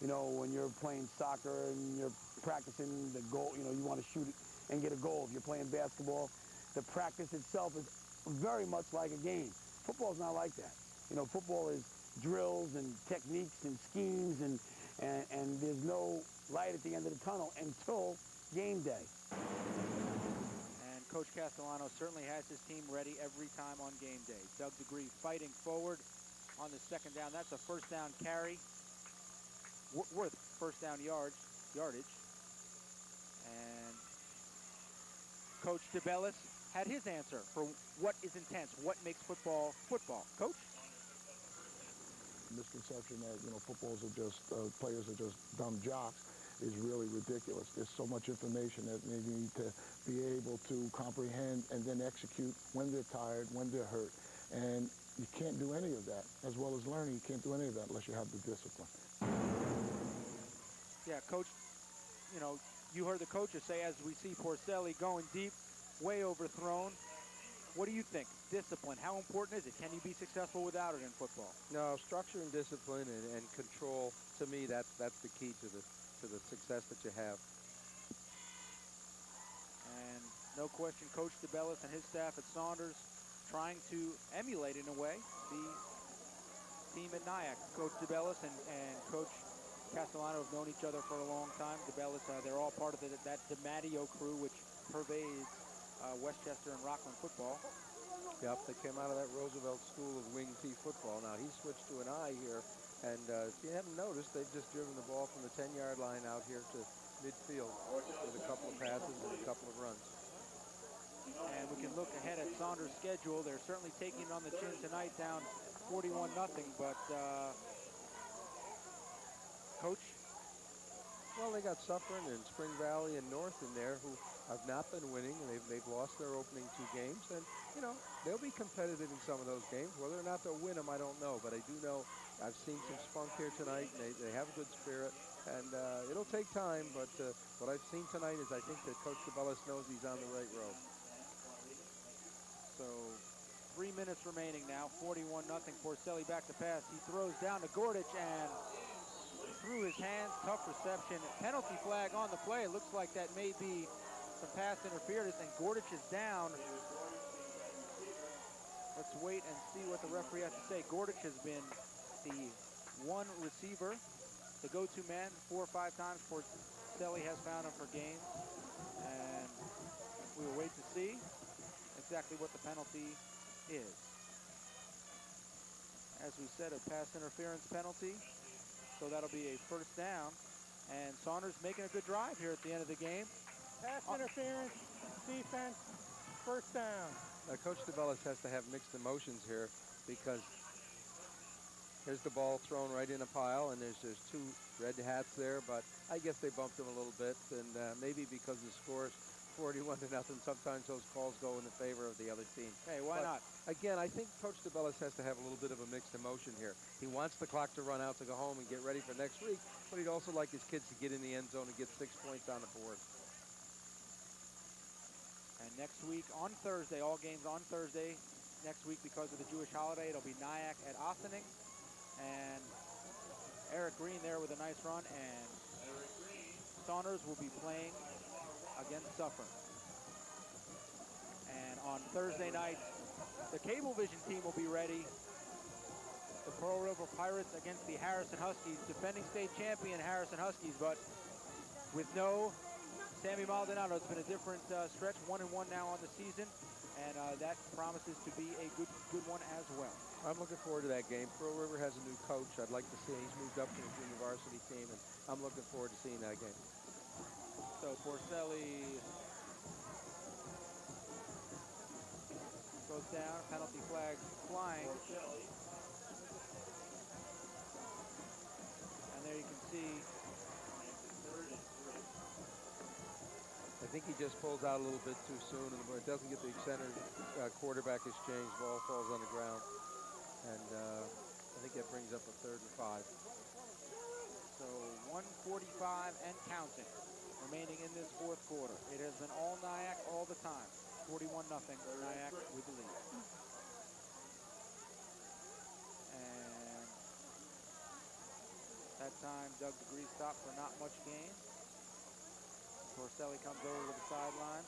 You know, when you're playing soccer and you're practicing the goal, you know, you want to shoot it and get a goal. If you're playing basketball, the practice itself is very much like a game. Football's not like that. You know, football is drills and techniques and schemes, and there's no light at the end of the tunnel until game day. And Coach Castellano certainly has his team ready every time on game day. Doug DeGree fighting forward on the 2nd down. That's a first down carry. Worth first down yardage. And Coach DeBellis had his answer for what is intense, what makes football football. Coach? Misconception that, you know, footballs are just, players are just dumb jocks is really ridiculous. There's so much information that they need to be able to comprehend and then execute when they're tired, when they're hurt. And you can't do any of that. As well as learning, you can't do any of that unless you have the discipline. Yeah, Coach, you know, you heard the coaches say, as we see Porcelli going deep, way overthrown. What do you think? Discipline, how important is it? Can you be successful without it in football? No, structure and discipline and control, to me, that's the key to the success that you have. And no question, Coach DeBellis and his staff at Saunders trying to emulate, in a way, the team at Nyack. Coach DeBellis and Coach Castellano have known each other for a long time. DeBellis, they're all part of that DiMatteo crew, which pervades Westchester and Rockland football. Yep, they came out of that Roosevelt School of Wing T football. Now he switched to an I here, and if you haven't noticed, they've just driven the ball from the 10-yard line out here to midfield with a couple of passes and a couple of runs. And we can look ahead at Saunders' schedule. They're certainly taking it on the chin tonight, down 41-0, but Coach? Well, they got Suffern and Spring Valley and North in there who have not been winning. They've lost their opening 2 games, and, you know, they'll be competitive in some of those games. Whether or not they'll win them, I don't know, but I do know I've seen some spunk here tonight, and they have a good spirit, and it'll take time, but what I've seen tonight is I think that Coach DeBellis knows he's on the right road. So 3 minutes remaining now, 41-0. Porcelli back to pass. He throws down to Gordich and through his hands, tough reception. Penalty flag on the play. It looks like that may be some pass interference, and Gordich is down. Let's wait and see what the referee has to say. Gordich has been the one receiver, the go-to man 4 or 5 times. Porcelli has found him for games, and we will wait to see exactly what the penalty is. As we said, a pass interference penalty, so that'll be a first down. And Saunders making a good drive here at the end of the game. Pass interference, defense, first down. Now, Coach DeBellis has to have mixed emotions here because here's the ball thrown right in a pile, and there's 2 red hats there, but I guess they bumped him a little bit, and maybe because the score's 41-0, sometimes those calls go in the favor of the other team. Hey, why not? Again, I think Coach DeBellis has to have a little bit of a mixed emotion here. He wants the clock to run out to go home and get ready for next week, but he'd also like his kids to get in the end zone and get 6 points on the board. And next week on Thursday, all games on Thursday, next week because of the Jewish holiday, it'll be Nyack at Ossining. And Eric Green there with a nice run, and Saunders will be playing against Suffern. And on Thursday night, the Cablevision team will be ready. The Pearl River Pirates against the Harrison Huskies, defending state champion Harrison Huskies, but with no Sammy Maldonado. It's been a different stretch, 1-1 now on the season, and that promises to be a good one as well. I'm looking forward to that game. Pearl River has a new coach. I'd like to see he's moved up to the junior varsity team, and I'm looking forward to seeing that game. So Porcelli goes down, penalty flag flying. And there you can see. I think he just pulls out a little bit too soon, and it doesn't get the center quarterback exchange. Ball falls on the ground. And I think that brings up a 3rd and 5. So 1:45 and counting remaining in this 4th quarter. It has been all Nyack all the time. 41-0, Nyack with the lead. And that time, Doug DeGree stopped for not much gain. Porcelli comes over to the sideline.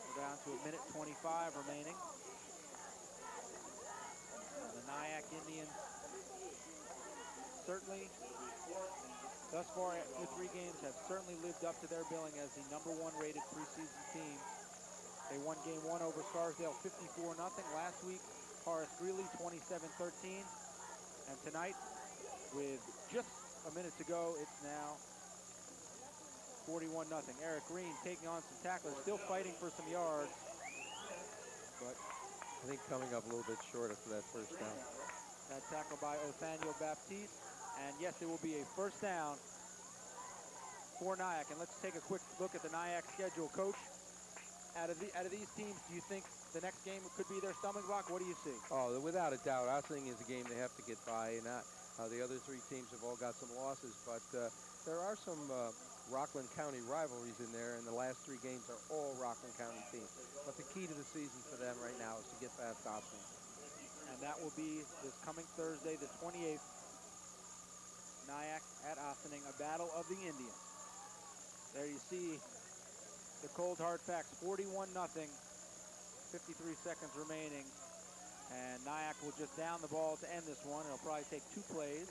We're down to 1:25 remaining. The Nyack Indians certainly, thus far through 3 games, have certainly lived up to their billing as the #1 rated preseason team. They won game 1 over Scarsdale 54-0. Last week, Horace Greeley 27-13. And tonight, with just a minute to go, it's now 41-0. Eric Green taking on some tacklers, still fighting for some yards. But I think coming up a little bit short after that first down. That tackle by Othaniel Baptiste. And yes, it will be a first down for Nyack. And let's take a quick look at the Nyack schedule. Coach, out of these teams, do you think the next game could be their stumbling block? What do you see? Oh, without a doubt. Ossining is a game they have to get by. And the other 3 teams have all got some losses. But there are some Rockland County rivalries in there, and the last 3 games are all Rockland County teams. But the key to the season for them right now is to get past Ossining. And that will be this coming Thursday, the 28th. Nyack at Ossining, a battle of the Indians. There you see the cold hard facts, 41-0, 53 seconds remaining. And Nyack will just down the ball to end this one. It'll probably take 2 plays,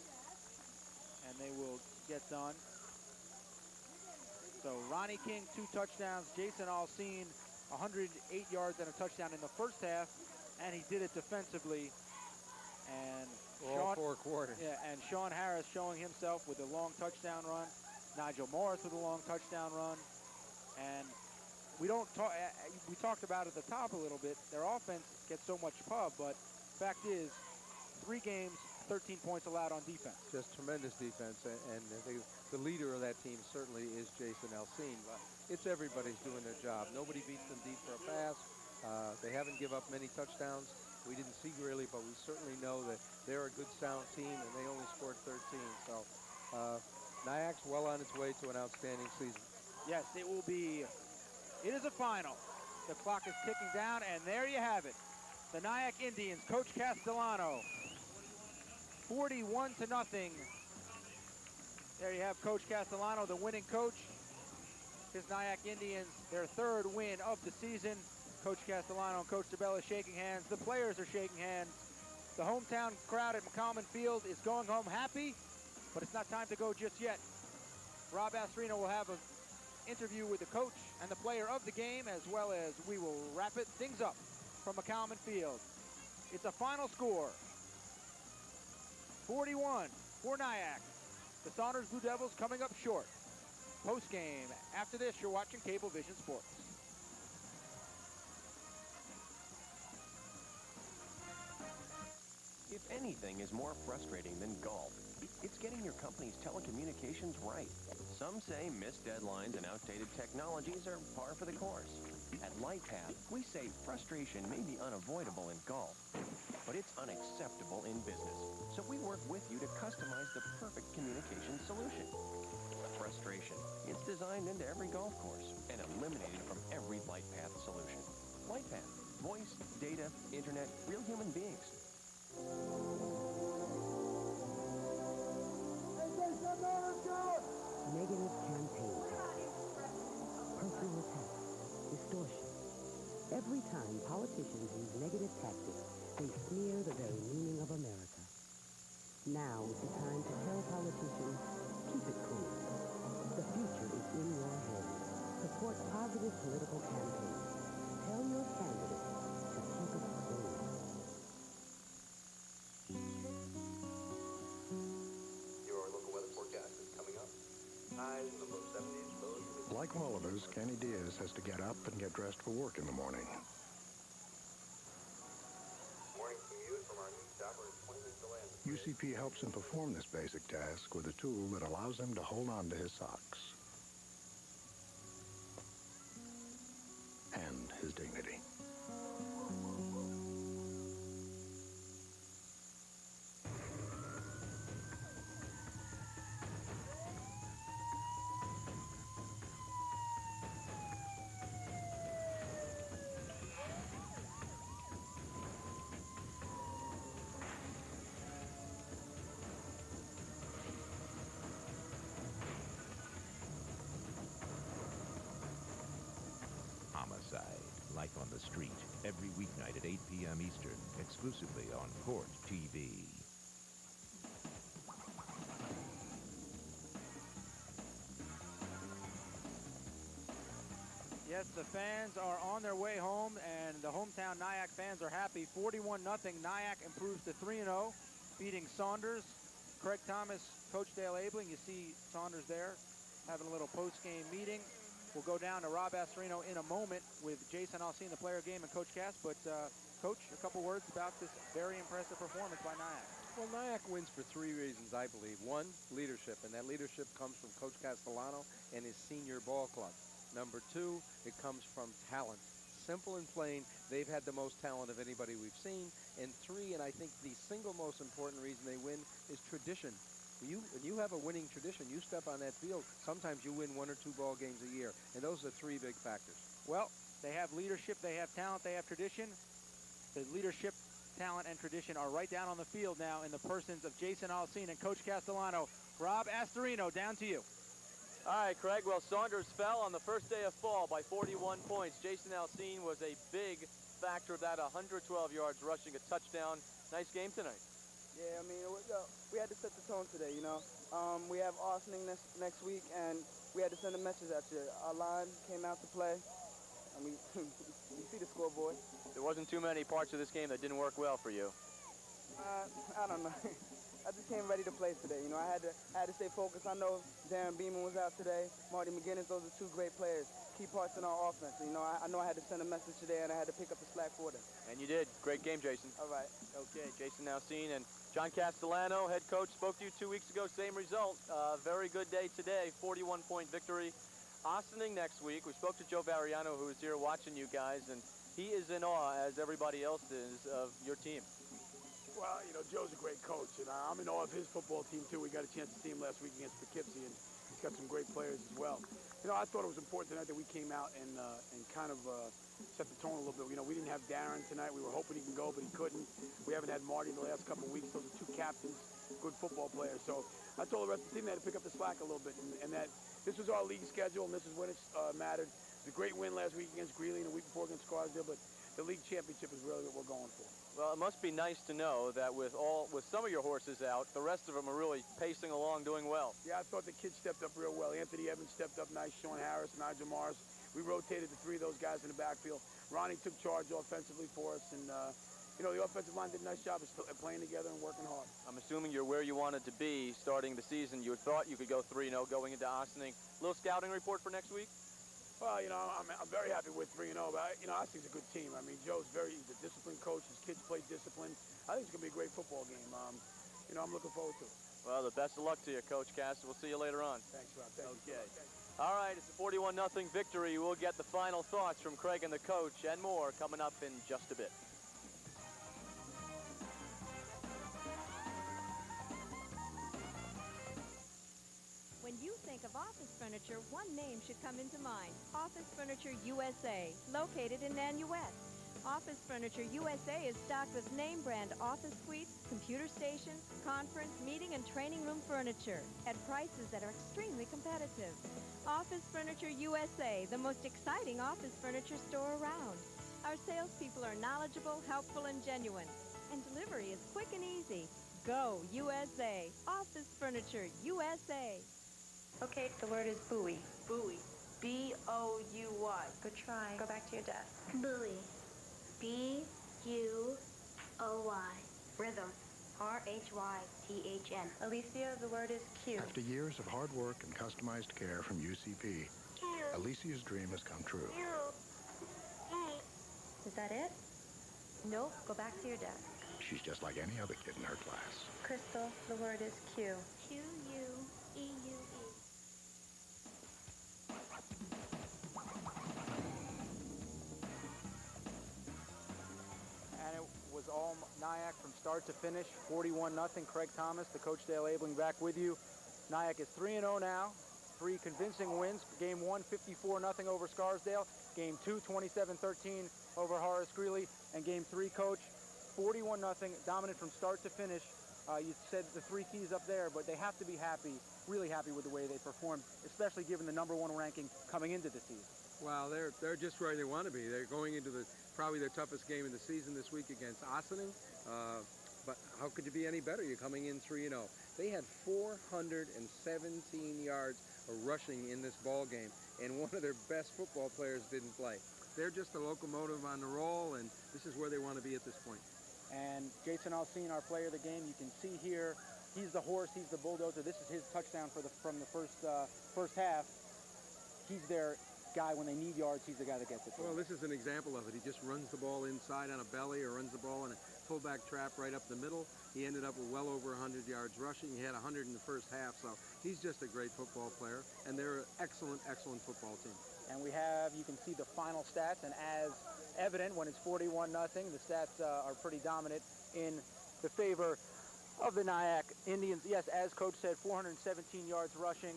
and they will get done. So Ronnie King, 2 touchdowns. Jason Alcine, 108 yards and a touchdown in the first half, and he did it defensively. And all 4 quarters. Yeah, and Sean Harris showing himself with a long touchdown run. Nigel Morris with a long touchdown run. And we talked about at the top a little bit, their offense gets so much pub, but fact is, 3 games, 13 points allowed on defense. Just tremendous defense, and the leader of that team certainly is Jason Alcine. It's everybody's doing their job. Nobody beats them deep for a pass. They haven't given up many touchdowns. We didn't see really, but we certainly know that they're a good, sound team, and they only scored 13. So Nyack's well on its way to an outstanding season. Yes, it will be. It is a final. The clock is ticking down, and there you have it. The Nyack Indians, Coach Castellano, 41-0. There you have Coach Castellano, the winning coach. His Nyack Indians, their 3rd win of the season. Coach Castellano and Coach Tabella shaking hands. The players are shaking hands. The hometown crowd at McCalman Field is going home happy, but it's not time to go just yet. Rob Astorino will have an interview with the coach and the player of the game, as well as we will wrap things up from McCalman Field. It's a final score, 41 for Nyack. The Saunders Blue Devils coming up short. Post game. After this, you're watching Cablevision Sports. If anything is more frustrating than golf, it's getting your company's telecommunications right. Some say missed deadlines and outdated technologies are par for the course. At LightPath, we say frustration may be unavoidable in golf, but it's unacceptable in business. So we work with you to customize the perfect communication solution. Frustration. It's designed into every golf course and eliminated from every LightPath solution. LightPath. Voice, data, internet, real human beings. Negative campaign tactics, personal attacks, distortion. Every time politicians use negative tactics, they smear the very meaning of America. Now is the time to tell politicians, keep it clean. The future is in your hands. Support positive political campaigns. Tell your candidates to keep it clean. Your local weather forecast is coming up. Highs in the low 70s, lows in the... Like all of us, Kenny Diaz has to get up and get dressed for work in the morning. Morning commute from our new stopper is 20 minutes away. UCP helps him perform this basic task with a tool that allows him to hold on to his socks. And his dignity. Life on the Street, every weeknight at 8 p.m. Eastern, exclusively on Court TV. Yes, the fans are on their way home, and the hometown Nyack fans are happy. 41-0. Nyack improves to 3-0, beating Saunders. Craig Thomas, Coach Dale Abling. You see Saunders there having a little post-game meeting. We'll go down to Rob Astorino in a moment with Jason Alcine, the player game, and Coach Cass. But, Coach, a couple words about this very impressive performance by Nyack. Well, Nyack wins for 3 reasons, I believe. 1, leadership, and that leadership comes from Coach Castellano and his senior ball club. Number 2, it comes from talent. Simple and plain, they've had the most talent of anybody we've seen. And 3, and I think the single most important reason they win, is tradition. When you have a winning tradition, you step on that field, sometimes you win 1 or 2 ball games a year. And those are 3 big factors. Well, they have leadership, they have talent, they have tradition. The leadership, talent, and tradition are right down on the field now in the persons of Jason Alcine and Coach Castellano. Rob Astorino, down to you. All right, Craig. Well, Saunders fell on the first day of fall by 41 points. Jason Alcine was a big factor of that, 112 yards rushing, a touchdown. Nice game tonight. Yeah, I mean, we had to set the tone today, you know. We have auctioning next week, and we had to send a message out there. Our line came out to play, I mean, you see the scoreboard. There wasn't too many parts of this game that didn't work well for you. I don't know. I just came ready to play today. You know, I had to stay focused. I know Darren Beeman was out today. Marty McGinnis, those are two great players, key parts in our offense. You know, I know I had to send a message today, and I had to pick up the slack for them. And you did. Great game, Jason. All right. Okay, Jason Alcine and John Castellano, head coach, spoke to you 2 weeks ago. Same result. Very good day today. 41-point victory. Ossining next week. We spoke to Joe Variano, who was here watching you guys, and he is in awe, as everybody else is, of your team. Well, you know, Joe's a great coach, and I'm in awe of his football team, too. We got a chance to see him last week against Poughkeepsie, and he's got some great players as well. You know, I thought it was important tonight that we came out and kind of set the tone a little bit. You know, we didn't have Darren tonight. We were hoping he can go, but he couldn't. We haven't had Marty in the last couple of weeks. Those are two captains, good football players. So I told the rest of the team they had to pick up the slack a little bit, and that this was our league schedule, and this is when it mattered. It was a great win last week against Greeley and the week before against Scarsdale, but the league championship is really what we're going for. Well, it must be nice to know that with some of your horses out, the rest of them are really pacing along, doing well. Yeah, I thought the kids stepped up real well. Anthony Evans stepped up nice. Sean Harris, Nigel Morris. We rotated the three of those guys in the backfield. Ronnie took charge offensively for us, and you know, the offensive line did a nice job of playing together and working hard. I'm assuming you're where you wanted to be starting the season. You thought you could go 3-0 going into Ossining. Little scouting report for next week? Well, you know, I'm very happy with 3-0, but, you know, Ossing's a good team. I mean, Joe's he's a disciplined coach. His kids play disciplined. I think it's going to be a great football game. You know, I'm looking forward to it. Well, the best of luck to you, Coach Cass. We'll see you later on. Thanks, Rob. Thank you. All right, it's a 41-0 victory. We'll get the final thoughts from Craig and the coach and more coming up in just a bit. When you think of office furniture, one name should come into mind. Office Furniture USA, located in Nyack. Office Furniture USA is stocked with name brand office suites, computer stations, conference, meeting, and training room furniture at prices that are extremely competitive. Office Furniture USA, the most exciting office furniture store around. Our salespeople are knowledgeable, helpful, and genuine. And delivery is quick and easy. Go USA. Office Furniture USA. Okay, the word is buoy. Buoy. B-O-U-Y. Good try. Go back to your desk. Buoy. B-U-O-Y. Rhythm. R-H-Y-T-H-N. Alicia, the word is cue. After years of hard work and customized care from UCP, Alicia's dream has come true. Is that it? Nope. Go back to your desk. She's just like any other kid in her class. Crystal, the word is cue. Q-U-E-U-E. And it was all Nyack from start to finish, 41-0. Craig Thomas, the Coach Dale Abling, back with you. Nyack is 3-0 now. 3 convincing wins. Game 1, 54-0 over Scarsdale. Game 2, 27-13 over Horace Greeley. And Game 3, Coach, 41-0, dominant from start to finish. You said the 3 keys up there, but they have to be happy, really happy with the way they performed, especially given the #1 ranking coming into the season. Well, they're just where they want to be. They're going into probably their toughest game in the season this week against Ossining. But how could you be any better? You're coming in 3-0. They had 417 yards of rushing in this ball game, and one of their best football players didn't play. They're just a locomotive on the roll, and this is where they want to be at this point. And Jason Alcine, our player of the game, you can see here, he's the horse, he's the bulldozer. This is his touchdown from the first half. He's their guy when they need yards. He's the guy that gets it. Well, this is an example of it. He just runs the ball inside on a belly or runs the ball in a fullback trap right up the middle. He ended up with well over 100 yards rushing. He had 100 in the first half, so he's just a great football player, and they're an excellent, excellent football team. And you can see the final stats, and as evident when it's 41-0, the stats are pretty dominant in the favor of the Nyack Indians. Yes, as Coach said, 417 yards rushing,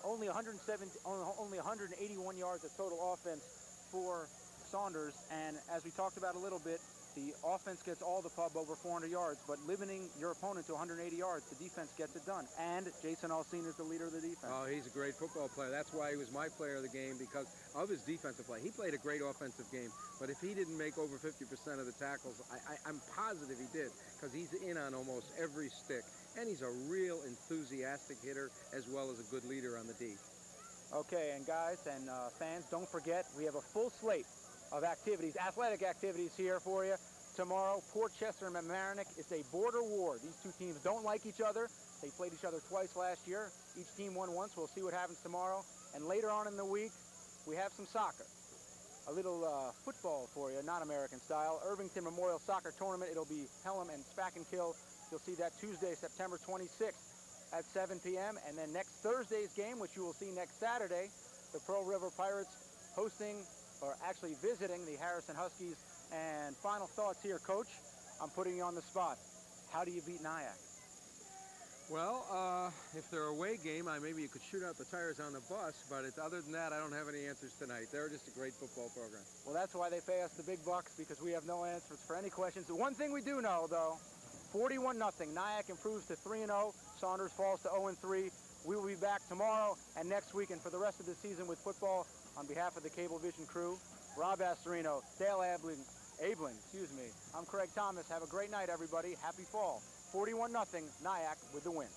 only 181 yards of total offense for Saunders. And as we talked about a little bit, the offense gets all the pub over 400 yards, but limiting your opponent to 180 yards, the defense gets it done. And Jason Alcine is the leader of the defense. Oh, he's a great football player. That's why he was my player of the game, because of his defensive play. He played a great offensive game, but if he didn't make over 50% of the tackles, I'm positive he did, because he's in on almost every stick, and he's a real enthusiastic hitter as well as a good leader on the D. Okay, and guys and fans, don't forget, we have a full slate of activities, athletic activities here for you. Tomorrow, Port Chester and Mamaroneck. It's a border war. These two teams don't like each other. They played each other twice last year. Each team won once. We'll see what happens tomorrow. And later on in the week, we have some soccer. A little football for you, not American style. Irvington Memorial Soccer Tournament. It'll be Pelham and Spakenkill. You'll see that Tuesday, September 26th at 7 p.m. And then next Thursday's game, which you will see next Saturday, the Pearl River Pirates hosting, or actually visiting, the Harrison Huskies. And final thoughts here, Coach. I'm putting you on the spot. How do you beat Nyack? Well, if they're away game, maybe you could shoot out the tires on the bus, but other than that, I don't have any answers tonight. They're just a great football program. Well, that's why they pay us the big bucks, because we have no answers for any questions. The one thing we do know, though, 41-0. Nyack improves to 3-0. Saunders falls to 0-3. We will be back tomorrow and next week, and for the rest of the season with football. On behalf of the Cablevision crew, Rob Astorino, Dale Abling, I'm Craig Thomas. Have a great night, everybody. Happy fall. 41-0, Nyack with the win.